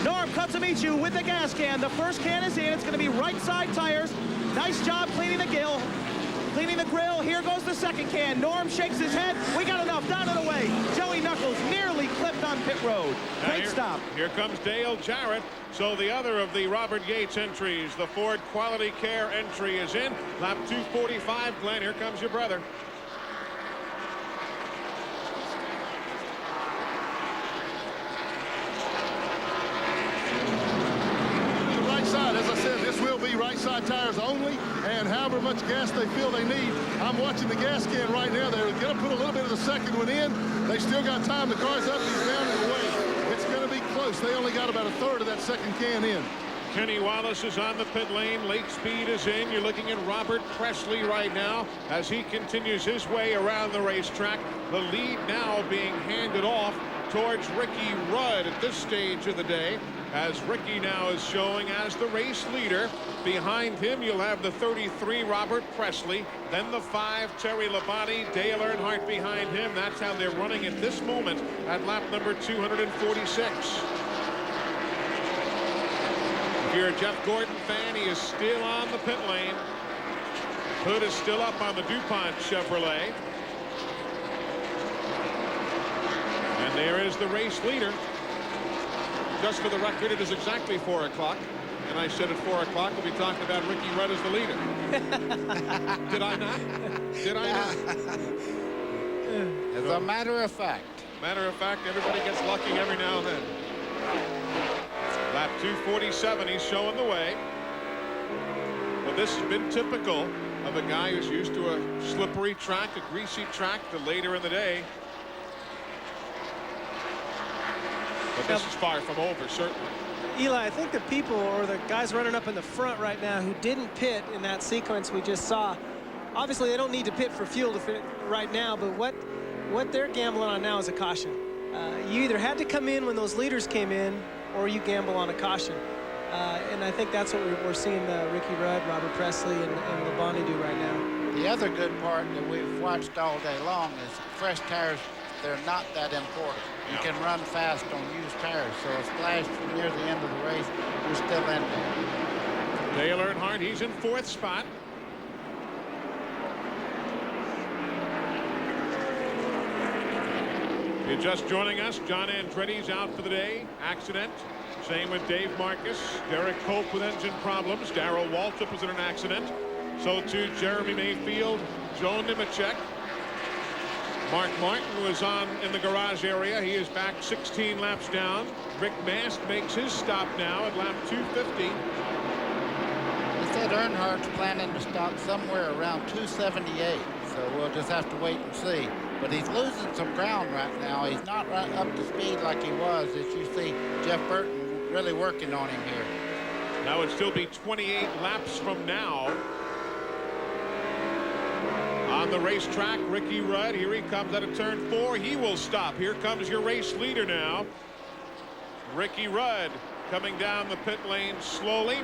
Norm Kutsamichu with the gas can. The first can is in. It's going to be right side tires. Nice job cleaning the grill. Here goes the second can. Norm shakes his head. We got enough. Down and away. Joey Knuckles nearly clipped on pit road. Great stop. Here comes Dale Jarrett. So the other of the Robert Yates entries, the Ford Quality Care entry, is in. Lap 245. Glenn, here comes your brother. As I said, this will be right side tires only, and however much gas they feel they need. I'm watching the gas can right now. They're going to put a little bit of the second one in. They still got time. The car's up, he's down and away. It's going to be close. They only got about a third of that second can in. Kenny Wallace is on the pit lane. Late speed is in. You're looking at Robert Presley right now as he continues his way around the racetrack. The lead now being handed off towards Ricky Rudd at this stage of the day, as Ricky now is showing as the race leader. Behind him, you'll have the 33, Robert Presley, then the 5, Terry Labonte, Dale Earnhardt behind him. That's how they're running at this moment at lap number 246. If you're a Jeff Gordon fan, he is still on the pit lane. Hood is still up on the DuPont Chevrolet. And there is the race leader. Just for the record, it is exactly 4 o'clock. And I said at 4 o'clock we'll be talking about Ricky Rudd as the leader. Did I not? Did I not? As a matter of fact. Matter of fact, everybody gets lucky every now and then. Lap 247, he's showing the way. Well, this has been typical of a guy who's used to a slippery track, a greasy track, to later in the day. But this is far from over, certainly. Eli, I think the people or the guys running up in the front right now who didn't pit in that sequence we just saw, obviously they don't need to pit for fuel to fit right now, but what they're gambling on now is a caution. You either had to come in when those leaders came in, or you gamble on a caution. And I think that's what we're seeing Ricky Rudd, Robert Presley, and Labonte do right now. The other good part that we've watched all day long is fresh tires. They're not that important. You can run fast on used tires, so a splash near the end of the race, you're still in there. Dale Earnhardt, he's in 4th spot. If you're just joining us, John Andretti's out for the day. Accident. Same with Dave Marcus. Derek Pope with engine problems. Darrell Waltrip was in an accident. So too Jeremy Mayfield, Joe Nemechek. Mark Martin was on in the garage area. He is back 16 laps down. Rick Mast makes his stop now at lap 250. He said Earnhardt's planning to stop somewhere around 278, so we'll just have to wait and see. But he's losing some ground right now. He's not right up to speed like he was, as you see Jeff Burton really working on him here. Now it'd still be 28 laps from now. On the racetrack, Ricky Rudd, here he comes out of turn 4. He will stop. Here comes your race leader now. Ricky Rudd coming down the pit lane slowly.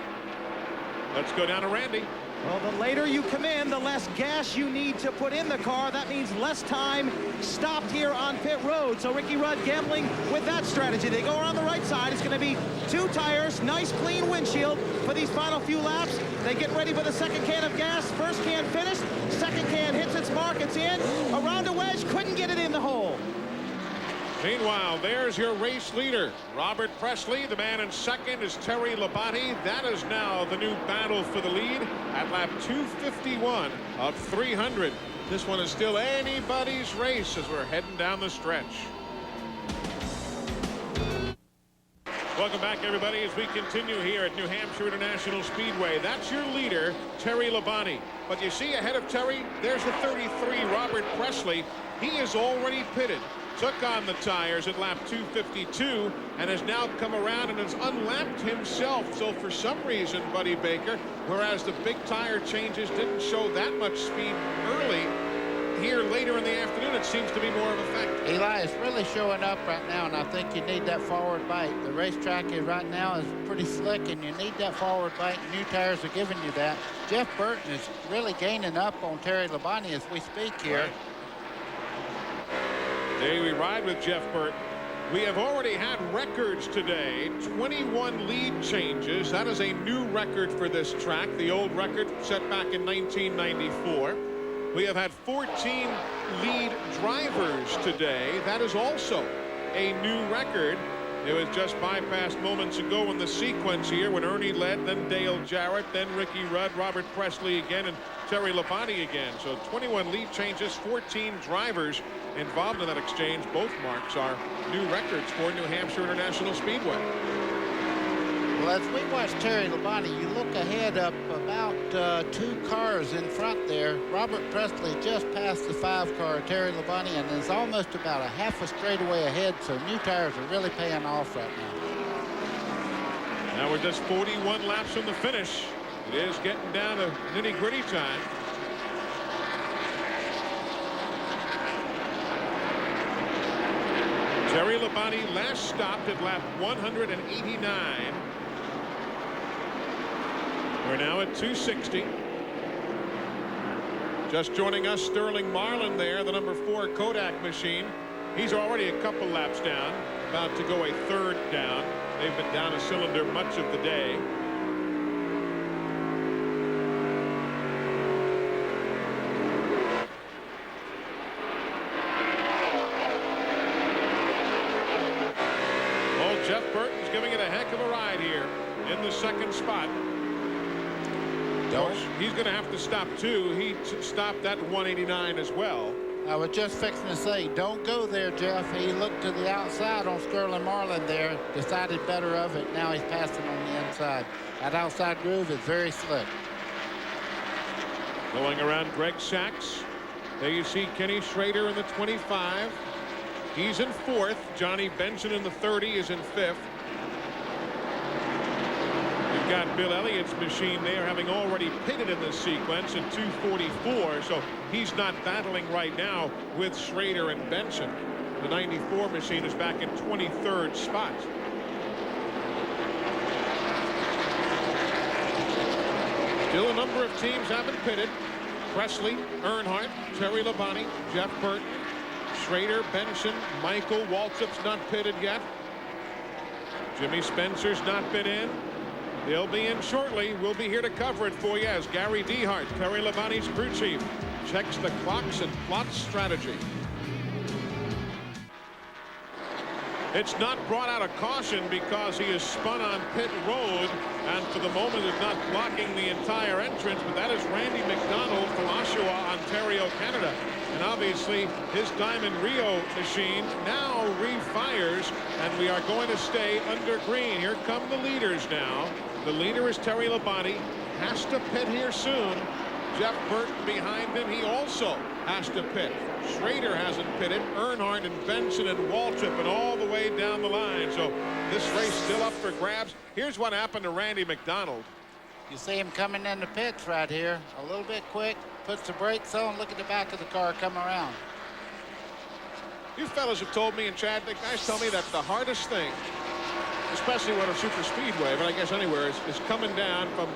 Let's go down to Randy. Well, the later you come in, the less gas you need to put in the car. That means less time stopped here on pit road. So Ricky Rudd gambling with that strategy. They go around the right side. It's going to be 2 tires, nice clean windshield for these final few laps. They get ready for the second can of gas. First can finished. Second can hits its mark. It's in. Around a wedge. Couldn't get it in the hole. Meanwhile, there's your race leader, Robert Presley. The man in second is Terry Labonte. That is now the new battle for the lead at lap 251 of 300. This one is still anybody's race as we're heading down the stretch. Welcome back, everybody, as we continue here at New Hampshire International Speedway. That's your leader, Terry Labonte. But you see ahead of Terry, there's the 33, Robert Presley. He is already pitted. Took on the tires at lap 252 and has now come around and has unlapped himself. So for some reason, Buddy Baker, whereas the big tire changes didn't show that much speed early, here later in the afternoon it seems to be more of a factor. Eli is really showing up right now, and I think you need that forward bite. The racetrack right now is pretty slick, and you need that forward bite. New tires are giving you that. Jeff Burton is really gaining up on Terry Labonte as we speak here. Right. Today we ride with Jeff Burton. We have already had records today. 21 lead changes. That is a new record for this track. The old record set back in 1994. We have had 14 lead drivers today. That is also a new record. It was just bypassed moments ago in the sequence here when Ernie led, then Dale Jarrett, then Ricky Rudd, Robert Presley again, and Terry Labonte again. So 21 lead changes, 14 drivers involved in that exchange. Both marks are new records for New Hampshire International Speedway. Well, as we watch Terry Labonte, you look ahead up about 2 cars in front there. Robert Presley just passed the 5 car, Terry Labonte, and is almost about a half a straightaway ahead, so new tires are really paying off right now. Now we're just 41 laps from the finish. It is getting down to nitty-gritty time. Terry Labonte last stopped at lap 189. We're now at 260. Just joining us, Sterling Marlin there, the number 4 Kodak machine. He's already a couple laps down, about to go a 3rd down. They've been down a cylinder much of the day. Well, Jeff Burton's giving it a heck of a ride here in the 2nd spot. Of course, he's going to have to stop too. He stopped at 189 as well. I was just fixing to say, don't go there, Jeff. He looked to the outside on Sterling Marlin there, decided better of it. Now he's passing on the inside. That outside groove is very slick. Going around Greg Sachs. There you see Kenny Schrader in the 25. He's in 4th. Johnny Benson in the 30 is in 5th. We've got Bill Elliott's machine there, having already pitted in this sequence at 244, so he's not battling right now with Schrader and Benson. The 94 machine is back in 23rd spot. Still a number of teams haven't pitted. Presley, Earnhardt, Terry Labonte, Jeff Burton, Schrader, Benson, Michael Waltrip's not pitted yet. Jimmy Spencer's not been in. They'll be in shortly. We'll be here to cover it for you as Gary Dehart, Terry Labonte's crew chief, checks the clocks and plots strategy. It's not brought out of caution because he is spun on pit road and for the moment is not blocking the entire entrance, but that is Randy McDonald from Oshawa, Ontario, Canada. And obviously his Diamond Rio machine now refires, and we are going to stay under green. Here come the leaders now. The leader is Terry Labonte, has to pit here soon. Jeff Burton behind him, he also has to pit. Schrader hasn't pitted. Earnhardt and Benson and Waltrip and all the way down the line. So this race still up for grabs. Here's what happened to Randy McDonald. You see him coming in the pits right here, a little bit quick, puts the brakes on, look at the back of the car come around. You fellas have told me, and Chad, the guys tell me that the hardest thing, especially with a super speedway, but I guess anywhere, is coming down from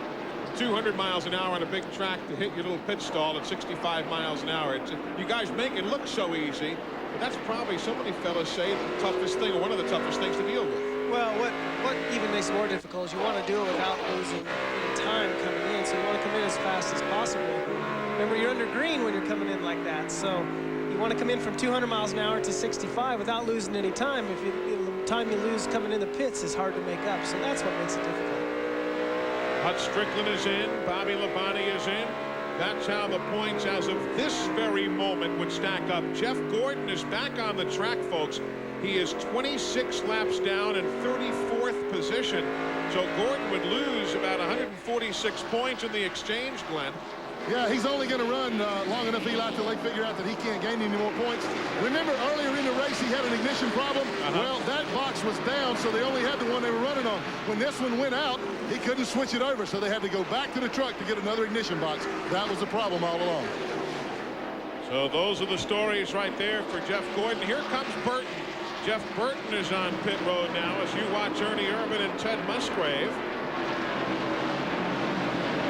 200 miles an hour on a big track to hit your little pit stall at 65 miles an hour. You guys make it look so easy, but that's probably, so many fellas say, the toughest thing, or one of the toughest things to deal with. Well, what even makes it more difficult is you want to do it without losing time coming in, so you want to come in as fast as possible. Remember, you're under green when you're coming in like that, so you want to come in from 200 miles an hour to 65 without losing any time. If the time you lose coming in the pits is hard to make up, so that's what makes it difficult. Hut Strickland is in. Bobby Labonte is in. That's how the points as of this very moment would stack up. Jeff Gordon is back on the track, folks. He is 26 laps down in 34th position. So Gordon would lose about 146 points in the exchange, Glenn. Yeah, he's only going to run long enough, Eli, till they figure out that he can't gain any more points. Remember earlier in the race he had an ignition problem? Well, that box was down, so they only had the one they were running on. When this one went out, he couldn't switch it over, so they had to go back to the truck to get another ignition box. That was the problem all along. So those are the stories right there for Jeff Gordon. Here comes Burton. Jeff Burton is on pit road now as you watch Ernie Irvan and Ted Musgrave.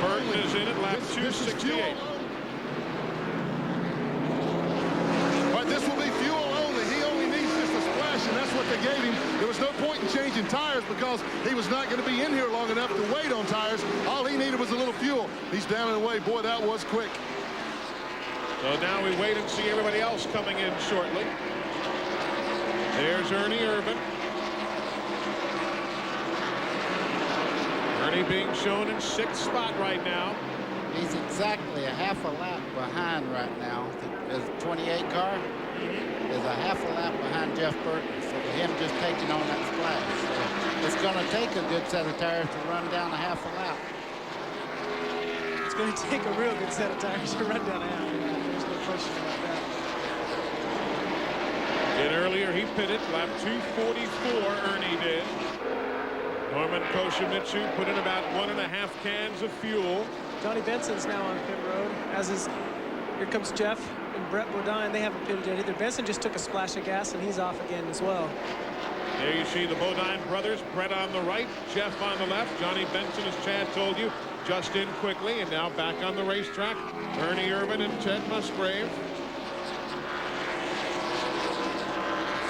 Burton is in at lap 268. All right, this will be fuel only. He only needs just a splash, and that's what they gave him. There was no point in changing tires because he was not going to be in here long enough to wait on tires. All he needed was a little fuel. He's down and away. Boy, that was quick. So now we wait and see everybody else coming in shortly. There's Ernie Irvan. Ernie being shown in 6th spot right now. He's exactly a half a lap behind right now. The 28 car is a half a lap behind Jeff Burton. So for him just taking on that splash. So it's going to take a good set of tires to run down a half a lap. It's going to take a real good set of tires to run down a half a lap. There's no question about that. And earlier he pitted lap 244, Ernie did. Norman Koshimitsu put in about 1.5 cans of fuel. Johnny Benson's now on pit road, as is, here comes Jeff and Brett Bodine. They haven't pitted yet either. Benson just took a splash of gas and he's off again as well. There you see the Bodine brothers, Brett on the right, Jeff on the left. Johnny Benson, as Chad told you, just in quickly and now back on the racetrack. Ernie Irvan and Ted Musgrave.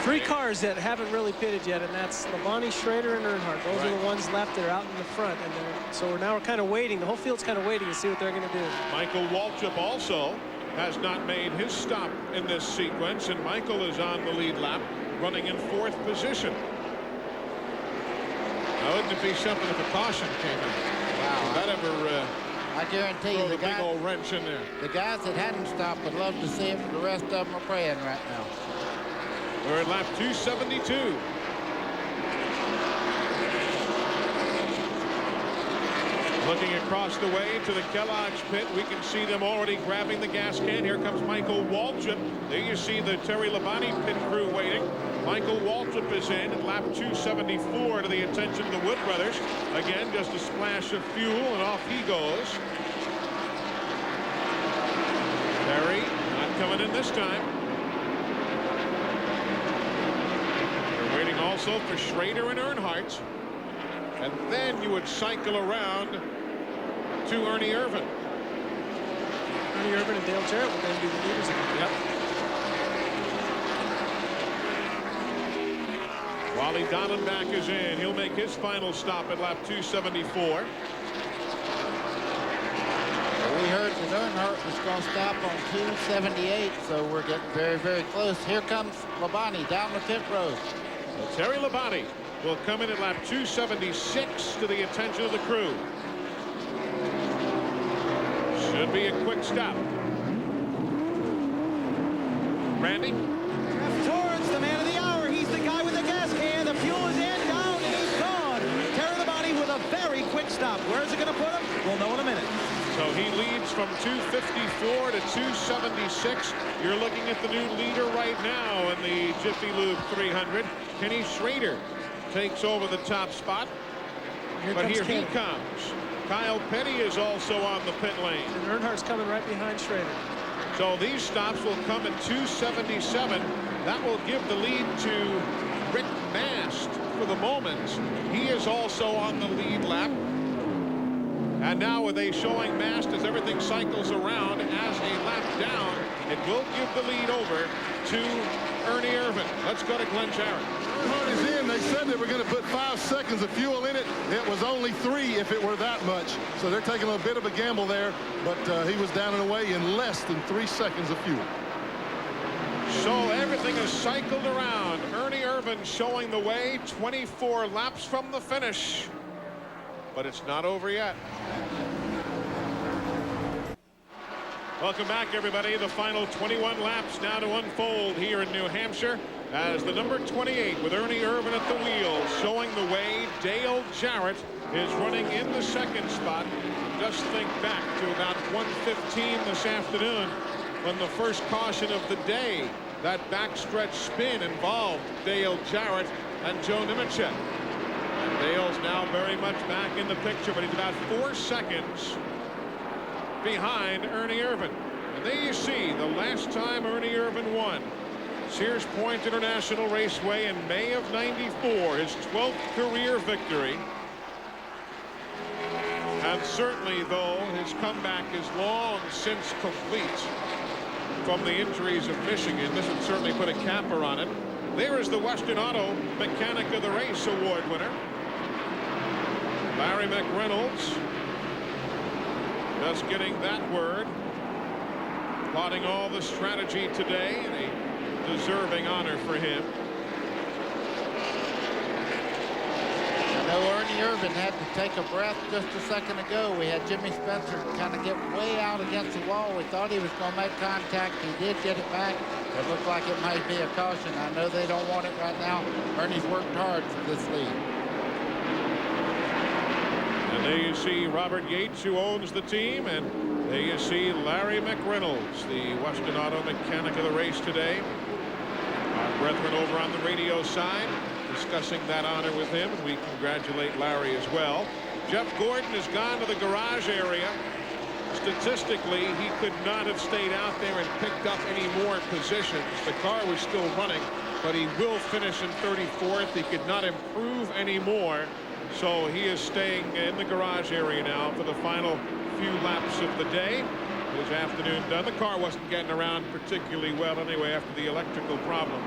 3 cars that haven't really pitted yet, and that's Labonte, Schrader, and Earnhardt. Those are the ones left that are out in the front. And so we're kind of waiting. The whole field's kind of waiting to see what they're going to do. Michael Waltrip also has not made his stop in this sequence, and Michael is on the lead lap, running in 4th position. Now, wouldn't it be something if a caution came in? Wow. If that ever I guarantee you, the big old wrench in there. The guys that hadn't stopped would love to see it, but the rest of them are praying right now. We're at lap 272. Looking across the way to the Kellogg's pit, we can see them already grabbing the gas can. Here comes Michael Waltrip. There you see the Terry Labonte pit crew waiting. Michael Waltrip is in at lap 274 to the attention of the Wood brothers. Again, just a splash of fuel and off he goes. Terry not coming in this time. We're waiting also for Schrader and Earnhardt. And then you would cycle around to Ernie Irvan. Ernie Irvan and Dale Jarrett will then be the leaders again. Yep. Wally Donenbach is in. He'll make his final stop at lap 274. We heard that Earnhardt was going to stop on 278, so we're getting very, very close. Here comes Labonte down the pit road. Terry Labonte will come in at lap 276 to the attention of the crew. Should be a quick stop. Randy? Jeff Torrance, the man of the hour. He's the guy with the gas can. The fuel is in, down, and he's gone. Terry Labonte with a very quick stop. Where is it going to put him? We'll know in a minute. So he leads from 254 to 276. You're looking at the new leader right now in the Jiffy Lube 300. Kenny Schrader takes over the top spot. But here he comes. Kyle Petty is also on the pit lane. And Earnhardt's coming right behind Schrader. So these stops will come at 277. That will give the lead to Rick Mast for the moment. He is also on the lead lap. And now with a showing Mast as everything cycles around as a lap down, it will give the lead over to Ernie Irvan. Let's go to Glenn Jarrett. Earnhardt is in. They said they were going to put 5 seconds of fuel in it. It was only 3 if it were that much. So they're taking a bit of a gamble there, but he was down and away in less than 3 seconds of fuel. So everything is cycled around. Ernie Irvan showing the way, 24 laps from the finish. But it's not over yet. Welcome back, everybody. The final 21 laps now to unfold here in New Hampshire as the number 28 with Ernie Irvan at the wheel showing the way. Dale Jarrett is running in the second spot. Just think back to about 1:15 this afternoon when the first caution of the day, that backstretch spin, involved Dale Jarrett and Joe Nemechek. And Dale's now very much back in the picture, but he's about 4 seconds behind Ernie Irvan. And there you see the last time Ernie Irvan won. Sears Point International Raceway in May of '94, his 12th career victory. And certainly, though, his comeback is long since complete from the injuries of Michigan. This would certainly put a capper on it. There is the Western Auto Mechanic of the Race Award winner, Larry McReynolds. Just getting that word. Plotting all the strategy today, and a deserving honor for him. I know Ernie Irvan had to take a breath just a second ago. We had Jimmy Spencer kind of get way out against the wall. We thought he was going to make contact. He did get it back. It looked like it might be a caution. I know they don't want it right now. Ernie's worked hard for this lead. And there you see Robert Yates, who owns the team, and there you see Larry McReynolds, the Western Auto Mechanic of the race today. Our brethren over on the radio side discussing that honor with him, and we congratulate Larry as well. Jeff Gordon has gone to the garage area. Statistically, he could not have stayed out there and picked up any more positions. The car was still running, but he will finish in 34th. He could not improve any more, so he is staying in the garage area now for the final few laps of the day. His afternoon done. The car wasn't getting around particularly well anyway after the electrical problem.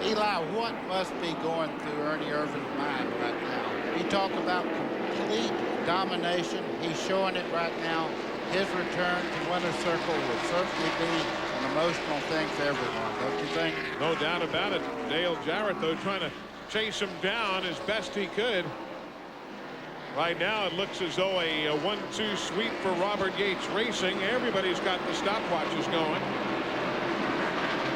Eli, what must be going through Ernie Irvan's mind right now? You talk about complete domination. He's showing it right now. His return to winner's circle would certainly be an emotional thing for everyone, don't you think? No doubt about it. Dale Jarrett, though, trying to chase him down as best he could. Right now, it looks as though a 1-2 sweep for Robert Yates Racing. Everybody's got the stopwatches going.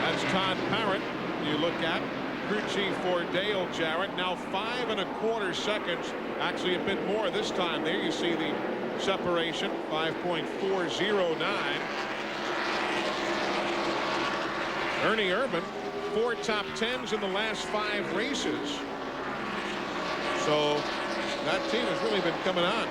That's Todd Parrott. You look at crew chief for Dale Jarrett, now 5 1/4 seconds, actually a bit more this time. There you see the separation, 5.409. Ernie Irvan, 4 top 10s in the last 5 races. So that team has really been coming on.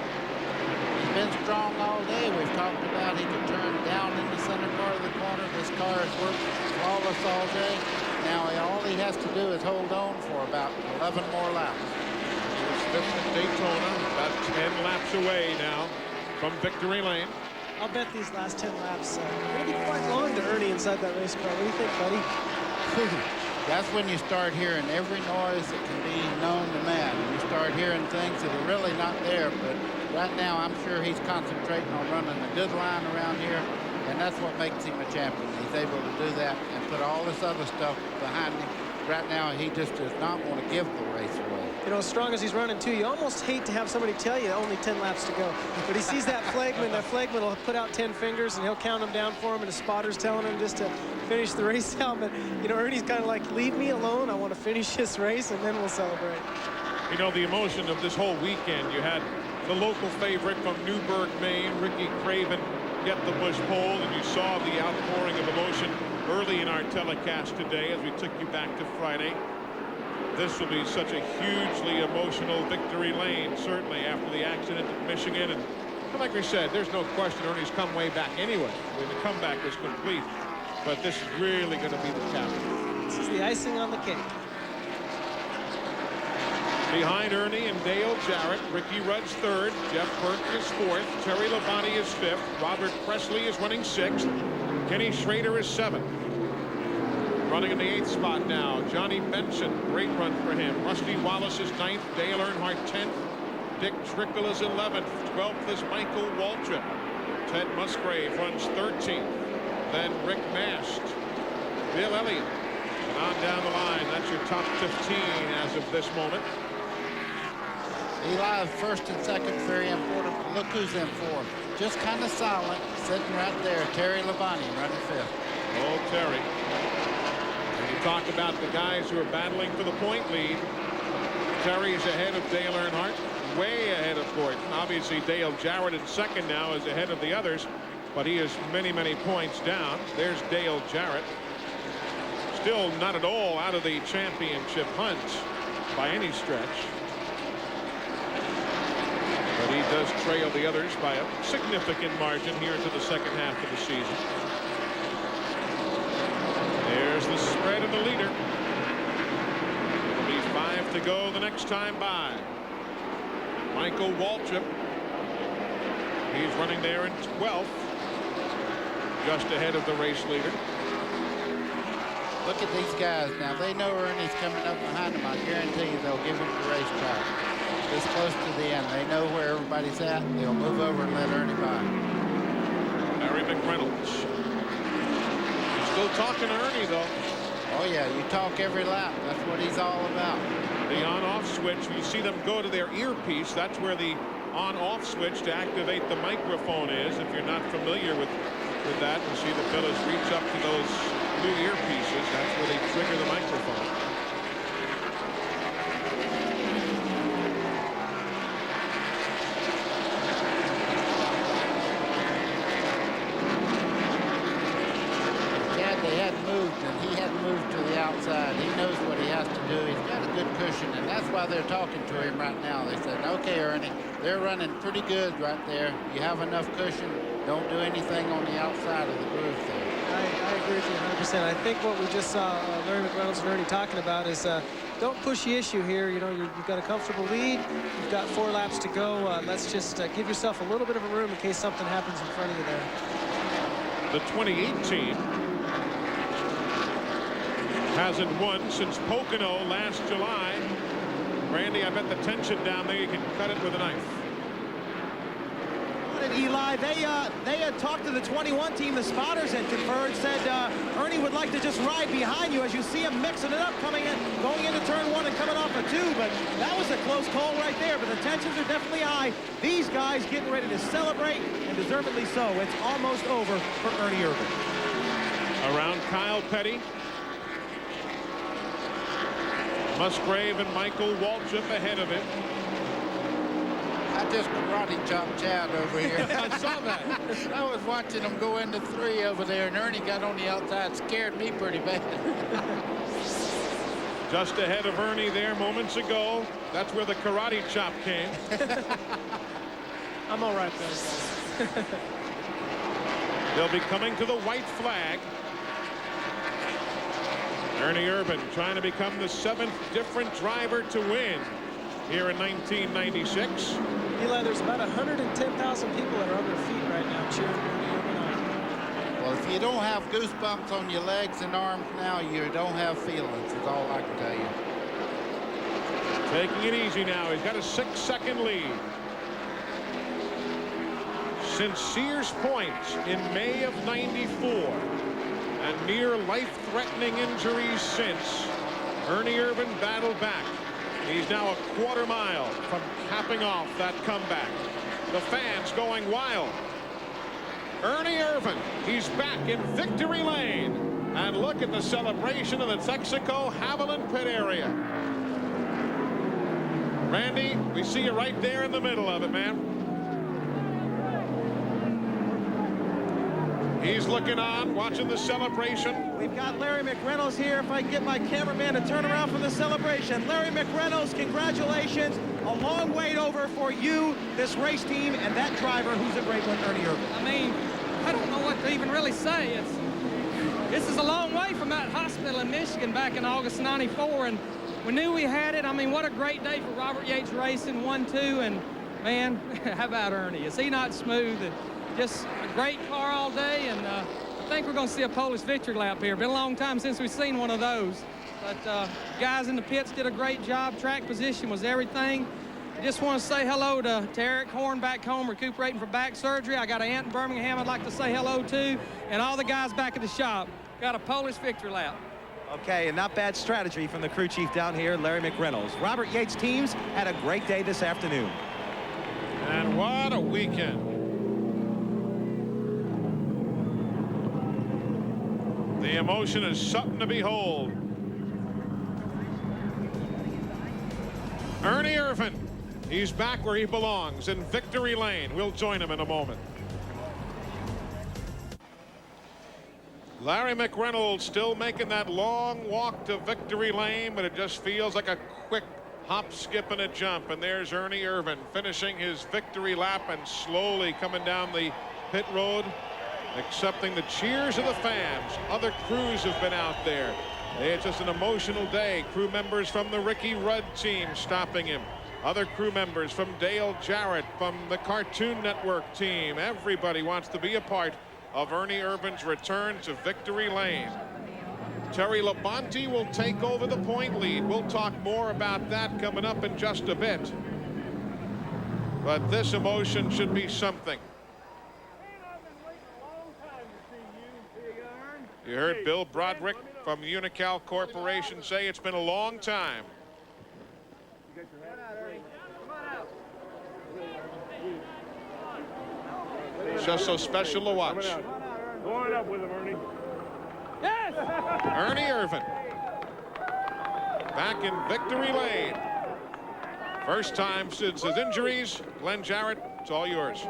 He's been strong all day. We've talked about he can turn down in the center part of the corner. This car has worked flawless all day. Now all he has to do is hold on for about 11 more laps. Here's Daytona, about 10 laps away now from victory lane. I'll bet these last 10 laps are going to be quite long to Ernie inside that race car. What do you think, buddy? That's when you start hearing every noise that can be known to man. And you start hearing things that are really not there. But right now, I'm sure he's concentrating on running a good line around here. And that's what makes him a champion. He's able to do that and put all this other stuff behind him right now he just does not want to give the race away. You know, as strong as he's running too, you almost hate to have somebody tell you only 10 laps to go. But he sees that flagman will put out 10 fingers and he'll count them down for him, and the spotter's telling him just to finish the race out. But, you know, Ernie's kind of like, leave me alone. I want to finish this race, and then we'll celebrate. You know, the emotion of this whole weekend, you had the local favorite from Newburgh, Maine, Ricky Craven, get the Busch pole, and you saw the outpouring of emotion early in our telecast today as we took you back to Friday. This will be such a hugely emotional victory lane, certainly after the accident at Michigan. And like we said, there's no question Ernie's come way back anyway. I mean, the comeback was complete, but this is really going to be the cap. This is the icing on the cake. Behind Ernie and Dale Jarrett, Ricky Rudd's third, Jeff Burton is fourth, Terry Labonte is fifth, Robert Presley is running sixth, Kenny Schrader is seventh. Running in the eighth spot now, Johnny Benson, great run for him. Rusty Wallace is ninth, Dale Earnhardt 10th, Dick Trickle is 11th, 12th is Michael Waltrip. Ted Musgrave runs 13th, then Rick Mast, Bill Elliott, and on down the line. That's your top 15 as of this moment. Eli, first and second, very important. Look who's in fourth. Just kind of silent, sitting right there. Terry Labonte running fifth. Oh, Terry. When you talk about the guys who are battling for the point lead, Terry's ahead of Dale Earnhardt, way ahead of Gordon. Obviously, Dale Jarrett in second now is ahead of the others, but he is many, many points down. There's Dale Jarrett. Still not at all out of the championship hunt by any stretch. But he does trail the others by a significant margin here into the second half of the season. There's the spread of the leader. It'll be 5 to go the next time by. Michael Waltrip. He's running there in 12th. Just ahead of the race leader. Look at these guys now. They know Ernie's coming up behind them. I guarantee you they'll give him the racetrack. This close to the end. They know where everybody's at. They'll move over and let Ernie by. Larry McReynolds. He's still talking to Ernie, though. Oh, yeah. You talk every lap. That's what he's all about. The on-off switch, you see them go to their earpiece. That's where the on-off switch to activate the microphone is. If you're not familiar with that, you see the fellas reach up to those new earpieces. That's where they trigger the microphone. They hadn't moved, and he hadn't moved to the outside. He knows what he has to do. He's got a good cushion, and that's why they're talking to him right now. They said, okay, Ernie, they're running pretty good right there. You have enough cushion. Don't do anything on the outside of the groove there. I agree with you 100%. I think what we just saw Larry McReynolds and Ernie talking about is don't push the issue here. You know, you've got a comfortable lead. You've got 4 laps to go. Let's just give yourself a little bit of a room in case something happens in front of you there. The 2018 hasn't won since Pocono last July. Randy, I bet the tension down there, you can cut it with a knife. Eli, they had talked to the 21 team, the spotters had conferred, said Ernie would like to just ride behind you as you see him mixing it up, coming in, going into turn 1 and coming off a 2, but that was a close call right there, but the tensions are definitely high. These guys getting ready to celebrate, and deservedly so. It's almost over for Ernie Irvan. Around Kyle Petty. Musgrave and Michael Waltrip ahead of him. I just karate chopped Chad over here. I saw that. I was watching him go into 3 over there, and Ernie got on the outside, scared me pretty bad. Just ahead of Ernie there moments ago. That's where the karate chop came. I'm all right, guys. They'll be coming to the white flag. Ernie Irvan trying to become the 7th different driver to win here in 1996. Eli, there's about 110,000 people that are on their feet right now cheering Ernie Irvan on. Well, if you don't have goosebumps on your legs and arms now, you don't have feelings, is all I can tell you. Taking it easy now. He's got a 6-second lead. Since Sears Point in May of '94, and near life-threatening injuries since, Ernie Irvan battled back. He's now a quarter mile from capping off that comeback. The fans going wild. Ernie Irvan, he's back in victory lane. And look at the celebration in the Texaco Haviland pit area. Randy, we see you right there in the middle of it, man. He's looking on, watching the celebration. We've got Larry McReynolds here. If I can get my cameraman to turn around for the celebration. Larry McReynolds, congratulations. A long wait over for you, this race team, and that driver who's a great one, Ernie Irvan. I mean, I don't know what to even really say. This is a long way from that hospital in Michigan back in August '94, and we knew we had it. I mean, what a great day for Robert Yates Racing, 1-2, and man, how about Ernie? Is he not smooth? And just a great car all day, and I think we're going to see a Polish victory lap here. Been a long time since we've seen one of those. But guys in the pits did a great job. Track position was everything. I just want to say hello to Eric Horn back home recuperating from back surgery. I got an aunt in Birmingham I'd like to say hello to, and all the guys back at the shop. Got a Polish victory lap. Okay, and not bad strategy from the crew chief down here, Larry McReynolds. Robert Yates teams had a great day this afternoon. And what a weekend. The emotion is something to behold. Ernie Irvan, he's back where he belongs in victory lane. We'll join him in a moment. Larry McReynolds still making that long walk to victory lane, but it just feels like a quick hop, skip, and a jump. And there's Ernie Irvan finishing his victory lap and slowly coming down the pit road, accepting the cheers of the fans. Other crews have been out there. It's just an emotional day. Crew members from the Ricky Rudd team stopping him. Other crew members from Dale Jarrett, from the Cartoon Network team. Everybody wants to be a part of Ernie Irvan's return to victory lane. Terry Labonte will take over the point lead. We'll talk more about that coming up in just a bit. But this emotion should be something. You heard Bill Broderick from Unical Corporation say it's been a long time. It's just so special to watch. Go on up with him, Ernie. Yes! Ernie Irvan back in victory lane. First time since his injuries. Glenn Jarrett, it's all yours.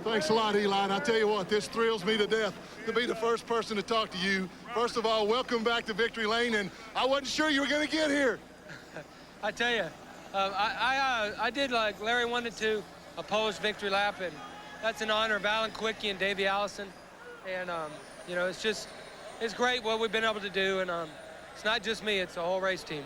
Thanks a lot, Eli. And I tell you what, this thrills me to death to be the first person to talk to you. First of all, welcome back to victory lane, and I wasn't sure you were going to get here. I tell you, I did, like Larry wanted to, a Polish victory lap, and that's in honor of Alan Quickie and Davey Allison. And, you know, it's great what we've been able to do, and it's not just me, it's the whole race team.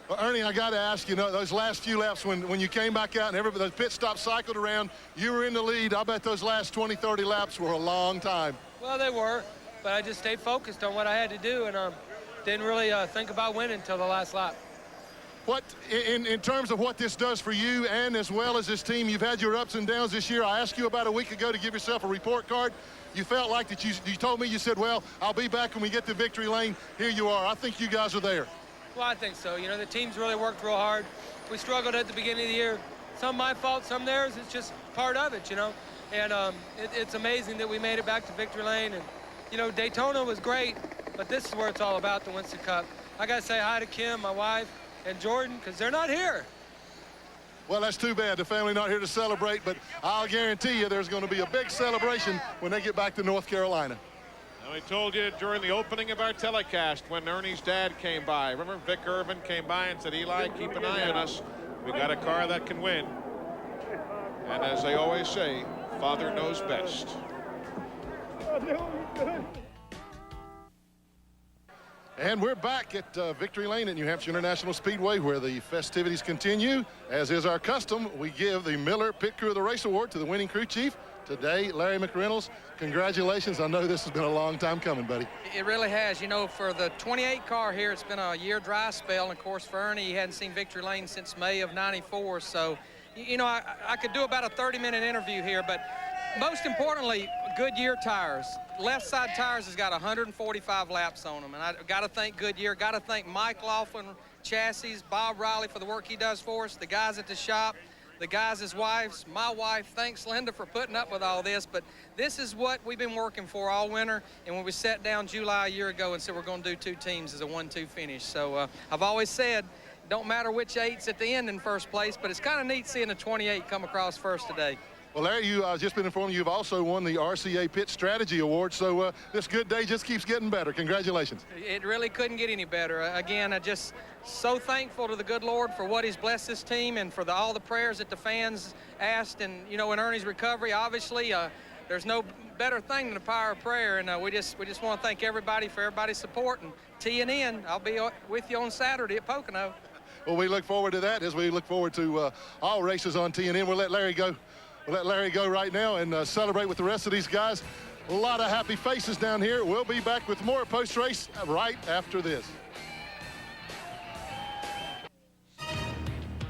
Well, Ernie, I got to ask you, those last few laps when you came back out and everybody, those pit stops cycled around, you were in the lead. I bet those last 20, 30 laps were a long time. Well, they were, but I just stayed focused on what I had to do, and didn't really think about winning until the last lap. What, in terms of what this does for you and as well as this team, you've had your ups and downs this year. I asked you about a week ago to give yourself a report card. You felt like that you told me, you said, well, I'll be back when we get to victory lane. Here you are. I think you guys are there. Well, I think so. You know, the team's really worked real hard. We struggled at the beginning of the year. Some my fault, some theirs. It's just part of it, you know. And it's amazing that we made it back to victory lane. And, you know, Daytona was great, but this is where it's all about, the Winston Cup. I got to say hi to Kim, my wife, and Jordan, because they're not here. Well, that's too bad. The family not here to celebrate, but I'll guarantee you there's going to be a big celebration when they get back to North Carolina. And we told you during the opening of our telecast when Ernie's dad came by. Remember, Vic Irvan came by and said, Eli, keep an eye on us. We got a car that can win. And as they always say, Father knows best. And we're back at Victory Lane at New Hampshire International Speedway, where the festivities continue. As is our custom, we give the Miller Pit Crew of the Race Award to the winning crew chief. Today, Larry McReynolds, congratulations. I know this has been a long time coming, buddy. It really has. You know, for the 28 car here, it's been a year dry spell. And, of course, for Ernie, he hadn't seen Victory Lane since May of '94. So, you know, I could do about a 30-minute interview here, but most importantly, Goodyear tires. Left side tires has got 145 laps on them, and I got to thank Goodyear, got to thank Mike Laughlin, chassis, Bob Riley for the work he does for us, the guys at the shop, the guys' wives, my wife. Thanks, Linda, for putting up with all this. But this is what we've been working for all winter. And when we sat down July a year ago and said we're going to do 2 teams as a 1-2 finish. So I've always said, don't matter which 8's at the end in first place, but it's kind of neat seeing a 28 come across first today. Well, Larry, I've just been informed you've also won the RCA Pit Strategy Award, so this good day just keeps getting better. Congratulations. It really couldn't get any better. Again, I just so thankful to the good Lord for what he's blessed this team and for all the prayers that the fans asked. And, you know, in Ernie's recovery, obviously, there's no better thing than the power of prayer. And we just want to thank everybody for everybody's support. And TNN, I'll be with you on Saturday at Pocono. Well, we look forward to that as we look forward to all races on TNN. We'll let Larry go. We'll let Larry go right now and celebrate with the rest of these guys. A lot of happy faces down here. We'll be back with more post-race right after this.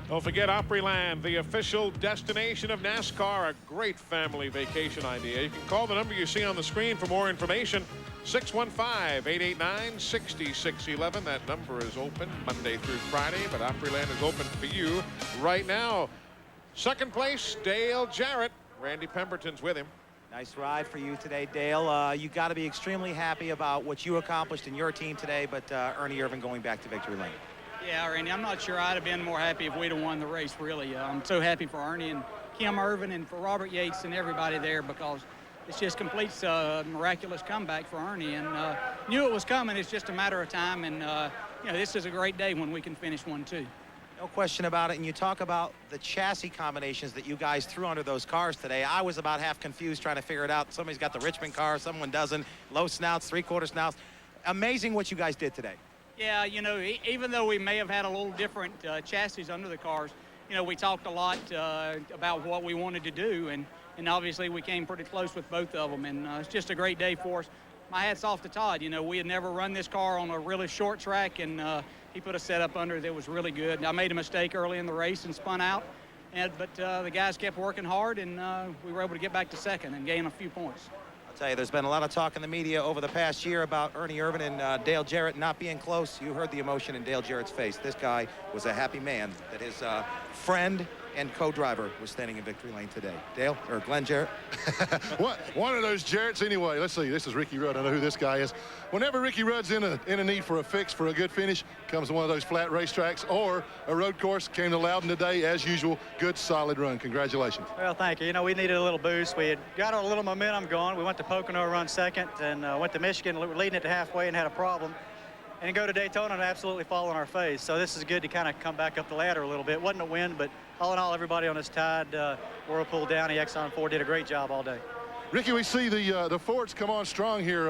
Don't forget Opryland, the official destination of NASCAR, a great family vacation idea. You can call the number you see on the screen for more information, 615-889-6611. That number is open Monday through Friday, but Opryland is open for you right now. Second place, Dale Jarrett. Randy Pemberton's with him. Nice ride for you today, Dale. You got to be extremely happy about what you accomplished in your team today, but Ernie Irvan going back to victory lane. Yeah, Randy, I'm not sure I'd have been more happy if we'd have won the race, really. I'm so happy for Ernie and Kim Irvan and for Robert Yates and everybody there, because it's just complete miraculous comeback for Ernie, and knew it was coming. It's just a matter of time, and you know, this is a great day when we can finish 1-2. No question about it. And you talk about the chassis combinations that you guys threw under those cars today. I was about half confused trying to figure it out. Somebody's got the Richmond car, someone doesn't. Low snouts, 3/4 snouts. Amazing what you guys did today. Yeah, you know, even though we may have had a little different chassis under the cars, you know, we talked a lot about what we wanted to do, and obviously we came pretty close with both of them, and it's just a great day for us. My hat's off to Todd. You know, we had never run this car on a really short track, and he put a setup under that was really good. I made a mistake early in the race and spun out, but the guys kept working hard, and we were able to get back to second and gain a few points. I'll tell you, there's been a lot of talk in the media over the past year about Ernie Irvan and Dale Jarrett not being close. You heard the emotion in Dale Jarrett's face. This guy was a happy man that his friend and co-driver was standing in victory lane today. Dale, or Glenn Jarrett? One of those Jarretts anyway. Let's see, this is Ricky Rudd. I know who this guy is. Whenever Ricky Rudd's in a need for a fix, for a good finish, comes to one of those flat racetracks or a road course. Came to Loudon today, as usual. Good, solid run. Congratulations. Well, thank you. You know, we needed a little boost. We had got a little momentum going. We went to Pocono, run second, and went to Michigan, leading it to halfway, and had a problem. And go to Daytona and absolutely fall on our face. So this is good to kind of come back up the ladder a little bit. Wasn't a win, but all in all, everybody on this Tide, Whirlpool, Downey, Exxon 4 did a great job all day. Ricky, we see the Fords come on strong here,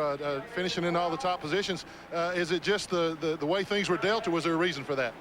finishing in all the top positions. Is it just the way things were dealt, or was there a reason for that?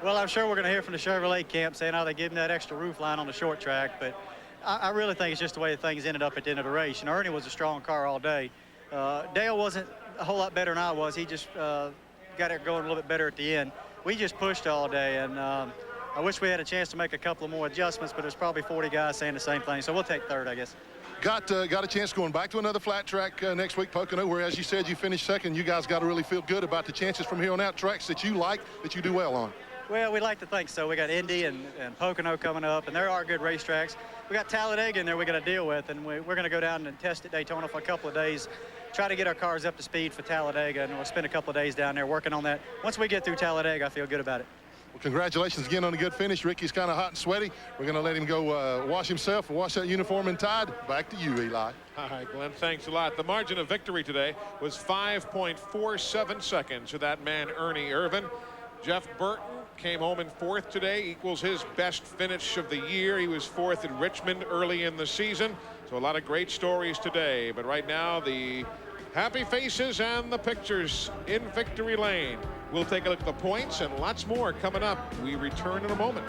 Well, I'm sure we're going to hear from the Chevrolet camp saying how they gave him that extra roof line on the short track, but I really think it's just the way things ended up at the end of the race. And Ernie was a strong car all day. Dale wasn't a whole lot better than I was. He just got it going a little bit better at the end. We just pushed all day, and I wish we had a chance to make a couple of more adjustments, but there's probably 40 guys saying the same thing, so we'll take third, I guess. Got a chance going back to another flat track next week, Pocono, where, as you said, you finished second. You guys got to really feel good about the chances from here on out, tracks that you like, that you do well on. Well, we like to think so. We got Indy and Pocono coming up, and there are good racetracks. We got Talladega in there we got to deal with, and we're going to go down and test at Daytona for a couple of days, try to get our cars up to speed for Talladega, and we'll spend a couple of days down there working on that. Once we get through Talladega, I feel good about it. Well, congratulations again on a good finish. Ricky's kind of hot and sweaty. We're going to let him go wash himself and wash that uniform in Tide. Back to you, Eli. All right, Glenn, thanks a lot. The margin of victory today was 5.47 seconds to that man, Ernie Irvan. Jeff Burton came home in fourth today, equals his best finish of the year. He was fourth at Richmond early in the season. So a lot of great stories today. But right now, the happy faces and the pictures in victory lane. We'll take a look at the points and lots more coming up. We return in a moment.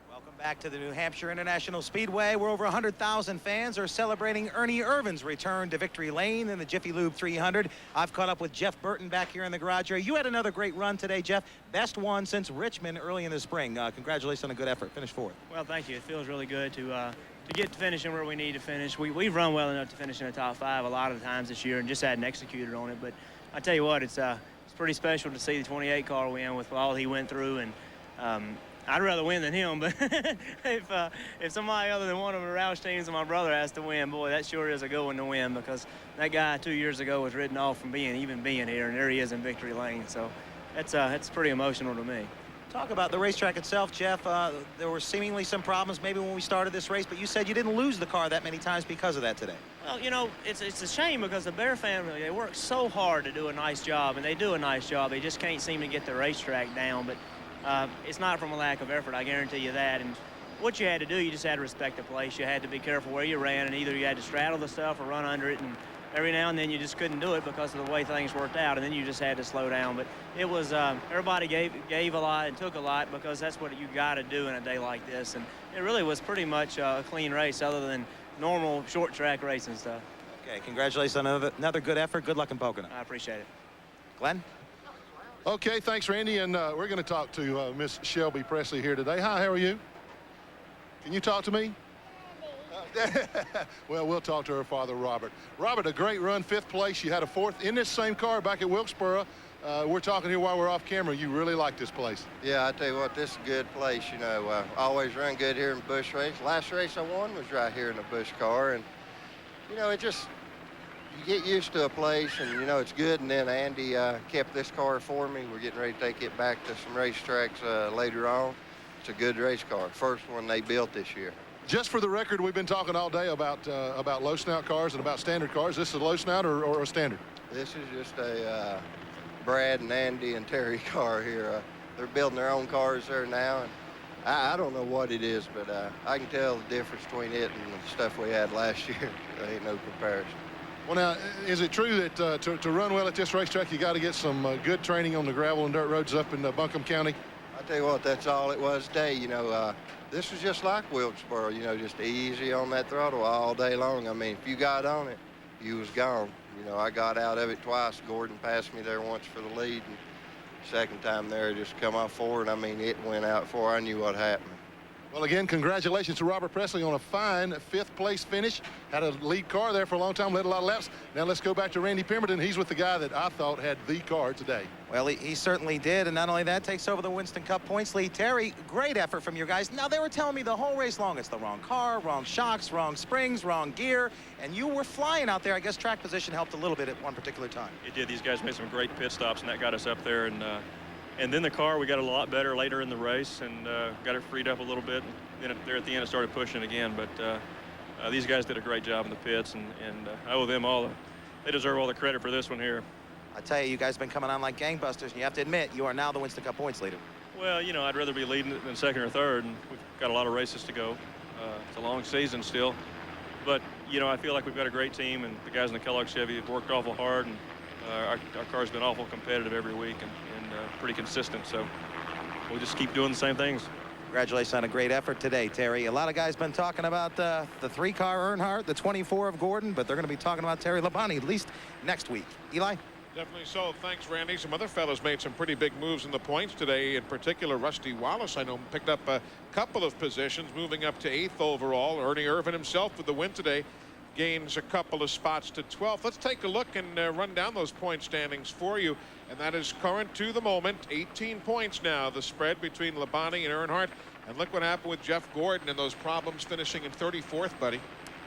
Welcome back to the New Hampshire International Speedway, where over 100,000 fans are celebrating Ernie Irvan's return to victory lane in the Jiffy Lube 300. I've caught up with Jeff Burton back here in the garage area. You had another great run today, Jeff. Best one since Richmond early in the spring. Congratulations on a good effort. Finish fourth. Well, thank you. It feels really good to get to finishing where we need to finish. We've run well enough to finish in the top 5 a lot of the times this year and just hadn't executed on it. But I tell you what, it's pretty special to see the 28 car win with all he went through, and I'd rather win than him, but if somebody other than one of the Roush teams and my brother has to win, boy, that sure is a good one to win, because that guy 2 years ago was written off from being here, and there he is in victory lane. So that's pretty emotional to me. Talk about the racetrack itself, Jeff. There were seemingly some problems maybe when we started this race, but you said you didn't lose the car that many times because of that today. Well, you know, it's a shame, because the Bear family, they work so hard to do a nice job, and they do a nice job. They just can't seem to get the racetrack down, but it's not from a lack of effort, I guarantee you that. And what you had to do, you just had to respect the place. You had to be careful where you ran, and either you had to straddle the stuff or run under it, and every now and then you just couldn't do it because of the way things worked out, and then you just had to slow down. But it was, everybody gave a lot and took a lot, because that's what you got to do in a day like this. And it really was pretty much a clean race, other than normal short track racing stuff. Okay, congratulations on another good effort. Good luck in Pocono. I appreciate it. Glenn? Okay, thanks, Randy. And we're going to talk to Miss Shelby Presley here today. Hi, how are you? Can you talk to me? Well, we'll talk to her father, Robert. Robert, a great run, 5th place. You had a 4th in this same car back at Wilkesboro. We're talking here while we're off camera. You really like this place. Yeah, I tell you what, this is a good place. You know, always run good here in Busch race. Last race I won was right here in the Busch car, and you know, it just, you get used to a place, and you know it's good. And then Andy kept this car for me. We're getting ready to take it back to some racetracks later on. It's a good race car. First one they built this year. Just for the record, we've been talking all day about low snout cars and about standard cars. This is a low snout or a standard? This is just a Brad and Andy and Terry car here. They're building their own cars there now, and I don't know what it is, but I can tell the difference between it and the stuff we had last year. There ain't no comparison. Well, now, is it true that to run well at this racetrack, you got to get some good training on the gravel and dirt roads up in Buncombe County? I tell you what, that's all it was today. You know, this was just like Wilkesboro, you know, just easy on that throttle all day long. I mean, if you got on it, you was gone. You know, I got out of it twice. Gordon passed me there once for the lead, and second time there, just come off forward. I mean, it went out before I knew what happened. Well, again, congratulations to Robert Presley on a fine 5th place finish. Had a lead car there for a long time, led a lot of laps. Now let's go back to Randy Pemberton. He's with the guy that I thought had the car today. Well, he certainly did, and not only that, takes over the Winston Cup points lead. Terry, great effort from your guys. Now, they were telling me the whole race long, it's the wrong car, wrong shocks, wrong springs, wrong gear, and you were flying out there. I guess track position helped a little bit at one particular time. It did. These guys made some great pit stops, and that got us up there. And then the car, we got a lot better later in the race and got it freed up a little bit. Then there at the end, it started pushing again. But these guys did a great job in the pits, and I owe them all. They deserve all the credit for this one here. I tell you, you guys have been coming on like gangbusters, and you have to admit, you are now the Winston Cup points leader. Well, you know, I'd rather be leading than second or third, and we've got a lot of races to go. It's a long season still. But, you know, I feel like we've got a great team, and the guys in the Kellogg Chevy have worked awful hard, and our car's been awful competitive every week and pretty consistent. So we'll just keep doing the same things. Congratulations on a great effort today, Terry. A lot of guys been talking about the 3-car Earnhardt, the 24 of Gordon, but they're going to be talking about Terry Labonte at least next week. Eli? Definitely so. Thanks, Randy. Some other fellas made some pretty big moves in the points today. In particular, Rusty Wallace, I know, picked up a couple of positions, moving up to 8th overall. Ernie Irvin himself with the win today gains a couple of spots to 12th. Let's take a look and run down those point standings for you. And that is current to the moment. 18 points now, the spread between Labonte and Earnhardt. And look what happened with Jeff Gordon and those problems finishing in 34th, buddy.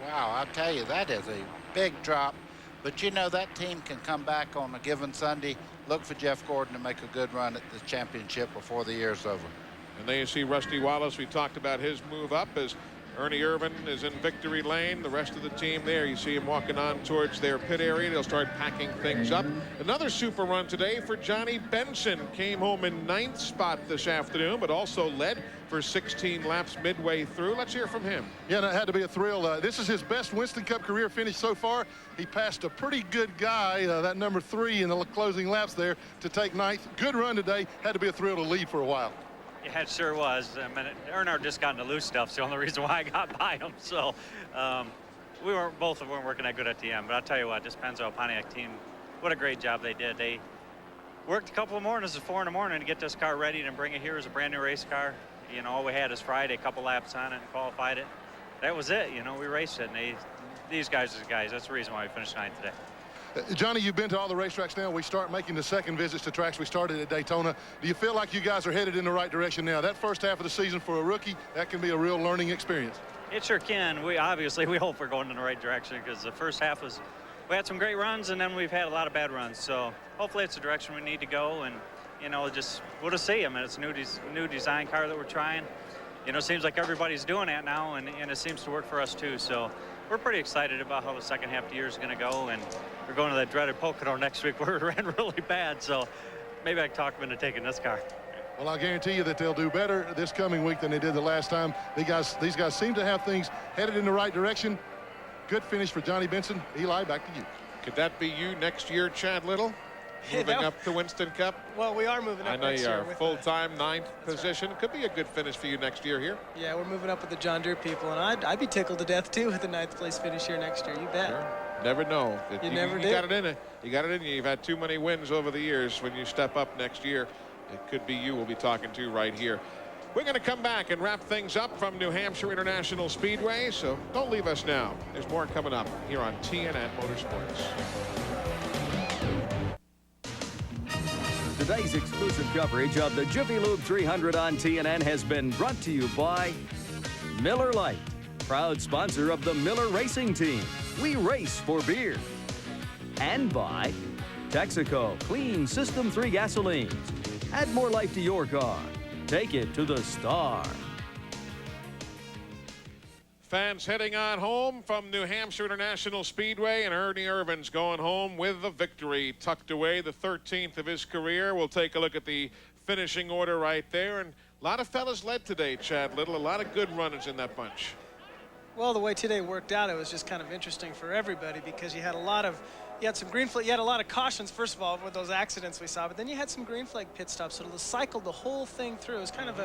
Wow, I'll tell you, that is a big drop. But, you know, that team can come back on a given Sunday, look for Jeff Gordon to make a good run at the championship before the year's over. And there you see Rusty Wallace. We talked about his move up as Ernie Irvin is in victory lane. The rest of the team there, you see him walking on towards their pit area. They'll start packing things up. Another super run today for Johnny Benson. Came home in 9th spot this afternoon, but also led for 16 laps midway through. Let's hear from him. Yeah, that had to be a thrill. This is his best Winston Cup career finish so far. He passed a pretty good guy, that number 3 in the closing laps there to take 9th. Good run today. Had to be a thrill to lead for a while. Yeah, it sure was. I mean, Earnhardt just got into loose stuff. It's the only reason why I got by him. So both of them weren't working that good at the end. But I'll tell you what, this Pennzoil Pontiac team, what a great job they did. They worked a couple of mornings at 4 in the morning to get this car ready and bring it here as a brand new race car. You know, all we had is Friday, a couple laps on it and qualified it. That was it. You know, we raced it. And these guys are the guys. That's the reason why we finished 9th today. Johnny, you've been to all the racetracks now. We start making the second visits to tracks we started at Daytona. Do you feel like you guys are headed in the right direction now? That first half of the season for a rookie, that can be a real learning experience. It sure can. We hope we're going in the right direction, because the first half we had some great runs, and then we've had a lot of bad runs. So hopefully it's the direction we need to go, and we'll just see. I mean, it's a new design car that we're trying. It seems like everybody's doing that now, and it seems to work for us too. So we're pretty excited about how the second half of the year is going to go, and we're going to that dreaded Pocono next week where it ran really bad. So maybe I can talk them into taking this car. Well, I guarantee you that they'll do better this coming week than they did the last time. These guys seem to have things headed in the right direction. Good finish for Johnny Benson. Eli, back to you. Could that be you next year, Chad Little? Moving up to Winston Cup? Well, we are moving up. I know next you year are full-time ninth position. Right. Could be a good finish for you next year here. Yeah, we're moving up with the John Deere people, and I'd be tickled to death too with the 9th place finish here next year. You bet. Sure. Never know. You never got it in it. You got it in you. You've had too many wins over the years. When you step up next year, it could be you we'll be talking to right here. We're going to come back and wrap things up from New Hampshire International Speedway, so don't leave us now. There's more coming up here on TNN Motorsports. Today's exclusive coverage of the Jiffy Lube 300 on TNN has been brought to you by Miller Lite, proud sponsor of the Miller Racing Team. We race for beer. And by Texaco Clean System 3 gasolines. Add more life to your car. Take it to the star. Fans heading on home from New Hampshire International Speedway, and Ernie Irvin's going home with the victory, tucked away, the 13th of his career. We'll take a look at the finishing order right there, and a lot of fellas led today, Chad Little. A lot of good runners in that bunch. Well, the way today worked out, it was just kind of interesting for everybody, because you had a lot of some green flag. You had a lot of cautions, first of all, with those accidents we saw, but then you had some green flag pit stops, so it cycled the whole thing through. It was kind of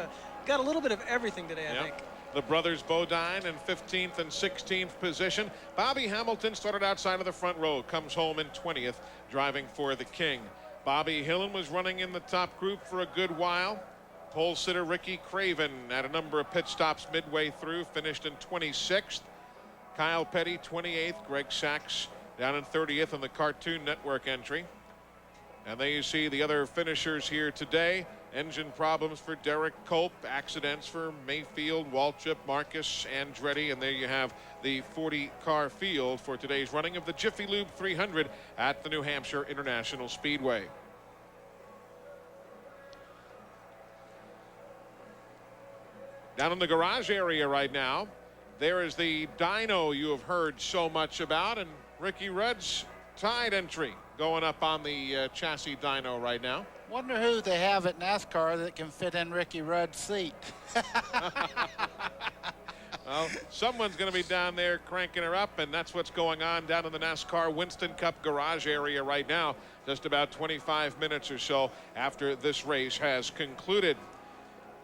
got a little bit of everything today, I think. The brothers Bodine in 15th and 16th position. Bobby Hamilton started outside of the front row, comes home in 20th, driving for the King. Bobby Hillen was running in the top group for a good while. Pole sitter Ricky Craven had a number of pit stops midway through, finished in 26th. Kyle Petty 28th. Greg Sachs down in 30th on the Cartoon Network entry. And there you see the other finishers here today. Engine problems for Derek Culp, accidents for Mayfield, Waltrip, Marcus, Andretti, and there you have the 40-car field for today's running of the Jiffy Lube 300 at the New Hampshire International Speedway. Down in the garage area right now, there is the dyno you have heard so much about, and Ricky Rudd's Tide entry going up on the chassis dyno right now. Wonder who they have at NASCAR that can fit in Ricky Rudd's seat. Well, someone's going to be down there cranking her up, and that's what's going on down in the NASCAR Winston Cup garage area right now, just about 25 minutes or so after this race has concluded.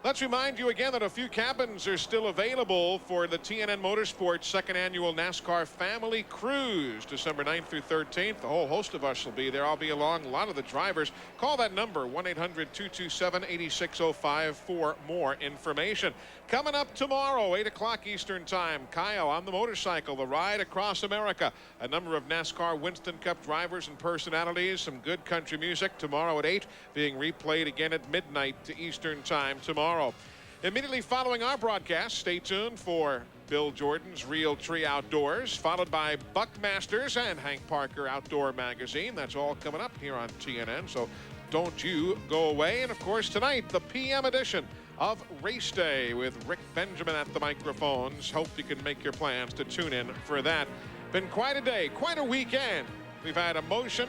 Let's remind you again that a few cabins are still available for the TNN Motorsports second annual NASCAR Family Cruise, December 9th through 13th. A whole host of us will be there. I'll be along. A lot of the drivers. Call that number, 1-800-227-8605 for more information. Coming up tomorrow, 8 o'clock Eastern Time, Kyle on the motorcycle, the ride across America. A number of NASCAR Winston Cup drivers and personalities, some good country music tomorrow at 8, being replayed again at midnight to Eastern Time tomorrow. Immediately following our broadcast, stay tuned for Bill Jordan's Real Tree Outdoors, followed by Buckmasters and Hank Parker Outdoor Magazine. That's all coming up here on TNN, so don't you go away. And of course tonight, the PM edition of Race Day with Rick Benjamin at the microphones. Hope you can make your plans to tune in for that. Been quite a day, quite a weekend. We've had emotion,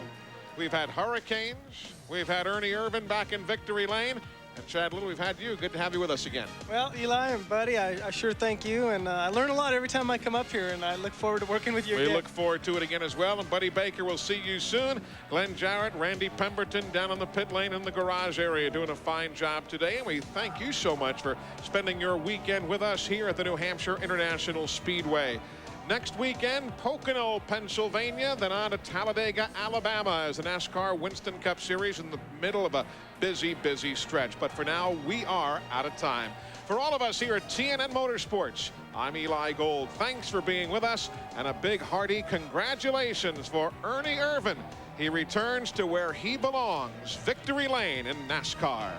we've had hurricanes, we've had Ernie Irvin back in victory lane. And Chad Little, we've had you. Good to have you with us again. Well, Eli and Buddy, I sure thank you. And I learn a lot every time I come up here, and I look forward to working with you again. We look forward to it again as well. And Buddy Baker, will see you soon. Glenn Jarrett, Randy Pemberton down on the pit lane in the garage area doing a fine job today. And we thank you so much for spending your weekend with us here at the New Hampshire International Speedway. Next weekend, Pocono, Pennsylvania, then on to Talladega, Alabama as the NASCAR Winston Cup Series in the middle of a busy, busy stretch. But for now, we are out of time. For all of us here at TNN Motorsports, I'm Eli Gold. Thanks for being with us, and a big hearty congratulations for Ernie Irvan. He returns to where he belongs, victory lane in NASCAR.